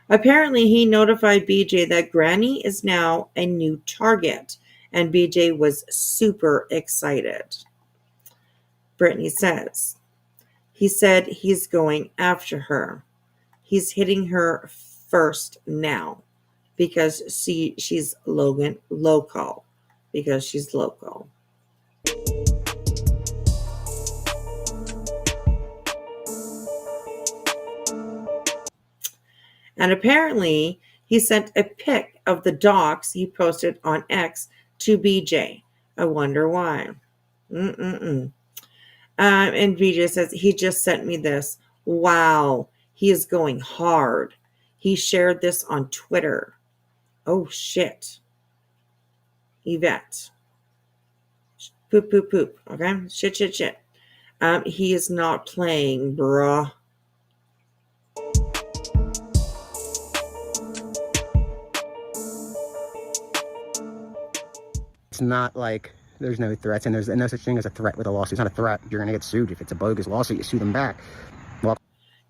Apparently, he notified BJ that Granny is now a new target, and BJ was super excited. Brittany says, he said he's going after her. He's hitting her first now because she's local. Because she's local. And apparently, he sent a pic of the docs he posted on X to BJ. I wonder why. And BJ says, he just sent me this. Wow, he is going hard. He shared this on Twitter. Oh, shit. Yvette. Poop, poop, poop. Okay? Shit. He is not playing, bruh. It's not like there's no threats, and there's no such thing as a threat with a lawsuit. It's not a threat. You're going to get sued. If it's a bogus lawsuit, you sue them back. Well,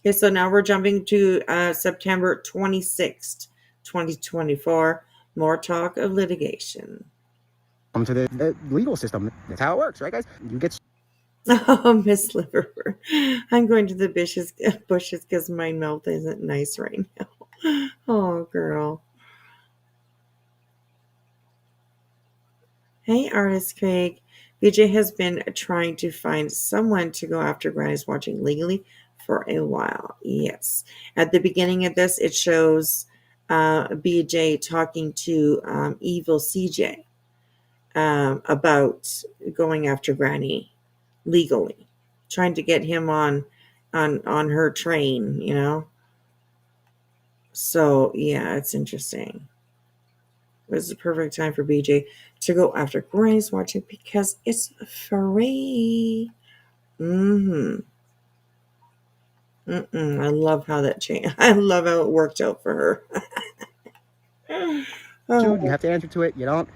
okay, so now we're jumping to September 26th, 2024. More talk of litigation. Come to the legal system. That's how it works, right, guys? You get. Oh, Miss Liverpool. I'm going to the bushes because my mouth isn't nice right now. Oh, girl. Hey, Artist Craig. BJ has been trying to find someone to go after Granny's Watching legally for a while. Yes. At the beginning of this, it shows BJ talking to Evil CJ about going after Granny legally, trying to get him on her train, you know. So yeah, it's interesting. It was the perfect time for BJ to go after Granny's Watching because it's free. I love how that changed. I love how it worked out for her. You have to answer to it. You don't.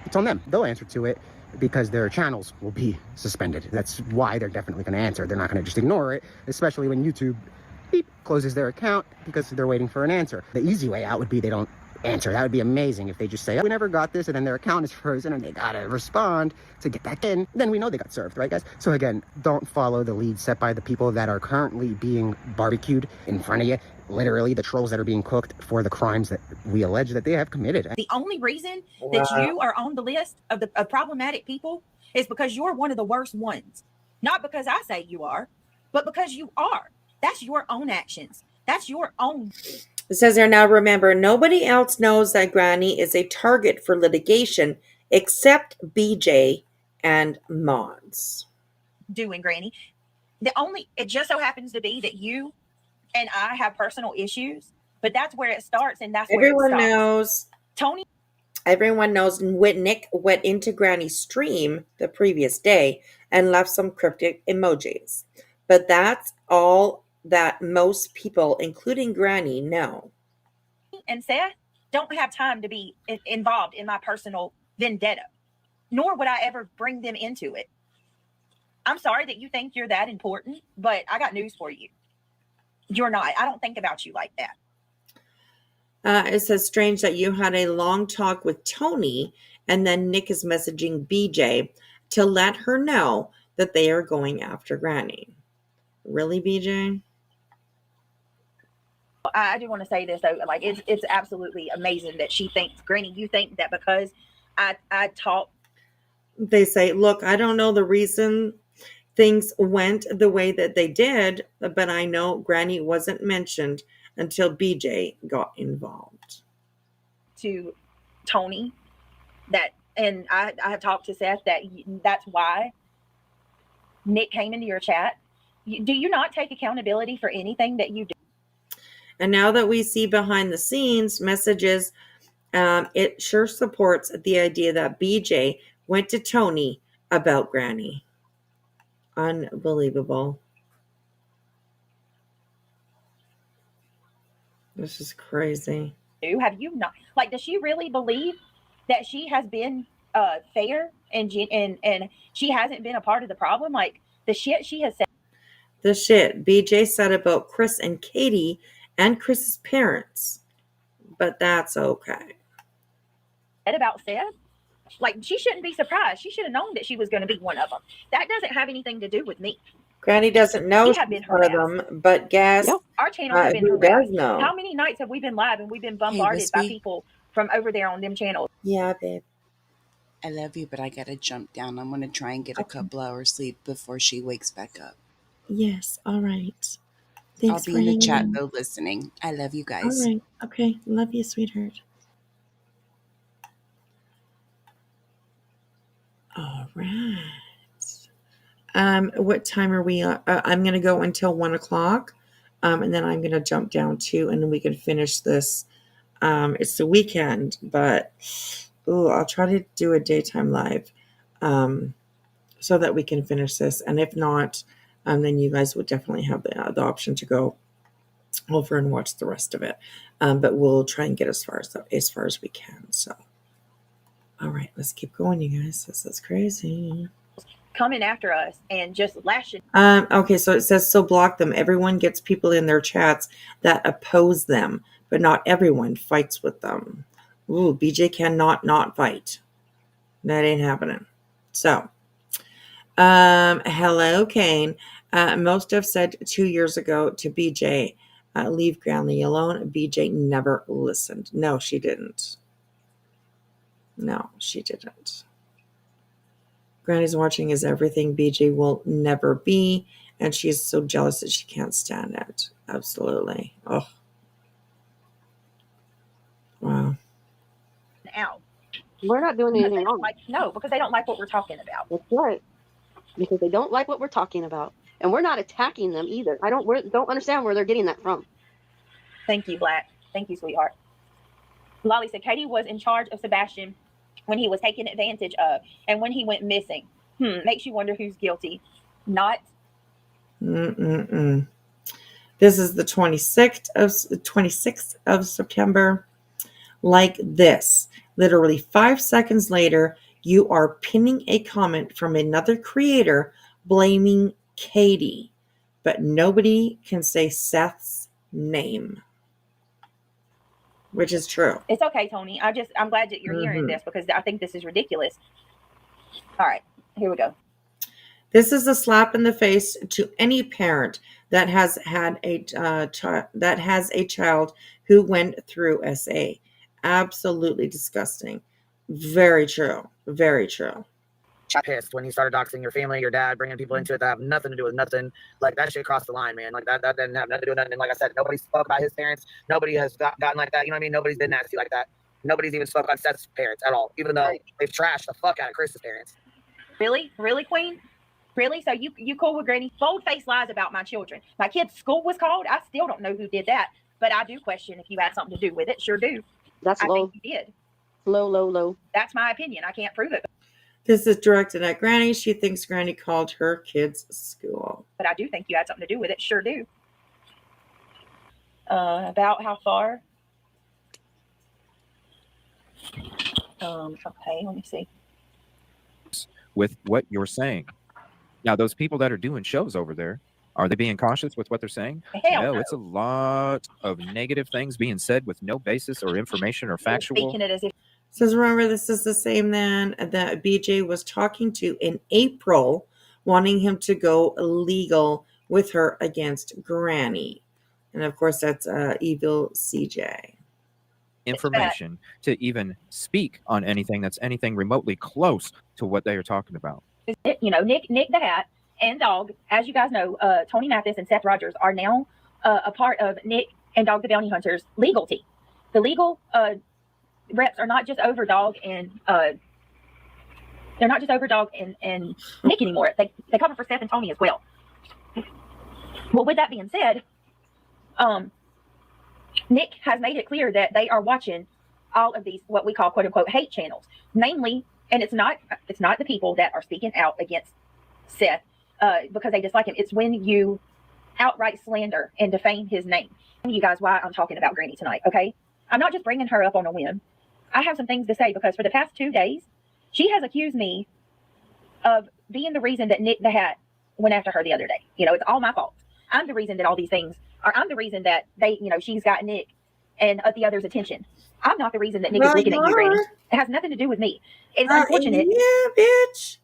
It's on them. They'll answer to it because their channels will be suspended. That's why they're definitely going to answer. They're not going to just ignore it, especially when YouTube closes their account because they're waiting for an answer. The easy way out would be they don't answer. That would be amazing if they just say, oh, we never got this, and then their account is frozen and they gotta respond to get back in. Then we know they got served, right, guys? So again, don't follow the lead set by the people that are currently being barbecued in front of you. Literally, the trolls that are being cooked for the crimes that we allege that they have committed. The only reason that you are on the list of the problematic people is because you're one of the worst ones. Not because I say you are, but because you are. That's your own actions. That's your own. It says there, now remember, nobody else knows that Granny is a target for litigation except BJ and mods. Doing, Granny. It just so happens to be that you and I have personal issues, but that's where it starts, and that's where everyone it stops. knows. Tony. Everyone knows Nick went into Granny's stream the previous day and left some cryptic emojis. But that's all that most people, including Granny, know. And Seth don't have time to be involved in my personal vendetta, nor would I ever bring them into it. I'm sorry that you think you're that important, but I got news for you. You're not. I don't think about you like that. It says, strange that you had a long talk with Tony and then Nick is messaging BJ to let her know that they are going after Granny. Really, BJ? I do want to say this though, like it's absolutely amazing that she thinks, Granny, you think that because I talk. They say, look, I don't know the reason things went the way that they did, but I know Granny wasn't mentioned until BJ got involved. To Tony, that, and I have talked to Seth that's why Nick came into your chat. Do you not take accountability for anything that you do? And now that we see behind the scenes messages, it sure supports the idea that BJ went to Tony about Granny. Unbelievable. This is crazy. Have you not, like, does she really believe that she has been fair and she hasn't been a part of the problem? Like, the shit she has said. The shit BJ said about Chris and Katie and Chris's parents. But that's okay. About Seth, like, she shouldn't be surprised. She should have known that she was going to be one of them. That doesn't have anything to do with me. Granny doesn't know she's one of them, but guess our channel has been who harassed. does know? How many nights have we been live and we've been bombarded by people from over there on them channels? Yeah, babe. I love you, but I gotta jump down. I'm gonna try and get a couple hours sleep before she wakes back up. Yes, all right. Thanks I'll be in the chat though, listening. I love you guys. All right. Okay. Love you, sweetheart. All right. What time are we on? I'm going to go until 1 o'clock. And then I'm going to jump down to, and then we can finish this. It's the weekend, but I'll try to do a daytime live so that we can finish this. And if not, then you guys would definitely have the option to go over and watch the rest of it. But we'll try and get as far as we can. So, all right, let's keep going, you guys. This is crazy. Coming after us and just lashing. Okay, so it says, so block them. Everyone gets people in their chats that oppose them, but not everyone fights with them. Ooh, BJ cannot not fight. That ain't happening. So, hello, Kane. Most have said 2 years ago to BJ, leave Granny alone. BJ never listened. No, she didn't. No, she didn't. Granny's watching is everything BJ will never be, and she's so jealous that she can't stand it. Absolutely. Oh. Wow. Out. We're not doing anything wrong. No, because they don't like what we're talking about. That's right. Because they don't like what we're talking about. And we're not attacking them either. I don't understand where they're getting that from. Thank you, Black. Thank you, sweetheart. Lolly said Katie was in charge of Sebastian when he was taken advantage of and when he went missing. Makes you wonder who's guilty. Not. This is the 26th of September. Like this. Literally 5 seconds later, you are pinning a comment from another creator blaming Katie, but nobody can say Seth's name, which is true. It's okay, Tony. I'm glad that you're hearing this because I think this is ridiculous. All right, here we go. This is a slap in the face to any parent that has had a child who went through SA. Absolutely disgusting. Very true. Very true. Pissed when you started doxing your family, your dad, bringing people into it that have nothing to do with nothing. Like, that shit crossed the line, man. Like, that didn't have nothing to do with nothing. And like I said, nobody spoke about his parents. Nobody has gotten like that. You know what I mean? Nobody's been nasty like that. Nobody's even spoke on Seth's parents at all, even though they've trashed the fuck out of Chris's parents. Really? Really, Queen? Really? So you cool with Granny? Bold-faced lies about my children. My kid's school was called. I still don't know who did that, but I do question if you had something to do with it. Sure do. That's I low. think you did. Low. That's my opinion. I can't prove it. This is directed at Granny. She thinks Granny called her kids' school. But I do think you had something to do with it. Sure do. About how far? Okay, let me see. With what you're saying. Now, those people that are doing shows over there, are they being cautious with what they're saying? Hell no, no. It's a lot of negative things being said with no basis or information or factual. Speaking it as if Says, remember, this is the same then that BJ was talking to in April, wanting him to go legal with her against Granny. And of course, that's evil CJ. Information to even speak on anything that's anything remotely close to what they are talking about. You know, Nick the Hat and Dog, as you guys know, Tony Mathis and Seth Rogers are now a part of Nick and Dog the Bounty Hunter's legal team. The legal reps are not just over Dog and they're not just over Dog and Nick anymore. They cover for Seth and Tony as well. Well, with that being said, Nick has made it clear that they are watching all of these what we call quote unquote hate channels, namely, and it's not the people that are speaking out against Seth because they dislike him. It's when you outright slander and defame his name. You guys, why I'm talking about Granny tonight, okay? I'm not just bringing her up on a whim. I have some things to say because for the past 2 days, she has accused me of being the reason that Nick the Hat went after her the other day. You know, it's all my fault. I'm the reason that all these things are, I'm the reason that they, you know, she's got Nick and the others' attention. I'm not the reason that Nick is looking at you, Granny. It has nothing to do with me. It's unfortunate. Yeah, bitch.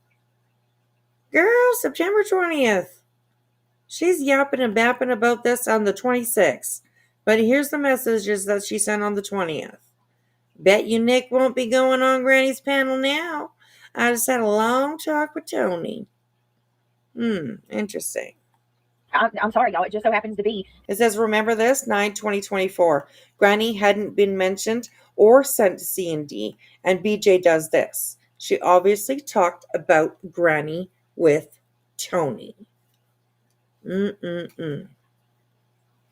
Girl, September 20th. She's yapping and bapping about this on the 26th. But here's the messages that she sent on the 20th. Bet you Nick won't be going on Granny's panel now. I just had a long talk with Tony. Interesting. I'm sorry, y'all. It just so happens to be. It says, remember this, 9/20/24. Granny hadn't been mentioned or sent to C&D, and BJ does this. She obviously talked about Granny with Tony.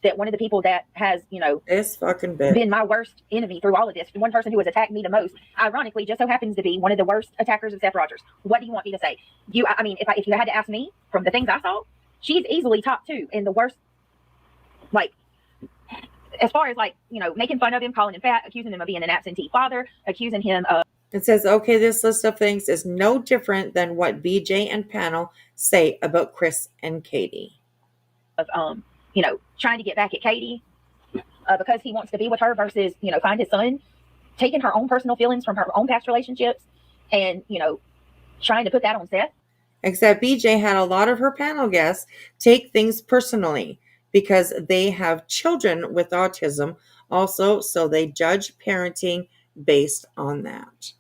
That one of the people that has, you know, this fucking bitch been my worst enemy through all of this, one person who has attacked me the most, ironically, just so happens to be one of the worst attackers of Seth Rogers. What do you want me to say? I mean, if you had to ask me from the things I saw, she's easily top 2 in the worst, like, as far as, like, you know, making fun of him, calling him fat, accusing him of being an absentee father, accusing him of. It says, okay, this list of things is no different than what BJ and panel say about Chris and Katie. Of, you know, trying to get back at Katie because he wants to be with her versus, you know, find his son, taking her own personal feelings from her own past relationships and, you know, trying to put that on Seth. Except BJ had a lot of her panel guests take things personally because they have children with autism also, so they judge parenting based on that.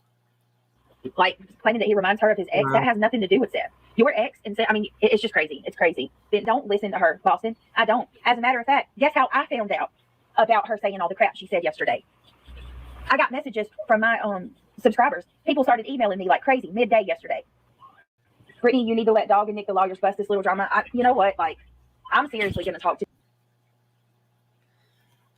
Like claiming that he reminds her of his ex, Wow. that has nothing to do with Seth. Your ex, and I mean, it's just crazy. It's crazy. Then don't listen to her, Boston. I don't. As a matter of fact, guess how I found out about her saying all the crap she said yesterday? I got messages from my subscribers. People started emailing me like crazy midday yesterday. Brittany, you need to let Dog and Nick the lawyers bust this little drama. You know what? Like, I'm seriously going to talk to.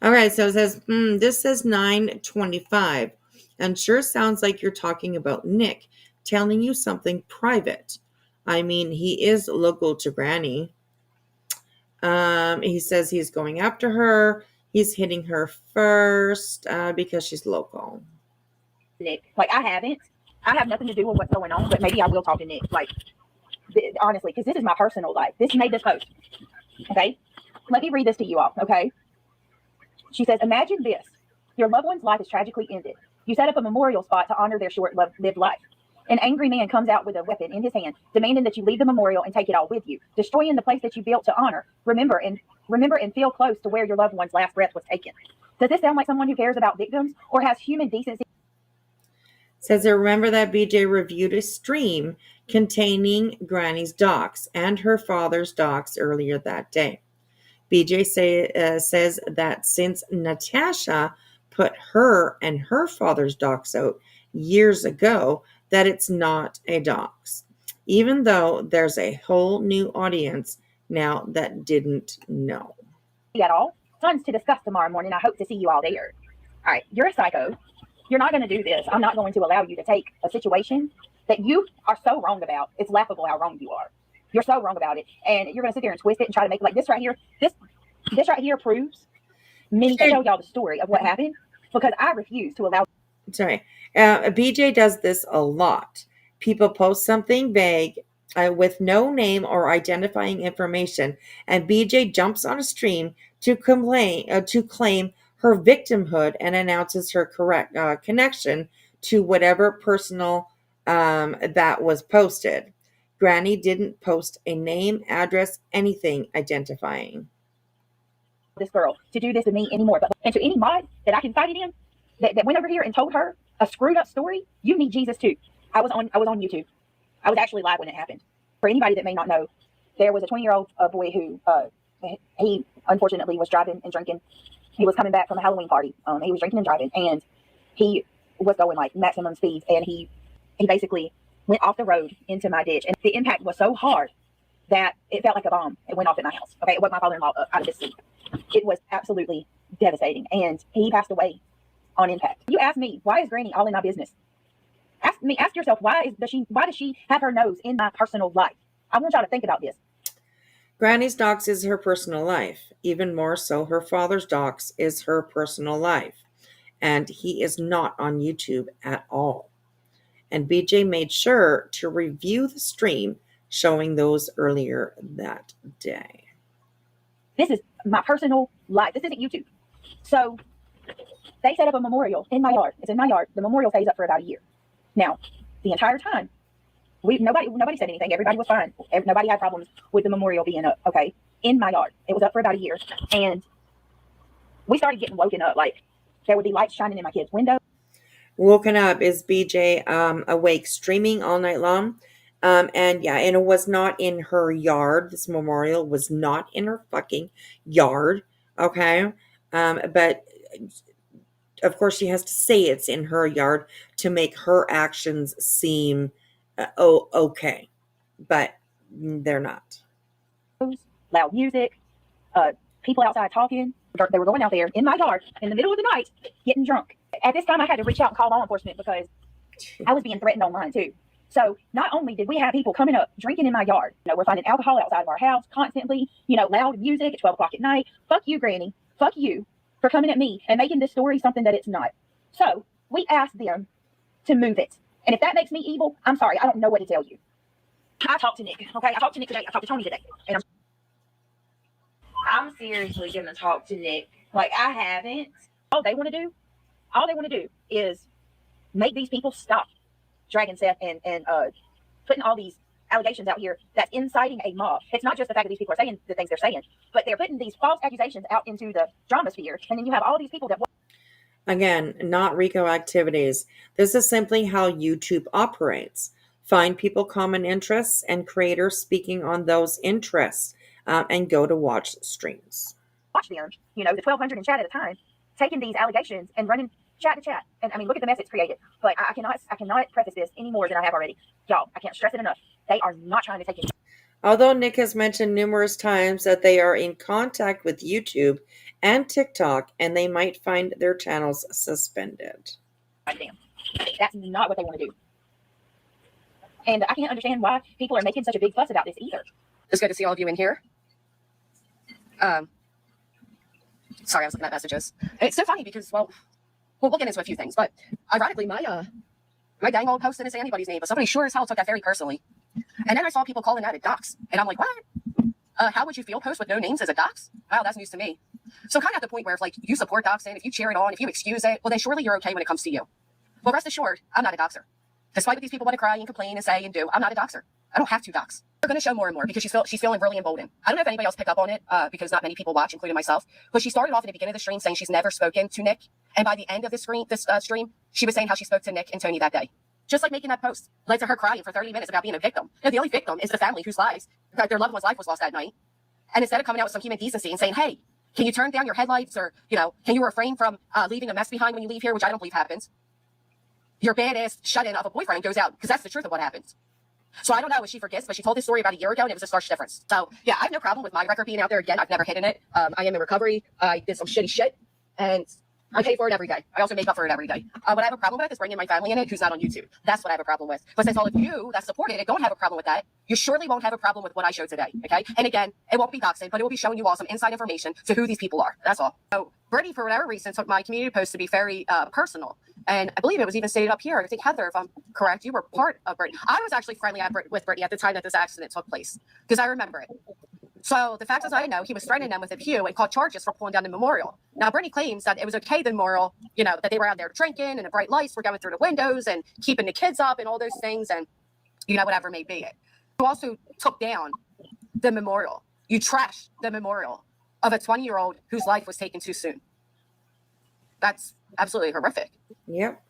All right, so it says, this says 9/25. And sure sounds like you're talking about Nick telling you something private. I mean, he is local to Granny. He says he's going after her. He's hitting her first because she's local. Nick, like I have nothing to do with what's going on, but maybe I will talk to Nick. Like, honestly, because this is my personal life. This made this post. Okay, let me read this to you all. Okay, she says, imagine this: your loved one's life is tragically ended. You set up a memorial spot to honor their short-lived life. An angry man comes out with a weapon in his hand, demanding that you leave the memorial and take it all with you, destroying the place that you built to honor. Remember and feel close to where your loved one's last breath was taken. Does this sound like someone who cares about victims or has human decency? Says, I remember that BJ reviewed a stream containing Granny's docs and her father's docs earlier that day. BJ says that since Natasha put her and her father's docs out years ago, that it's not a docs, even though there's a whole new audience now that didn't know. At all. Tons to discuss tomorrow morning. I hope to see you all there. All right, you're a psycho. You're not going to do this. I'm not going to allow you to take a situation that you are so wrong about. It's laughable how wrong you are. You're so wrong about it. And you're going to sit there and twist it and try to make it like this right here. This right here proves me to tell y'all the story of what happened because I refuse to allow. Sorry. BJ does this a lot. People post something vague with no name or identifying information, and BJ jumps on a stream to claim her victimhood and announces her correct connection to whatever personal that was posted. Granny didn't post a name, address, anything identifying this girl to do this to me anymore. And to any mod that I confided in that went over here and told her a screwed up story, you need Jesus too. I was on YouTube. I was actually live when it happened. For anybody that may not know, there was a 20-year-old boy who he unfortunately was driving and drinking. He was coming back from a Halloween party. He was drinking and driving, and he was going like maximum speeds, and he basically went off the road into my ditch, and the impact was so hard that it felt like a bomb. It went off at my house. Okay, it woke my father-in-law out of his sleep. It was absolutely devastating, and he passed away on impact. You ask me, why is Granny all in my business? Ask yourself, why does she have her nose in my personal life? I want y'all to think about this. Granny's docs is her personal life. Even more so, her father's docs is her personal life. And he is not on YouTube at all. And BJ made sure to review the stream showing those earlier that day. This is my personal life. This isn't YouTube. So they set up a memorial in my yard. It's in my yard. The memorial stays up for about a year. Now, the entire time, nobody said anything. Everybody was fine. Nobody had problems with the memorial being up. Okay, in my yard, it was up for about a year, and we started getting woken up. Like there would be lights shining in my kids' window. Woken up is BJ awake, streaming all night long, and it was not in her yard. This memorial was not in her fucking yard. Okay, but. Of course, she has to say it's in her yard to make her actions seem okay, but they're not. Loud music, people outside talking. They were going out there in my yard in the middle of the night getting drunk. At this time, I had to reach out and call law enforcement because I was being threatened online too. So not only did we have people coming up drinking in my yard, we're finding alcohol outside of our house constantly, loud music at 12 o'clock at night. Fuck you, Granny. Fuck you for coming at me and making this story something that it's not. So we asked them to move it. And if that makes me evil, I'm sorry. I don't know what to tell you. I talked to Nick. Okay, I talked to Nick today. I talked to Tony today. And I'm seriously going to talk to Nick. Like, I haven't. All they want to do is make these people stop dragging Seth and putting all these allegations out here that's inciting a mob. It's not just the fact that these people are saying the things they're saying, but they're putting these false accusations out into the drama sphere. And then you have all these people that... Again, not RICO activities. This is simply how YouTube operates. Find people common interests and creators speaking on those interests and go to watch streams. Watch them, the 1,200 in chat at a time, taking these allegations and running chat to chat. And I mean, look at the mess it's created. But I cannot preface this any more than I have already. Y'all, I can't stress it enough. They are not trying to take it. Although Nick has mentioned numerous times that they are in contact with YouTube and TikTok and they might find their channels suspended. Damn. That's not what they want to do. And I can't understand why people are making such a big fuss about this either. It's good to see all of you in here. Sorry, I was looking at messages. It's so funny because, well, we'll get into a few things, but ironically, my dang old post didn't say anybody's name, but somebody sure as hell took that very personally. And then I saw people calling that a dox, and I'm like, what? How would you feel? Post with no names as a dox? Wow, that's news to me. So kind of at the point where if like you support doxing, if you cheer it on, if you excuse it, well then surely you're okay when it comes to you. Well, rest assured, I'm not a doxer. Despite what these people want to cry and complain and say and do, I'm not a doxer. I don't have to dox. We're going to show more and more because she's feeling really emboldened. I don't know if anybody else picked up on it because not many people watch, including myself. But she started off at the beginning of the stream saying she's never spoken to Nick, and by the end of this stream, she was saying how she spoke to Nick and Tony that day. Just like making that post led to her crying for 30 minutes about being a victim. The only victim is the family whose lives, their loved one's life was lost that night. And instead of coming out with some human decency and saying, hey, can you turn down your headlights or, can you refrain from leaving a mess behind when you leave here, which I don't believe happens. Your badass shut-in of a boyfriend goes out because that's the truth of what happens. So I don't know if she forgets, but she told this story about a year ago and it was a stark difference. So yeah, I have no problem with my record being out there again. I've never hidden it. I am in recovery. I did some shitty shit and I pay for it every day. I also make up for it every day. What I have a problem with is bringing my family in it who's not on YouTube. That's what I have a problem with. But since all of you that supported it don't have a problem with that, you surely won't have a problem with what I showed today, okay? And again, it won't be doxing, but it will be showing you all some inside information to who these people are. That's all. So Brittany, for whatever reason, took my community post to be very personal. And I believe it was even stated up here. I think, Heather, if I'm correct, you were part of Brittany. I was actually friendly with Brittany at the time that this accident took place because I remember it. So the facts as I know, he was threatening them with a pew and caught charges for pulling down the memorial. Now, Brittany claims that it was okay, the memorial, you know, that they were out there drinking and the bright lights were going through the windows and keeping the kids up and all those things and, you know, whatever may be it. You also took down the memorial. You trashed the memorial of a 20-year-old whose life was taken too soon. That's absolutely horrific. Yep.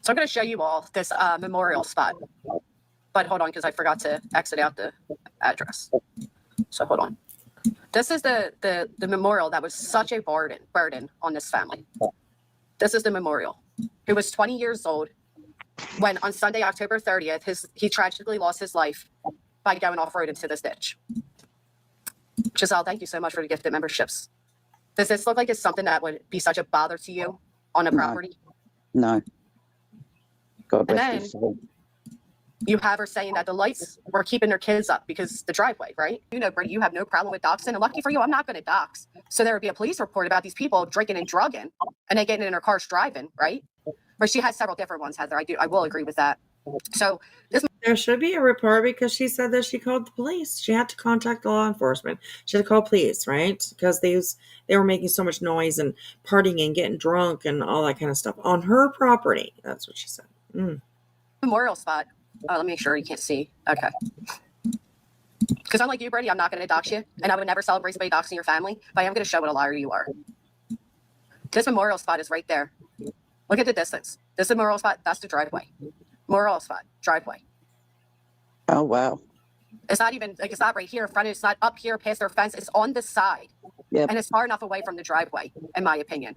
So I'm going to show you all this memorial spot. But hold on, because I forgot to exit out the address. So hold on. This is the memorial that was such a burden on this family. This is the memorial. He was 20 years old when on Sunday, October 30th, he tragically lost his life by going off-road into this ditch. Giselle, thank you so much for the gifted memberships. Does this look like it's something that would be such a bother to you on a property? No. God rest And his soul. You have her saying that the lights were keeping their kids up because the driveway, right? You know, Brittany, you have no problem with doxing. And lucky for you, I'm not going to dox. So there would be a police report about these people drinking and drugging and they getting in their cars driving, right? But she has several different ones, Heather. I will agree with that. So there should be a report because she said that she called the police. She had to contact the law enforcement. She had to call police, right? Because they were making so much noise and partying and getting drunk and all that kind of stuff on her property. That's what she said. Memorial spot. Let me make sure you can't see. Okay. Because unlike you, Brady, I'm not going to dox you, and I would never celebrate somebody doxing your family, but I am going to show what a liar you are. This memorial spot is right there. Look at the distance. This memorial spot, that's the driveway. Memorial spot, driveway. Oh, wow. It's not even, like, it's not right here in front of, it's not up here past their fence. It's on the side. Yep. And it's far enough away from the driveway, in my opinion.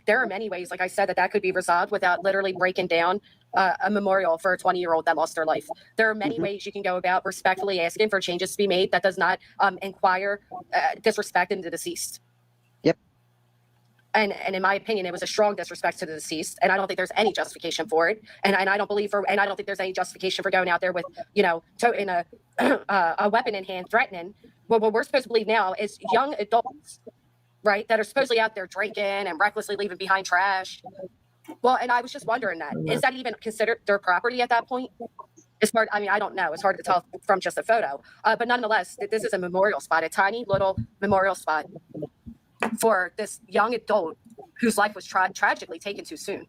There are many ways, like I said, that could be resolved without literally breaking down a memorial for a 20-year-old that lost their life. There are many ways you can go about respectfully asking for changes to be made that does not inquire disrespect in the deceased. Yep. And in my opinion, it was a strong disrespect to the deceased, and I don't think there's any justification for it. And I don't think there's any justification for going out there with, you know, toting a weapon in hand, threatening. What we're supposed to believe now is young adults, right, that are supposedly out there drinking and recklessly leaving behind trash. Well, and I was just wondering is that even considered their property at that point? It's hard. I mean, I don't know. It's hard to tell from just a photo. But nonetheless, this is a memorial spot, a tiny little memorial spot for this young adult whose life was tragically taken too soon.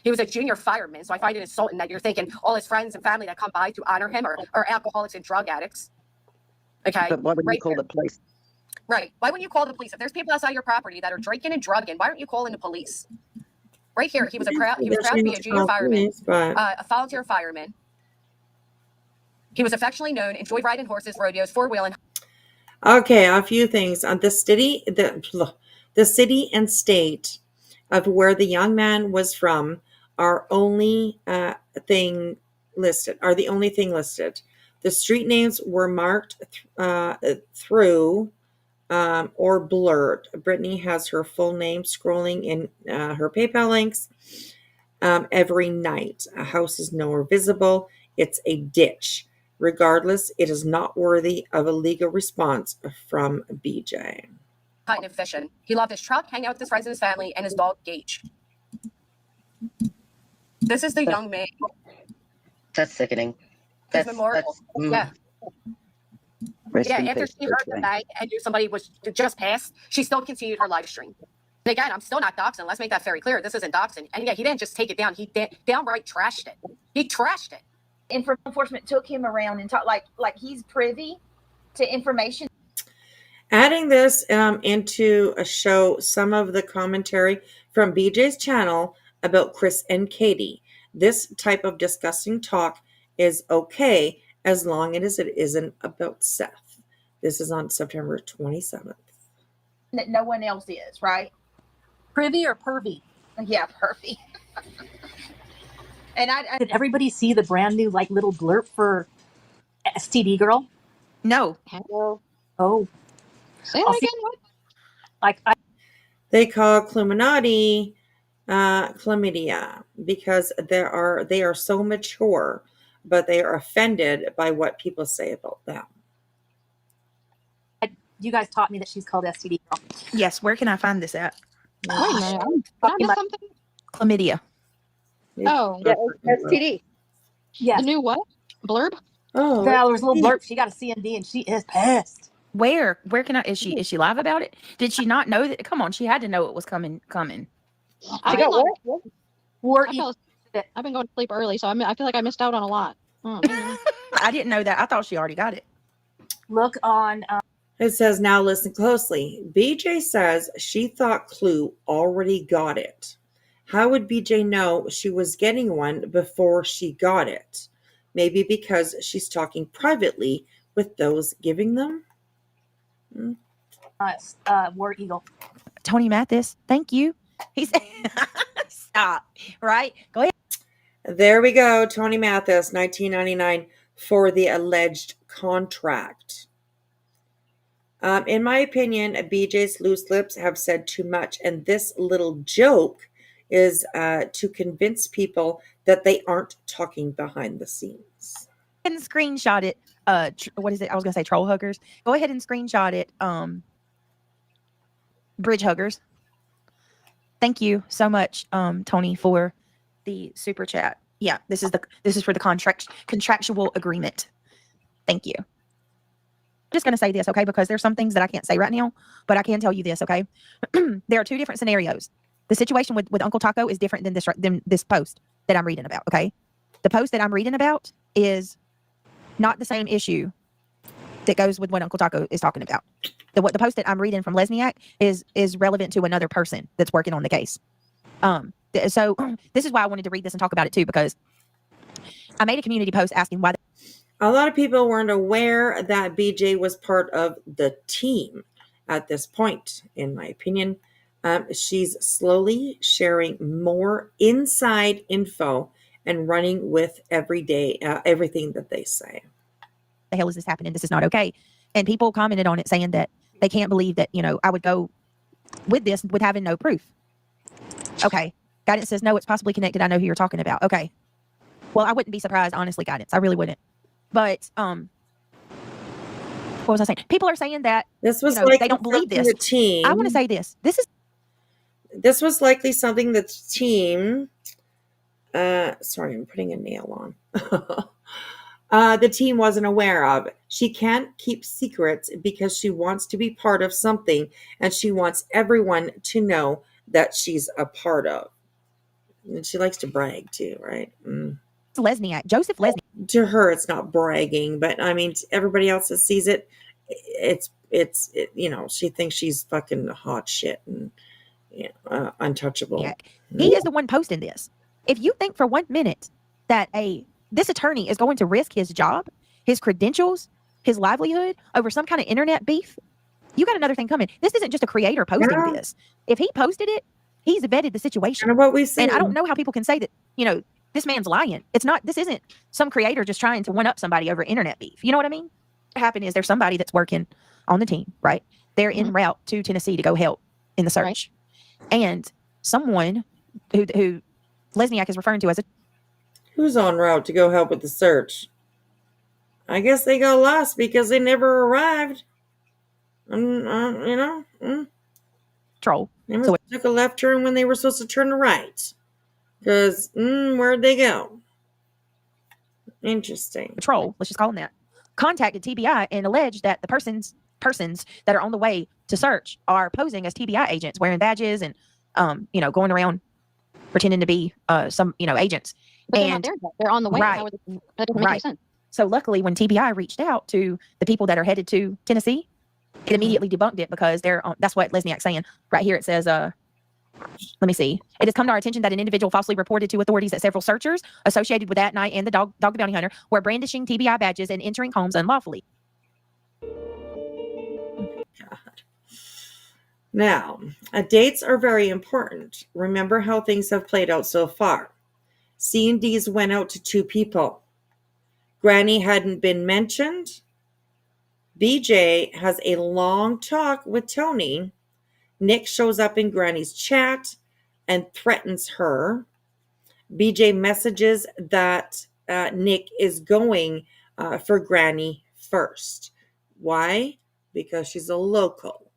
He was a junior fireman, so I find it insulting that you're thinking all his friends and family that come by to honor him are alcoholics and drug addicts. Okay. But why would you call the police? Right. Why wouldn't you call the police? If there's people outside your property that are drinking and drugging, why aren't you calling the police? Right here, he was proud to be a junior fireman, a volunteer fireman. He was affectionately known, enjoyed riding horses, rodeos, four-wheeling. Okay, a few things on the city and state of where the young man was from are the only thing listed. The street names were marked through or blurred. Brittany has her full name scrolling in her PayPal links every night. A house is nowhere visible. It's a ditch. Regardless, it is not worthy of a legal response from BJ. Hunting and fishing. He loved his truck, hang out with his friends and his family, and his dog Gage. This is the young man. That's sickening. His memorial. Yeah. After she heard the bang and knew somebody was just passed, she still continued her live stream. And again, I'm still not doxing. Let's make that very clear. This isn't doxing. And yeah, he didn't just take it down. He downright trashed it. He trashed it. Enforcement took him around and talked like he's privy to information. Adding this into a show, some of the commentary from BJ's channel about Chris and Katie. This type of disgusting talk is okay as long as it isn't about Seth. This is on September 27th. That no one else is, right? Privy or pervy? Yeah, pervy. And did everybody see the brand new little blurb for STD girl? No. Oh. Say that again. They call Cluminati chlamydia because they are so mature, but they are offended by what people say about them. You guys taught me that she's called STD girl. Yes. Where can I find this at? Wait a minute. I missed something. Chlamydia. Oh, STD. Yeah. The new what? Blurb? Oh. There was a little blurb. She got a CMD and she is pissed. Where can I? Is she live about it? Did she not know that? Come on, she had to know it was coming. I got got what? what? I've been going to sleep early, so I feel like I missed out on a lot. Oh, man. I didn't know that. I thought she already got it. Look on. It says, now listen closely. BJ says she thought Clue already got it. How would BJ know she was getting one before she got it? Maybe because she's talking privately with those giving them? War Eagle. Tony Mathis, thank you. He said, stop. Right? Go ahead. There we go. Tony Mathis, 1999, for the alleged contract. In my opinion, BJ's loose lips have said too much, and this little joke is to convince people that they aren't talking behind the scenes. And screenshot it. What is it? I was gonna say troll huggers. Go ahead and screenshot it. Bridge huggers. Thank you so much, Tony, for the super chat. Yeah, this is for the contractual agreement. Thank you. I'm just gonna say this, okay? Because there's some things that I can't say right now, but I can tell you this, okay? There are two different scenarios. The situation with Uncle Taco is different than this post that I'm reading about, okay? The post that I'm reading about is not the same issue that goes with what Uncle Taco is talking about. The post that I'm reading from Lesniak is relevant to another person that's working on the case. So this is why I wanted to read this and talk about it too, because I made a community post asking why. A lot of people weren't aware that BJ was part of the team at this point, in my opinion. She's slowly sharing more inside info and running with everything that they say. The hell is this happening? This is not okay. And people commented on it saying that they can't believe that, I would go with this with having no proof. Okay. Guidance says, no, it's possibly connected. I know who you're talking about. Okay. Well, I wouldn't be surprised, honestly, Guidance. I really wouldn't. But, what was I saying? People are saying that this was they don't believe this. The team. I want to say this. This was likely something that the team. Sorry, I'm putting a nail on. The team wasn't aware of. She can't keep secrets because she wants to be part of something, and she wants everyone to know that she's a part of. And she likes to brag too, right? Lesniak, Joseph Lesniak. To her, it's not bragging, but I mean, everybody else that sees it, it's she thinks she's fucking hot shit and untouchable. Yeah. He is the one posting this. If you think for 1 minute that this attorney is going to risk his job, his credentials, his livelihood over some kind of internet beef, you got another thing coming. This isn't just a creator posting this. If he posted it, he's vetted the situation. And what we see. And I don't know how people can say that, this man's lying. This isn't some creator just trying to one up somebody over internet beef. You know what I mean? What happened is there's somebody that's working on the team, right? They're en route to Tennessee to go help in the search. Right. And someone who Lesniak is referring to as who's en route to go help with the search? I guess they got lost because they never arrived. Troll. They must have took a left turn when they were supposed to turn right. Because, where'd they go? Interesting. Troll, let's just call them that, contacted TBI and alleged that the persons that are on the way to search are posing as TBI agents, wearing badges and, going around pretending to be some, agents. But they're not there yet. They're on the way. Right. That doesn't make any sense. So luckily, when TBI reached out to the people that are headed to Tennessee, it immediately debunked it because that's what Lesniak's saying. Right here it says, let me see. It has come to our attention that an individual falsely reported to authorities that several searchers associated with that night and the Dog the Bounty Hunter were brandishing TBI badges and entering homes unlawfully. God. Now, dates are very important. Remember how things have played out so far. C&Ds went out to 2 people. Granny hadn't been mentioned. BJ has a long talk with Tony. Nick shows up in Granny's chat and threatens her. BJ messages that Nick is going for Granny first. Why? Because she's a local.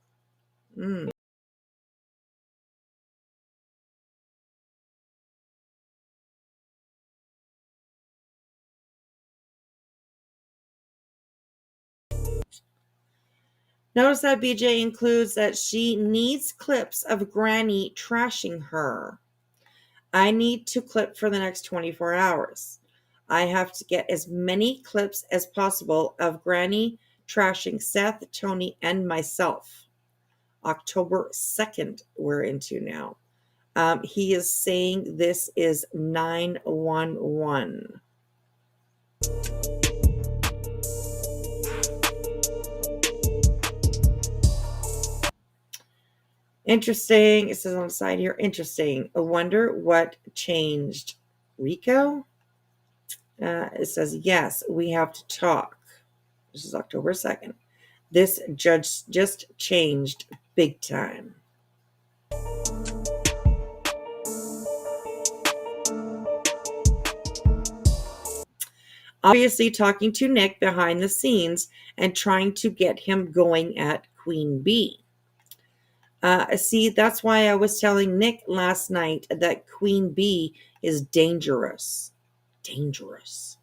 Notice that BJ includes that she needs clips of Granny trashing her. I need to clip for the next 24 hours. I have to get as many clips as possible of Granny trashing Seth, Tony, and myself. October 2nd, we're into now. He is saying this is 911. Interesting. It says on the side here, interesting. I wonder what changed. RICO? It says, yes, we have to talk. This is October 2nd. This judge just changed big time. Obviously talking to Nick behind the scenes and trying to get him going at Queen Bee. See, that's why I was telling Nick last night that Queen Bee is dangerous. Dangerous.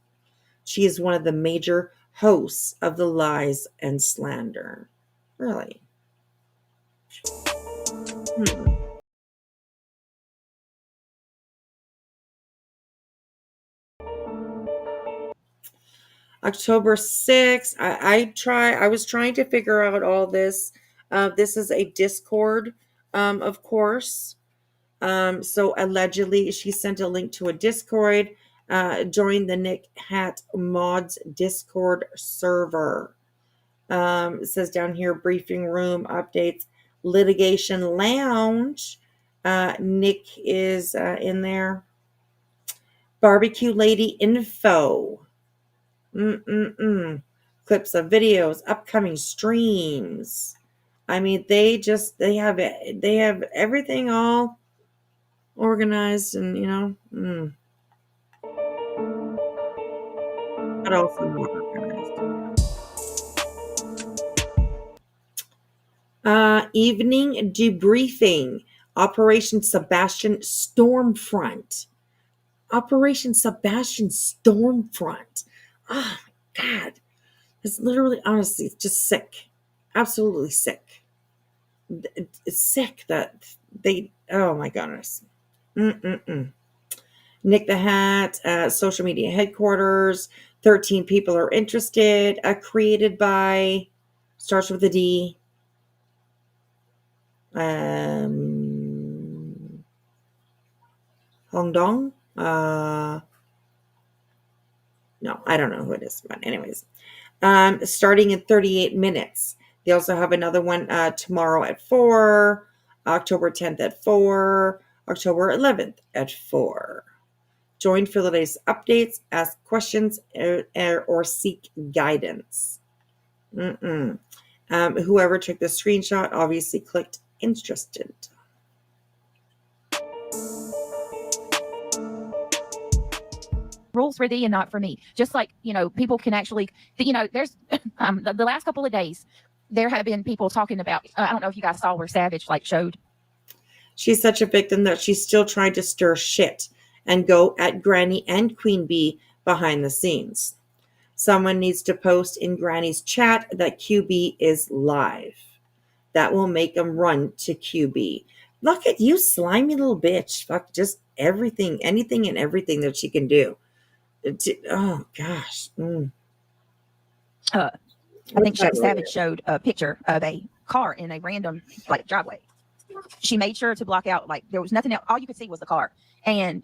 She is one of the major hosts of the lies and slander. Really. October 6th. I was trying to figure out all this. This is a Discord, of course. So allegedly she sent a link to a Discord. Join the Nick Hat Mods Discord server. It says down here, briefing room updates, litigation lounge. Nick is in there. Barbecue lady info. Clips of videos, upcoming streams. I mean, they have everything all organized and, but also not organized. Evening debriefing. Operation Sebastian Stormfront. Operation Sebastian Stormfront. Oh, my God. It's literally, honestly, it's just sick. Absolutely sick. It's sick that they, oh my goodness. Nick the Hat, social media headquarters, 13 people are interested, created by, starts with a D. Hong Dong? No, I don't know who it is, but anyways. Starting in 38 minutes. They also have another one tomorrow at 4, October 10th at 4, October 11th at 4. Join for the latest updates, ask questions, or seek guidance. Whoever took the screenshot obviously clicked interested. Rules for thee and not for me. Just like, people can actually, there's the last couple of days, there have been people talking about, I don't know if you guys saw where Savage showed. She's such a victim that she's still trying to stir shit and go at Granny and Queen Bee behind the scenes. Someone needs to post in Granny's chat that QB is live. That will make them run to QB. Look at you, slimy little bitch. Fuck, just everything, anything and everything that she can do. Oh, gosh. I think Savage showed a picture of a car in a random driveway. She made sure to block out, there was nothing else. All you could see was the car. And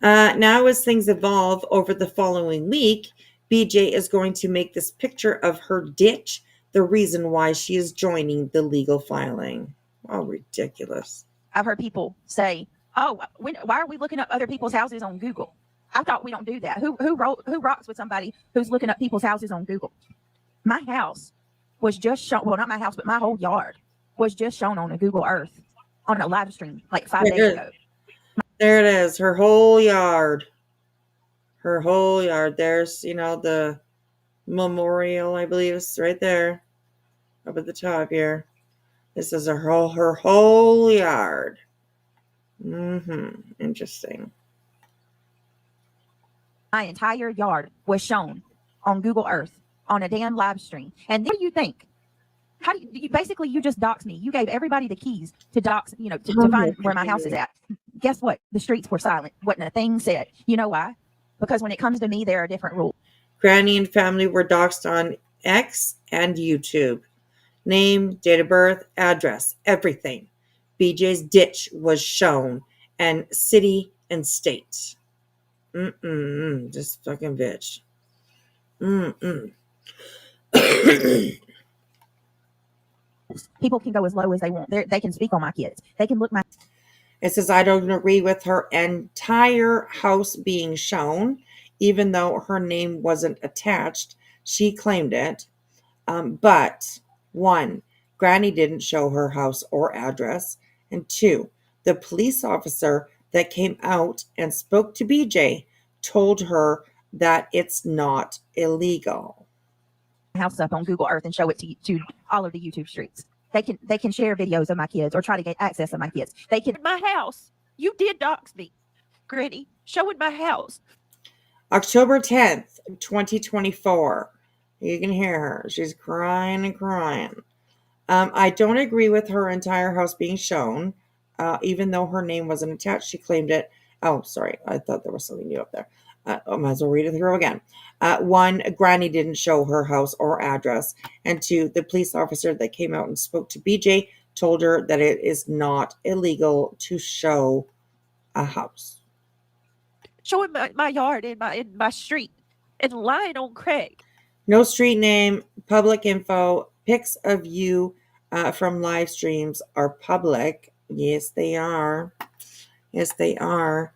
now as things evolve over the following week, BJ is going to make this picture of her ditch the reason why she is joining the legal filing. Oh, ridiculous. I've heard people say, oh, why are we looking up other people's houses on Google? I thought we don't do that. Who rocks with somebody who's looking up people's houses on Google? My house was just shown, well, not my house, but my whole yard was just shown on a Google Earth on a live stream 5 days ago. There it is, her whole yard. Her whole yard. There's, the memorial, I believe, is right there up at the top here. This is her whole yard. Interesting. My entire yard was shown on Google Earth on a damn live stream. And what do you think? How do you basically you just doxed me? You gave everybody the keys to dox, to Oh find my where my house is at. Guess what? The streets were silent. Wasn't a thing said. You know why? Because when it comes to me, there are different rules. Granny and family were doxxed on X and YouTube. Name, date of birth, address, everything. BJ's ditch was shown, and city and state. This fucking bitch. People can go as low as they want. They can speak on my kids. They can look my. It says, I don't agree with her entire house being shown, even though her name wasn't attached. She claimed it. But 1, Granny didn't show her house or address. And 2, the police officer that came out and spoke to BJ told her that it's not illegal. House up on Google Earth and show it to all of the YouTube streets. They can share videos of my kids or try to get access to my kids. They can. My house. You did dox me, Granny. Showing my house. October 10th, 2024. You can hear her. She's crying and crying. I don't agree with her entire house being shown, even though her name wasn't attached. She claimed it. Oh, sorry. I thought there was something new up there. I might as well read it through again. 1, Granny didn't show her house or address. And 2, the police officer that came out and spoke to BJ told her that it is not illegal to show a house. Showing my yard in my street and lying on Craig. No street name, public info, pics of you from live streams are public. Yes, they are. Yes, they are.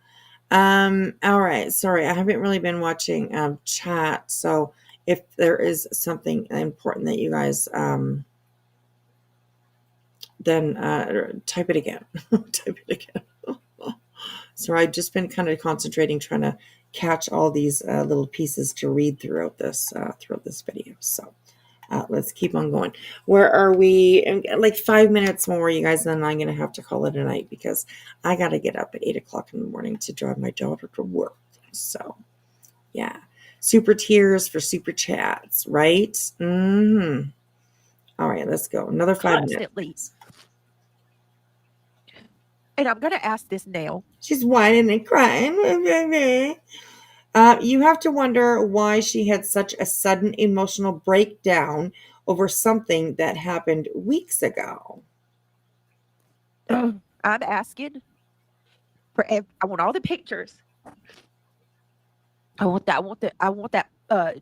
All right. Sorry, I haven't really been watching chat. So if there is something important that you guys then type it again. Type it again. So I've just been kind of concentrating, trying to catch all these little pieces to read throughout this video. So let's keep on going. Where are we? Like 5 minutes more, you guys, and then I'm going to have to call it a night because I got to get up at 8 o'clock in the morning to drive my daughter to work. So yeah, super tears for super chats, right? All right, let's go. Another 5 minutes. And I'm going to ask this now. She's whining and crying. You have to wonder why she had such a sudden emotional breakdown over something that happened weeks ago. I'm asking for. I want all the pictures. I want that. I'm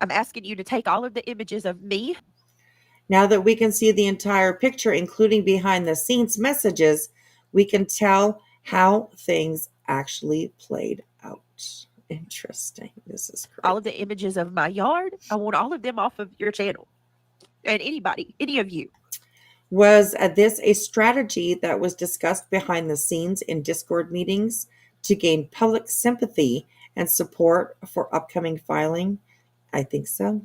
asking you to take all of the images of me. Now that we can see the entire picture, including behind the scenes messages, we can tell how things actually played out. Interesting. This is crazy. All of the images of my yard. I want all of them off of your channel. And any of you. Was this a strategy that was discussed behind the scenes in Discord meetings to gain public sympathy and support for upcoming filing? I think so.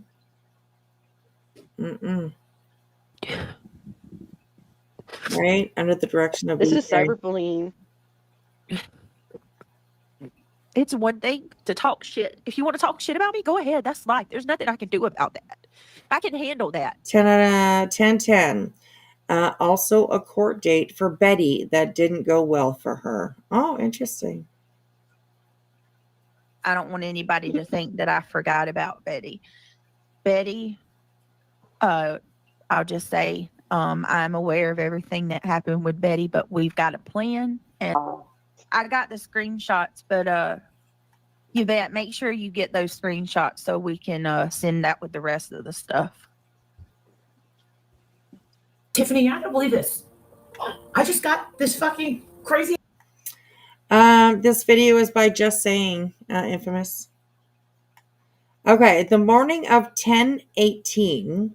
Right? Under the direction of this is cyberbullying. It's one thing to talk shit. If you want to talk shit about me, go ahead. That's life. There's nothing I can do about that. I can handle that. 10 out of 10. Also a court date for Betty that didn't go well for her. Oh, interesting. I don't want anybody to think that I forgot about Betty. Betty, I'll just say I'm aware of everything that happened with Betty, but we've got a plan. And I got the screenshots, but Yvette, make sure you get those screenshots so we can send that with the rest of the stuff. Tiffany, I don't believe this. I just got this fucking crazy. This video is by Just Saying, infamous. Okay, the morning of 10/18,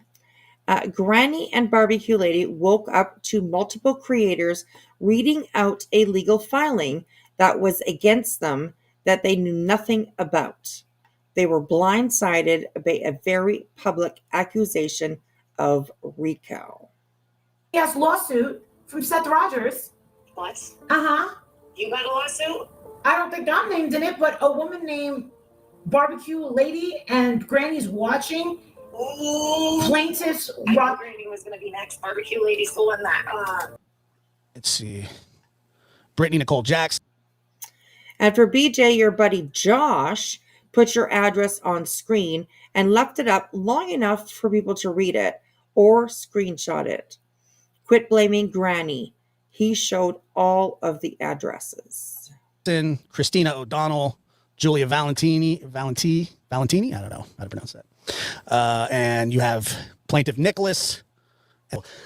Granny and Barbecue Lady woke up to multiple creators reading out a legal filing that was against them that they knew nothing about. They were blindsided by a very public accusation of RICO. Yes, lawsuit from Seth Rogers. What? Uh-huh. You got a lawsuit? I don't think I'm named in it, but a woman named Barbecue Lady and Granny's watching. Plaintiffs. Granny was going to be next. Barbecue lady still in that. Let's see. Brittany Nicole Jackson. And for BJ, your buddy Josh put your address on screen and left it up long enough for people to read it or screenshot it. Quit blaming Granny. He showed all of the addresses. Christina O'Donnell, Julia Valentini, I don't know how to pronounce that. And you have plaintiff Nicholas.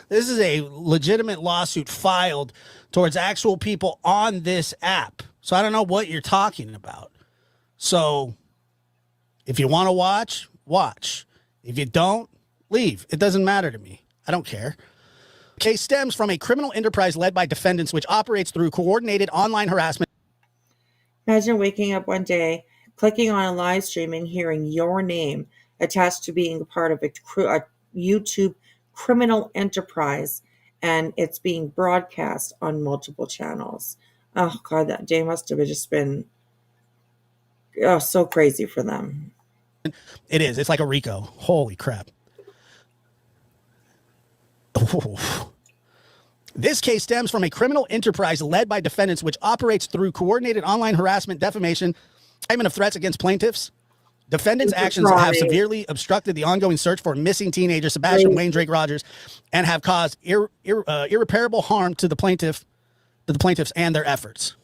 This is a legitimate lawsuit filed towards actual people on this app. So I don't know what you're talking about. So if you want to watch, watch. If you don't, leave. It doesn't matter to me. I don't care. Case stems from a criminal enterprise led by defendants which operates through coordinated online harassment. Imagine waking up one day, clicking on a live stream and hearing your name attached to being part of a YouTube criminal enterprise, and it's being broadcast on multiple channels. Oh, God, that day must have just been so crazy for them. It is. It's like a RICO. Holy crap. Oh. This case stems from a criminal enterprise led by defendants which operates through coordinated online harassment, defamation, indictment of threats against plaintiffs. Defendants' actions have severely obstructed the ongoing search for missing teenager Sebastian Wayne Drake Rogers and have caused irreparable harm to the plaintiffs and their efforts.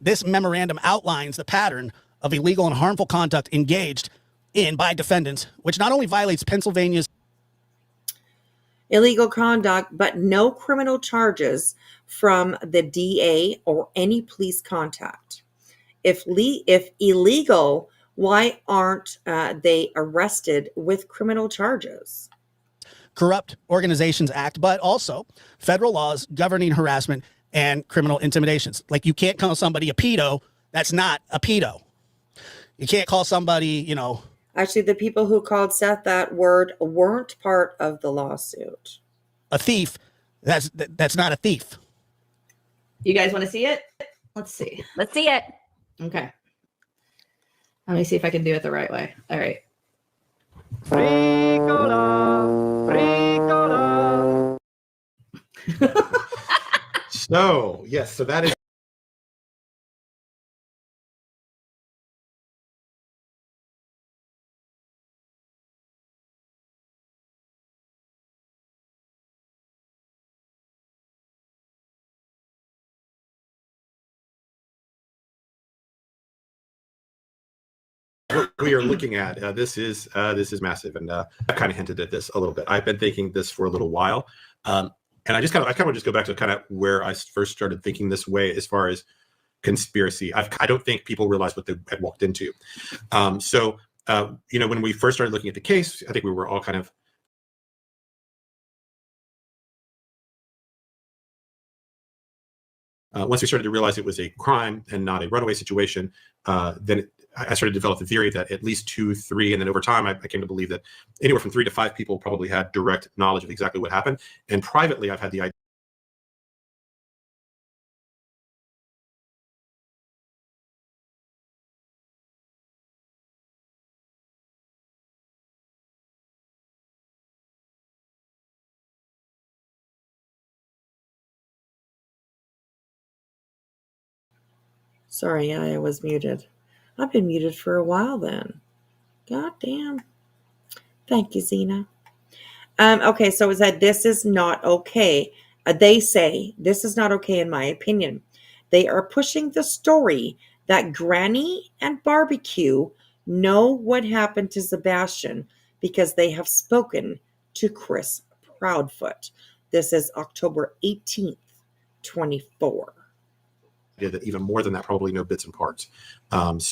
This memorandum outlines the pattern of illegal and harmful conduct engaged in by defendants, which not only violates Pennsylvania's illegal conduct, but no criminal charges from the DA or any police contact. If illegal, why aren't they arrested with criminal charges? Corrupt Organizations Act, but also federal laws governing harassment and criminal intimidations. Like you can't call somebody a pedo. That's not a pedo. You can't call somebody, Actually, the people who called Seth that word weren't part of the lawsuit. A thief. That's not a thief. You guys want to see it? Let's see. Let's see it. Okay. Let me see if I can do it the right way. All right. So, yes, so that is. What we are looking at, this is massive, and I kind of hinted at this a little bit. I've been thinking this for a little while, and I kind of just go back to kind of where I first started thinking this way as far as conspiracy. I don't think people realized what they had walked into. When we first started looking at the case, I think we were all kind of once we started to realize it was a crime and not a runaway situation, then I started to develop the theory that at least 2, 3, and then over time, I came to believe that anywhere from 3 to 5 people probably had direct knowledge of exactly what happened. And privately, I've had the idea. Sorry, I was muted. I've been muted for a while then. God damn. Thank you, Zena. Okay, so it said this is not okay. They say this is not okay in my opinion. They are pushing the story that Granny and Barbecue know what happened to Sebastian because they have spoken to Chris Proudfoot. This is October 18th, 24. That even more than that probably know bits and parts. And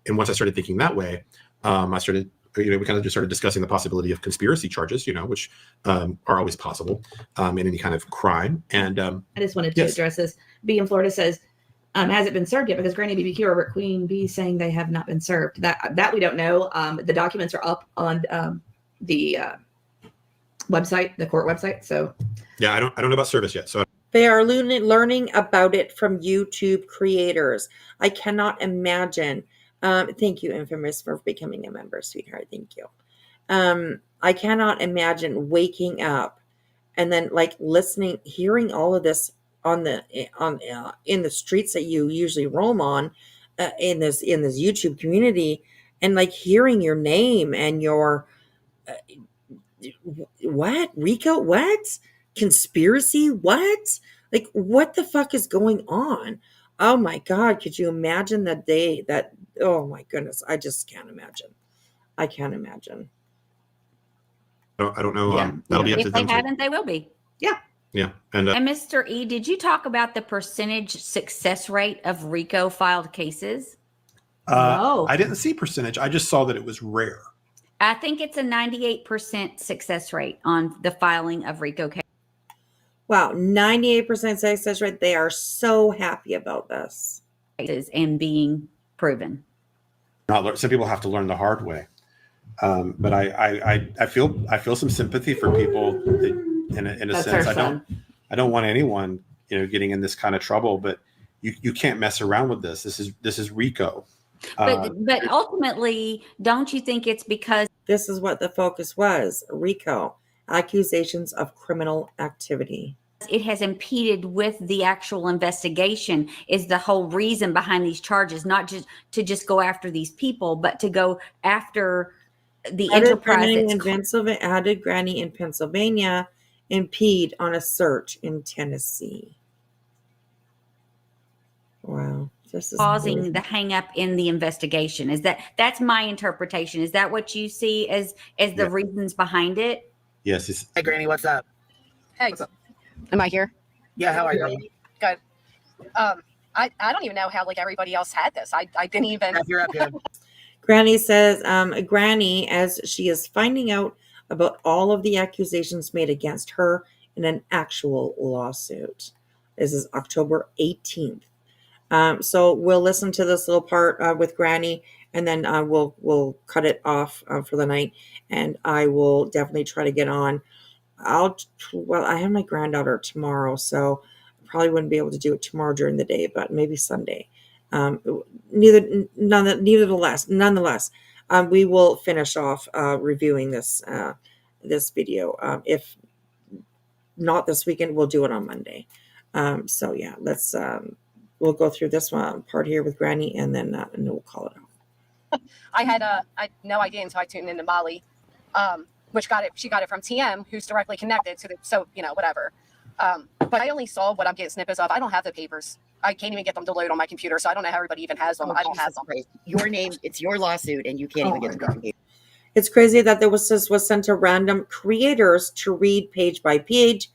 once I started thinking that way, I started, we kind of just started discussing the possibility of conspiracy charges, which are always possible in any kind of crime. And I just wanted to address this. B in Florida says, has it been served yet? Because Granny BBQ over at Queen B saying they have not been served. That we don't know. The documents are up on the website, the court website. So yeah, I don't know about service yet. So they are learning about it from YouTube creators. I cannot imagine. Thank you, Infamous, for becoming a member, sweetheart. Thank you. I cannot imagine waking up and then like listening, hearing all of this on in the streets that you usually roam on, in this YouTube community, and like hearing your name and your what, RICO, what, conspiracy, what, like what the fuck is going on? Oh my God, could you imagine that day that, oh my goodness, I just can't imagine. I can't imagine. I don't know. Yeah. That'll be up to If they them. haven't, they will be. Yeah. Yeah. And And Mr. E, did you talk about the percentage success rate of RICO filed cases? No. I didn't see percentage. I just saw that it was rare. I think it's a 98% success rate on the filing of RICO cases. Wow, 98% success rate. They are so happy about this. And being proven. Some people have to learn the hard way. But I feel some sympathy for people in a That's sense. our son. I don't want anyone, getting in this kind of trouble, but you can't mess around with this. This is RICO. But ultimately, don't you think it's because this is what the focus was? RICO, accusations of criminal activity. It has impeded with the actual investigation is the whole reason behind these charges, not just to just go after these people, but to go after the enterprise. How did Granny in Pennsylvania impede on a search in Tennessee? Wow. This is causing crazy. the hang up in the investigation. That's my interpretation. Is that what you see as the reasons behind it? Yes. Hey, Granny, what's up? Hey, am I here? Yeah, how are you? Good. I don't even know how like everybody else had this. I didn't even. You're up here. Granny says, Granny, as she is finding out about all of the accusations made against her in an actual lawsuit. This is October 18th. So we'll listen to this little part with Granny, and then we'll cut it off for the night. And I will definitely try to get on. I have my granddaughter tomorrow, so I probably wouldn't be able to do it tomorrow during the day, but maybe Sunday. Nonetheless, we will finish off reviewing this video. If not this weekend, we'll do it on Monday. So yeah, let's we'll go through this one part here with Granny, and then we'll call it off. I had no idea until I tuned into Molly, which she got it from TM, who's directly connected to the, so whatever. But I only saw what I'm getting snippets of. I don't have the papers. I can't even get them to load on my computer, so I don't know how everybody even has them. I don't have them. Your name, it's your lawsuit, and you can't even get the copy. It's crazy that this was sent to random creators to read page by page,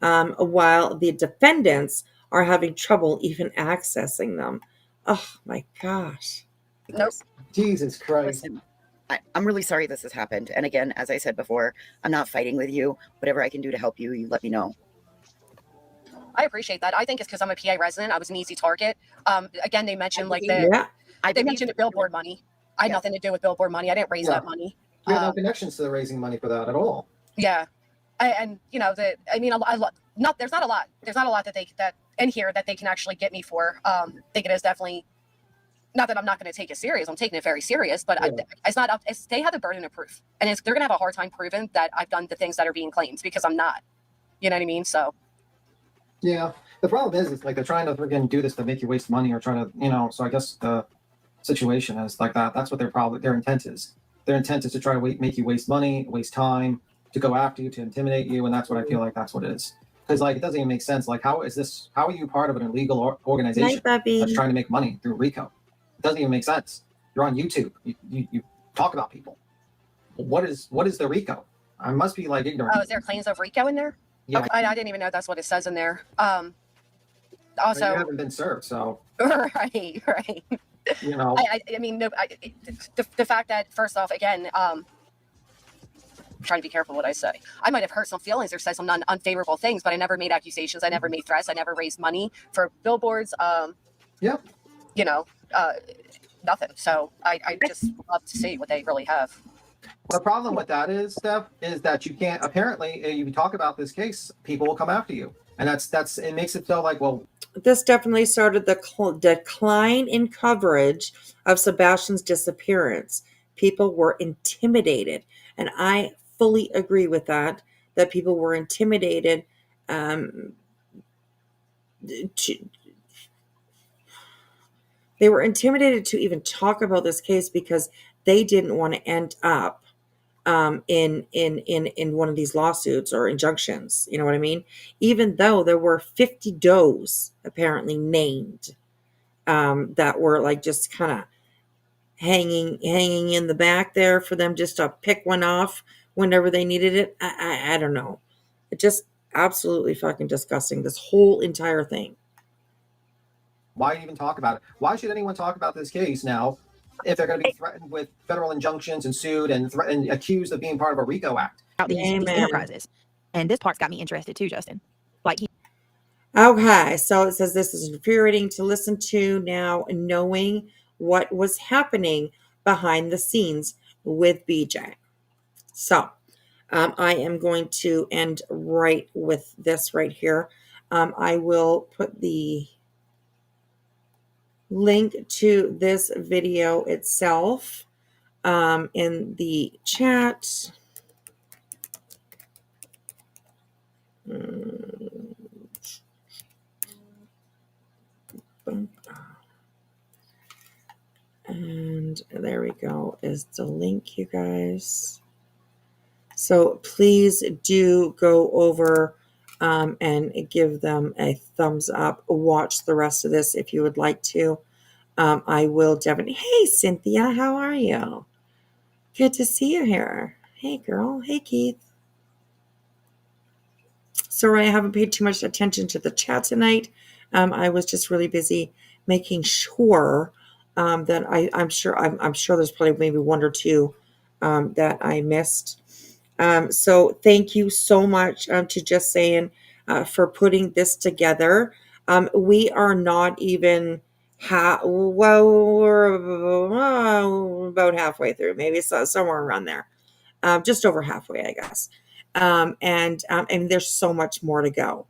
while the defendants are having trouble even accessing them. Oh my gosh. Nope. Jesus Christ. Listen, I'm really sorry this has happened. And again, as I said before, I'm not fighting with you. Whatever I can do to help you, you let me know. I appreciate that. I think it's because I'm a PA resident. I was an easy target. Again, they mentioned they mentioned the billboard money. I had nothing to do with billboard money. I didn't raise that money. You have no connections to the raising money for that at all. Yeah. There's not a lot. There's not a lot that in here that they can actually get me for. I think it is definitely not that I'm not going to take it serious. I'm taking it very serious, but it's not up. They have the burden of proof, and they're going to have a hard time proving that I've done the things that are being claimed because I'm not. You know what I mean? So. Yeah. The problem is like they're trying to freaking do this to make you waste money or trying to, so I guess the situation is like that. That's what their intent is. Their intent is to try to make you waste money, waste time, to go after you, to intimidate you. And that's what I feel like that's what it is. Because it doesn't even make sense. Like, how are you part of an illegal organization that's trying to make money through RICO? It doesn't even make sense. You're on YouTube. You talk about people. What is the RICO? I must be like ignorant. Oh, is there claims of RICO in there? Yeah. Okay. I didn't even know that's what it says in there. Also, you haven't been served, so. Right. No, the fact that first off, again, I'm trying to be careful what I say. I might have hurt some feelings or said some unfavorable things, but I never made accusations. I never made threats. I never raised money for billboards. Nothing. So I just love to see what they really have. The problem with that is, Steph, is that you can't. Apparently, if you talk about this case, people will come after you, and that's it makes it feel like, well, this definitely started the decline in coverage of Sebastian's disappearance. people were intimidated. And I fully agree with that people were intimidated they were intimidated to even talk about this case because they didn't want to end up in one of these lawsuits or injunctions. You know what I mean? Even though there were 50 does apparently named that were like just kind of hanging in the back there for them just to pick one off whenever they needed it. I don't know. It just absolutely fucking disgusting. This whole entire thing. Why even talk about it? Why should anyone talk about this case now if they're going to be threatened with federal injunctions and sued and accused of being part of a RICO act? These enterprises. And this part's got me interested too, Justin. Like Okay, so it says this is infuriating to listen to now, knowing what was happening behind the scenes with BJ. So I am going to end right with this right here. I will put the link to this video itself in the chat. And there we go, is the link, you guys. So please do go over and give them a thumbs up. Watch the rest of this if you would like to. I will definitely. Hey, Cynthia, how are you? Good to see you here. Hey, girl. Hey, Keith. Sorry, I haven't paid too much attention to the chat tonight. I was just really busy making sure that I'm sure there's probably maybe one or two that I missed. So thank you so much to Just Saying for putting this together. We are not even we're about halfway through, maybe somewhere around there, just over halfway, I guess. And there's so much more to go.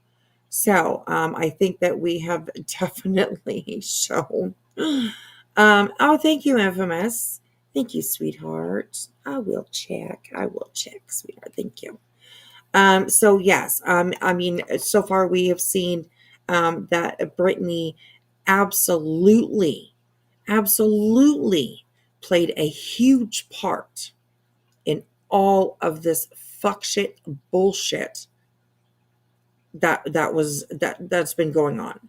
So I think that we have definitely shown. Oh, thank you, Infamous. Thank you, sweetheart. I will check, sweetheart. Thank you. So yes, I mean, so far we have seen that Brittany absolutely played a huge part in all of this fuck shit bullshit that's been going on.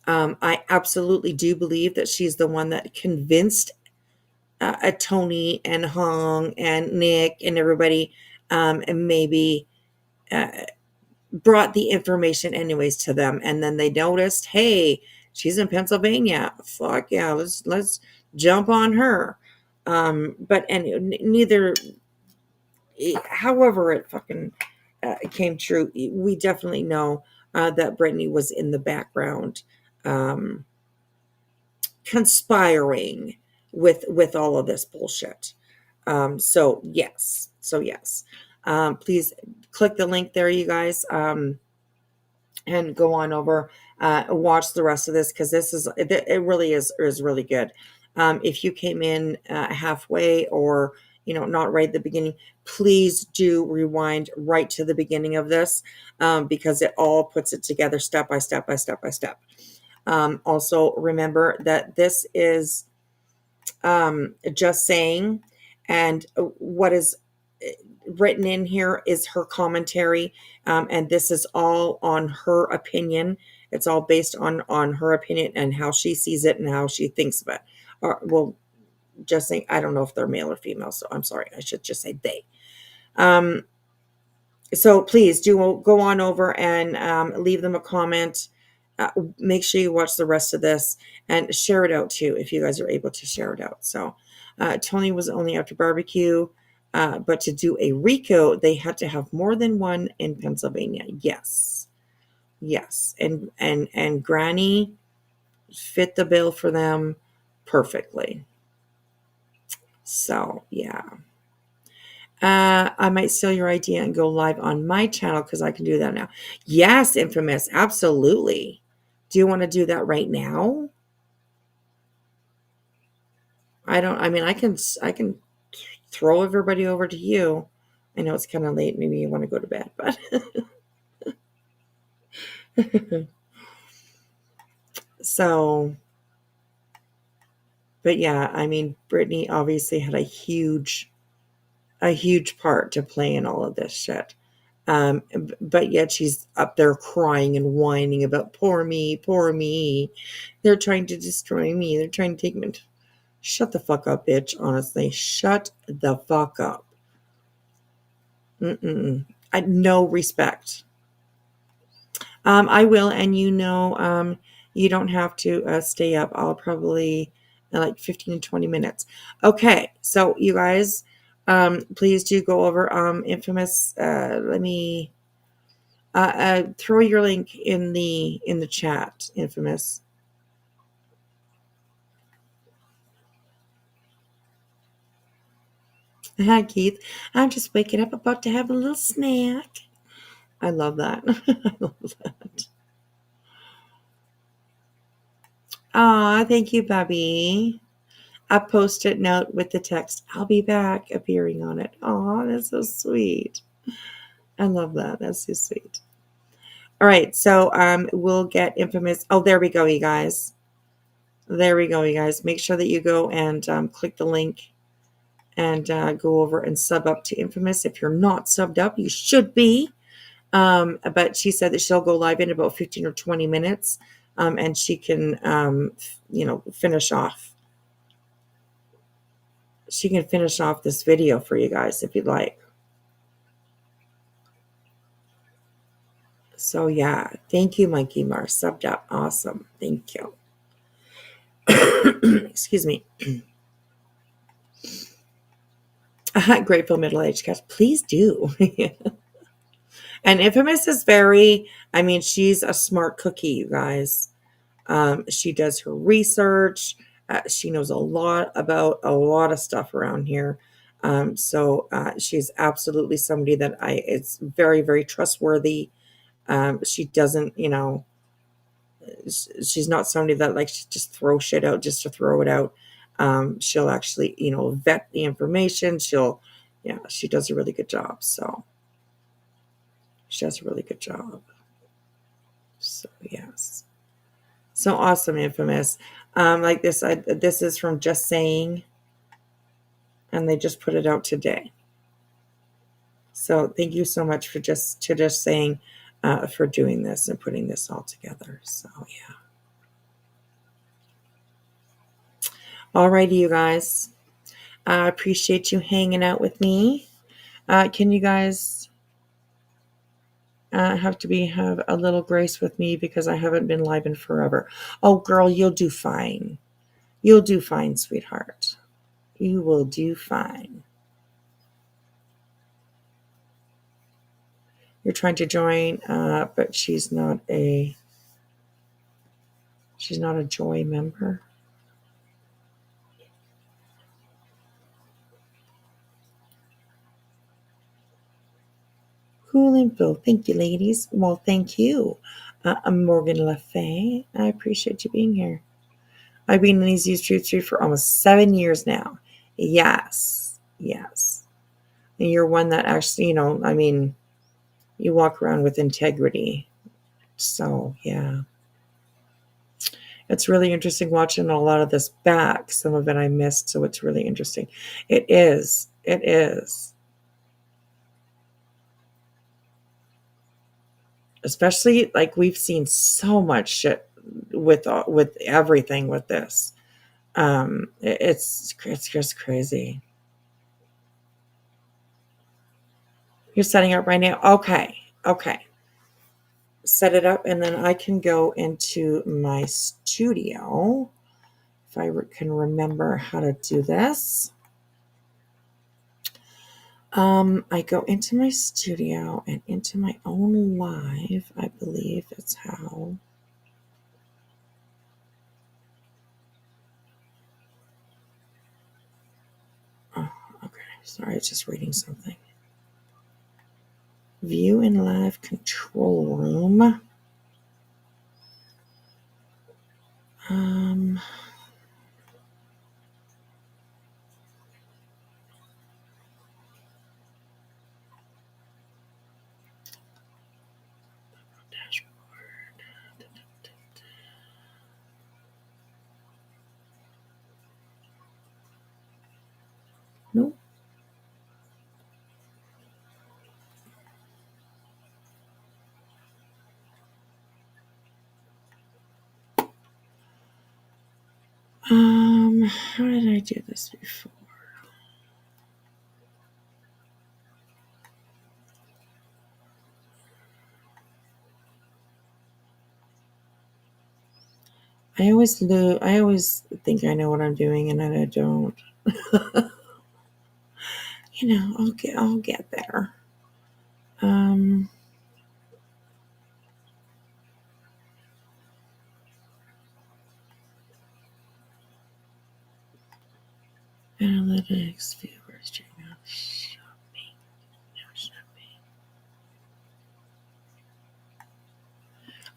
I absolutely do believe that she's the one that convinced Tony and Hong and Nick and everybody, and maybe brought the information anyways to them, and then they noticed, hey, she's in Pennsylvania. Fuck yeah, let's jump on her. But neither, however it fucking came true, we definitely know that Brittany was in the background conspiring with all of this bullshit. So yes. Please click the link there, you guys, and go on over, watch the rest of this, because it really is really good. If you came in halfway or not right at the beginning, please do rewind right to the beginning of this, because it all puts it together step by step. Also remember that this is Just Saying, and what is written in here is her commentary, and this is all on her opinion. It's all based on her opinion and how she sees it and how she thinks of it. Well, Just Saying, I don't know if they're male or female, so I'm sorry, I should just say they. So please do go on over and leave them a comment. Make sure you watch the rest of this and share it out too, if you guys are able to share it out. So Tony was only after barbecue, but to do a RICO, they had to have more than one in Pennsylvania. Yes. And Granny fit the bill for them perfectly. So yeah. I might steal your idea and go live on my channel because I can do that now. Yes, Infamous, absolutely. Do you want to do that right now? I don't. I mean, I can throw everybody over to you. I know it's kind of late. Maybe you want to go to bed, but so. But yeah, I mean, Brittany obviously had a huge part to play in all of this shit. But yet she's up there crying and whining about poor me, poor me. They're trying to destroy me. They're trying to take me. Shut the fuck up, bitch. Honestly, shut the fuck up. No respect. I will, and you don't have to stay up. I'll probably like 15 to 20 minutes. Okay, so you guys, please do go over Infamous. Let me throw your link in the chat, Infamous. Hi, Keith. I'm just waking up, about to have a little snack. I love that. I love that. Aw, thank you, Bobby. A post-it note with the text, "I'll be back," appearing on it. Aw, that's so sweet. I love that. That's so sweet. All right, so we'll get Infamous. Oh, there we go, you guys. There we go, you guys. Make sure that you go and click the link and go over and sub up to Infamous. If you're not subbed up, you should be. But she said that she'll go live in about 15 or 20 minutes, and she can, finish off. She can finish off this video for you guys if you'd like. So yeah, thank you, Mikey Mar. Subbed up. Awesome. Thank you. Excuse me. Grateful middle-aged cat. Please do. And Infamous is she's a smart cookie, you guys. She does her research. She knows a lot about a lot of stuff around here. So she's absolutely somebody that it's very, very trustworthy. She doesn't, she's not somebody that likes to just throw shit out just to throw it out. She'll actually, vet the information. She does a really good job. So she does a really good job. So yes. So awesome, Infamous. Like this, this is from Just Saying, and they just put it out today. So thank you so much for Just Saying, for doing this and putting this all together. So yeah. Alrighty, you guys. I appreciate you hanging out with me. Can you guys have a little grace with me because I haven't been live in forever. Oh, girl, you'll do fine. You'll do fine, sweetheart. You will do fine. You're trying to join, but she's not a Joy member. Cool info. Thank you, ladies. Well, thank you, Morgan LaFay. I appreciate you being here. I've been in these YouTube for almost 7 years now. Yes. And you're one that actually, you walk around with integrity. So, yeah. It's really interesting watching a lot of this back. Some of it I missed, so it's really interesting. It is. Especially, like, we've seen so much shit with everything with this. It's just crazy. You're setting up right now? Okay. Set it up, and then I can go into my studio if I can remember how to do this. I go into my studio and into my own live. I believe that's how. Oh, okay. Sorry, I was just reading something. View in live control room. How did I do this before? I always think I know what I'm doing, and then I don't. I'll get there. Analytics, viewers, checking out shopping. No shopping.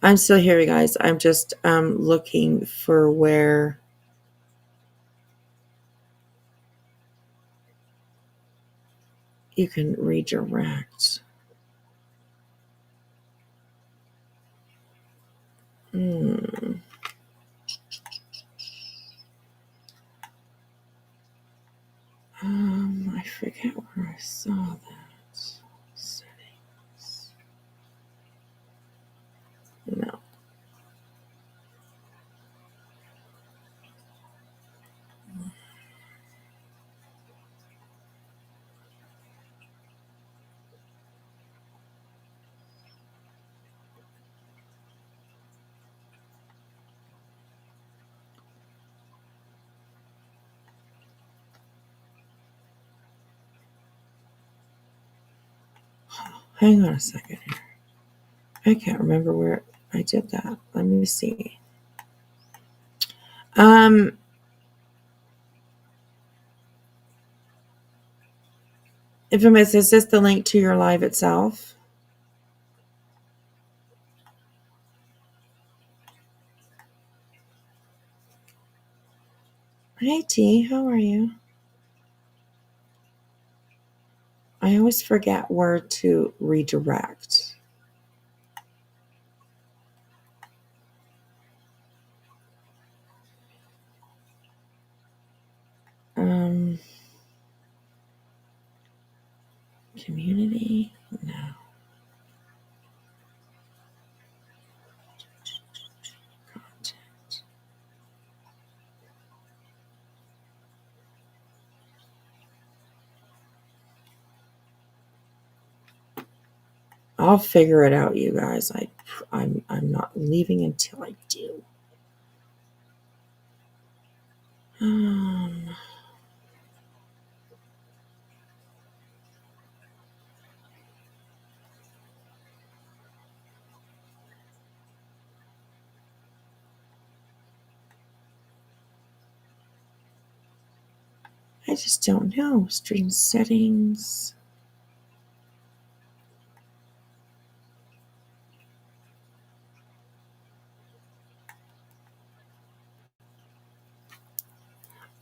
I'm still here, you guys. I'm just looking for where you can redirect. I forget where I saw that. Settings. No. Hang on a second here. I can't remember where I did that. Let me see. Infamous, is this the link to your live itself? Hey T, how are you? I always forget where to redirect. Community? No. Content. I'll figure it out, you guys. I'm not leaving until I do. I just don't know. Stream settings.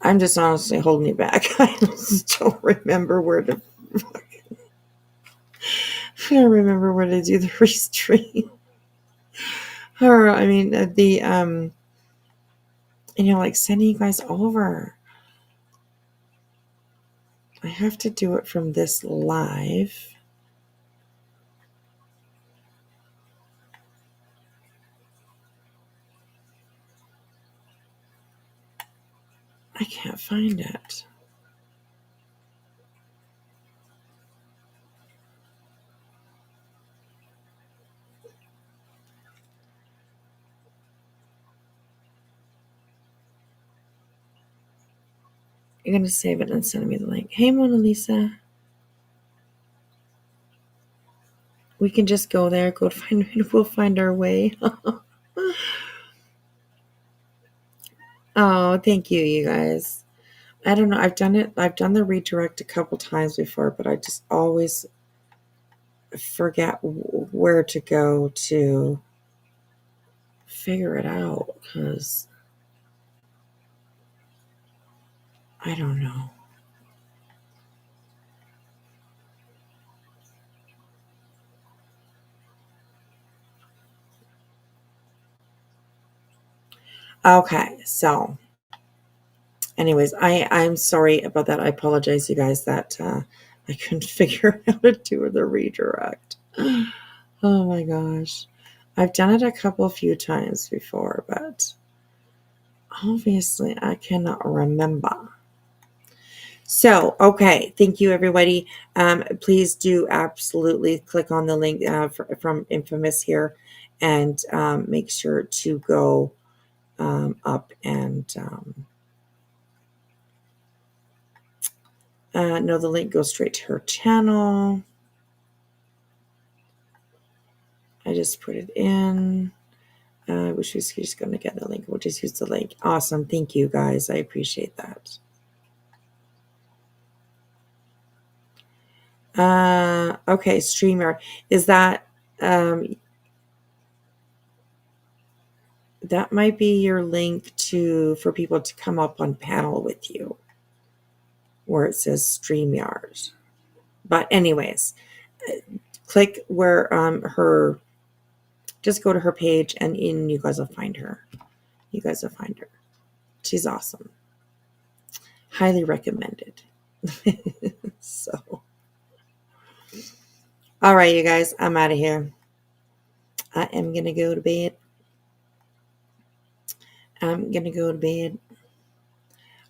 I'm just honestly holding it back. I just don't remember where to. I don't remember where to do the restream. Or I mean the like sending you guys over. I have to do it from this live. I can't find it. You're going to save it and send me the link. Hey, Mona Lisa. We can just go there, go find it. We'll find our way. Oh, thank you, you guys. I don't know. I've done it. I've done the redirect a couple times before, but I just always forget where to go to figure it out because I don't know. Okay, so anyways, I'm sorry about that. I apologize, you guys, that I couldn't figure out how to do the redirect. Oh my gosh. I've done it a few times before, but Obviously, I cannot remember. So, okay. Thank you, everybody. Please do absolutely click on the link from Infamous here and make sure to go up and no, the link goes straight to her channel. I just put it in. I wish we could just go to get the link. We'll just use the link. Awesome. Thank you, guys. I appreciate that. Okay, StreamYard. Is that that might be your link for people to come up on panel with you, where it says StreamYard. But anyways, click where just go to her page and you guys will find her. You guys will find her. She's awesome. Highly recommended. So, all right, you guys, I'm out of here. I am gonna go to bed. I'm gonna go to bed.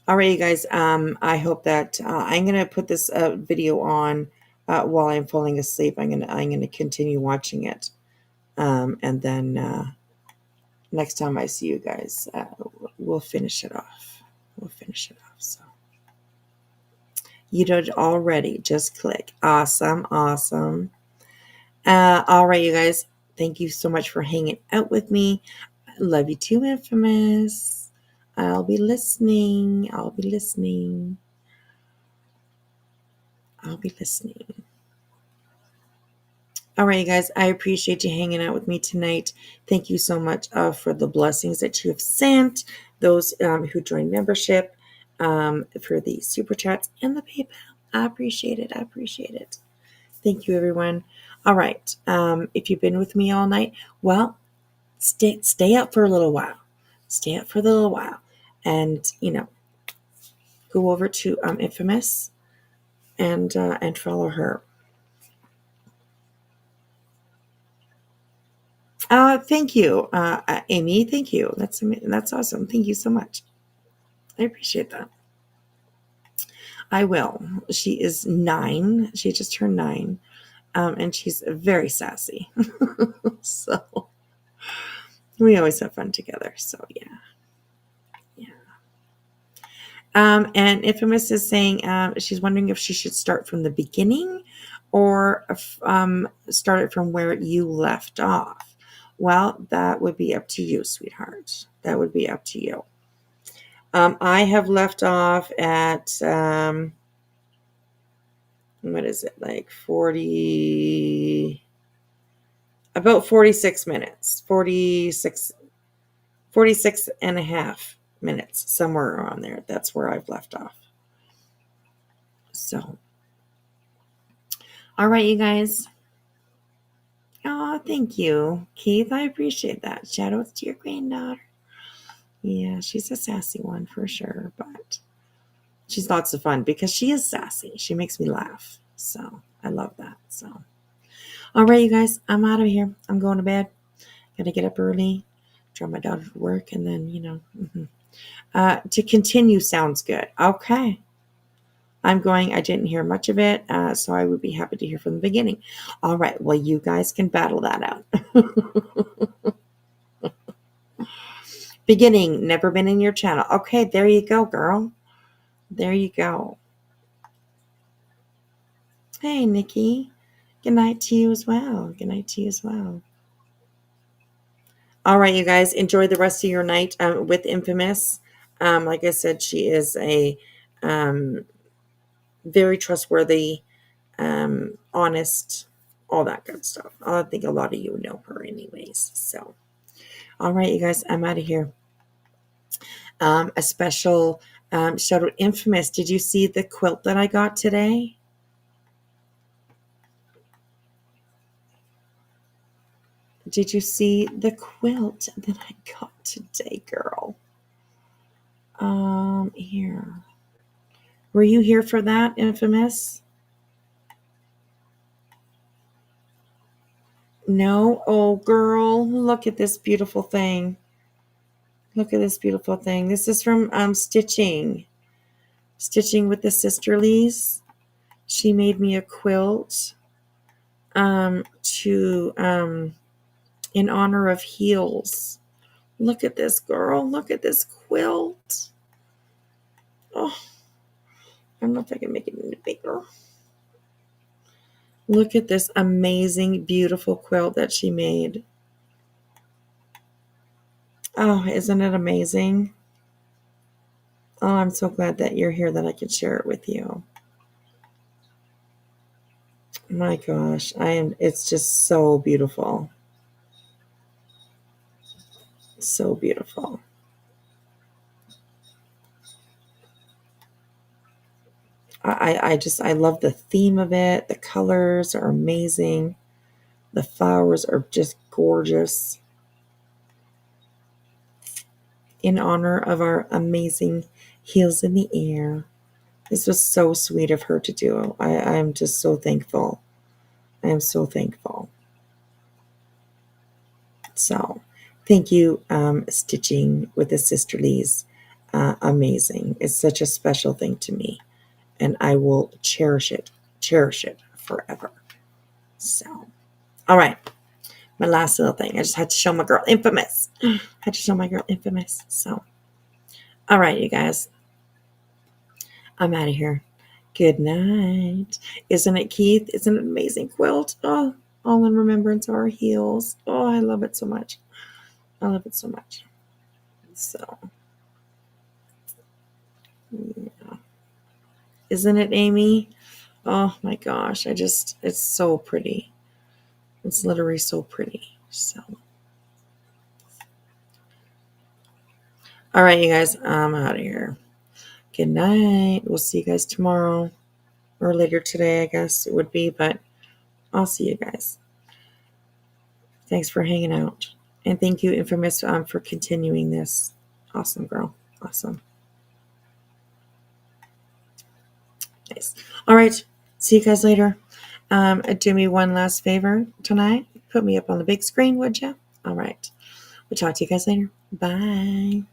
All right, you guys. I hope that I'm gonna put this video on while I'm falling asleep. I'm gonna continue watching it, and then next time I see you guys, we'll finish it off. We'll finish it off. So you did already. Just click. Awesome, awesome. All right, you guys. Thank you so much for hanging out with me. Love you too, Infamous. I'll be listening. I'll be listening. I'll be listening. All right, you guys. I appreciate you hanging out with me tonight. Thank you so much for the blessings that you have sent. Those who joined membership, for the super chats and the PayPal. I appreciate it. I appreciate it. Thank you, everyone. All right. If you've been with me all night, well, stay up for a little while. Stay up for a little while. And, go over to Infamous and follow her. Thank you, Amy. Thank you. That's awesome. Thank you so much. I appreciate that. I will. She is 9. She just turned 9. And she's very sassy. So we always have fun together. So yeah. And Infamous is saying she's wondering if she should start from the beginning or start it from where you left off. Well, that would be up to you, sweetheart. That would be up to you. I have left off at what is it, like about 46 minutes, 46 and a half minutes, somewhere around there. That's where I've left off. So, all right, you guys. Oh, thank you, Keith. I appreciate that. Shout outs to your granddaughter. Yeah, she's a sassy one for sure, but she's lots of fun because she is sassy. She makes me laugh. So I love that. So, all right, you guys, I'm out of here. I'm going to bed. Got to get up early, drive my daughter to work, and then, to continue sounds good. Okay. I didn't hear much of it, so I would be happy to hear from the beginning. All right. Well, you guys can battle that out. Beginning, never been in your channel. Okay, there you go, girl. There you go. Hey, Nikki. Good night to you as well. Good night to you as well. All right, you guys, enjoy the rest of your night with Infamous. Like I said, she is a very trustworthy, honest, all that good stuff. I think a lot of you know her anyways. So, all right, you guys, I'm out of here. A special shout out, Infamous. Did you see the quilt that I got today? Did you see the quilt that I got today, girl? Here. Were you here for that, Infamous? No? Oh, girl, look at this beautiful thing. Look at this beautiful thing. This is from Stitching with the Sisterlies. She made me a quilt to in honor of heels. Look at this, girl. Look at this quilt. Oh, I don't know if I can make it any bigger. Look at this amazing, beautiful quilt that she made. Oh, isn't it amazing? Oh, I'm so glad that you're here that I can share it with you. My gosh, it's just so beautiful. So beautiful. I love the theme of it. The colors are amazing. The flowers are just gorgeous. In honor of our amazing Heels in the Air. This was so sweet of her to do. I am just so thankful. I am so thankful. So, thank you, Stitching with the Sisterlies. Amazing. It's such a special thing to me. And I will cherish it forever. So, all right. My last little thing. I just had to show my girl Infamous. So, all right, you guys. I'm out of here. Good night. Isn't it, Keith? Isn't it an amazing quilt? Oh, all in remembrance of our heels. Oh, I love it so much. I love it so much. So, yeah. Isn't it, Amy? Oh my gosh. It's so pretty. It's literally so pretty. So, all right, you guys, I'm out of here. Good night. We'll see you guys tomorrow or later today, I guess it would be, but I'll see you guys. Thanks for hanging out. And thank you, Infamous, for continuing this. Awesome, girl. Awesome. Nice. All right. See you guys later. Do me one last favor tonight. Put me up on the big screen, would you? All right. We'll talk to you guys later. Bye.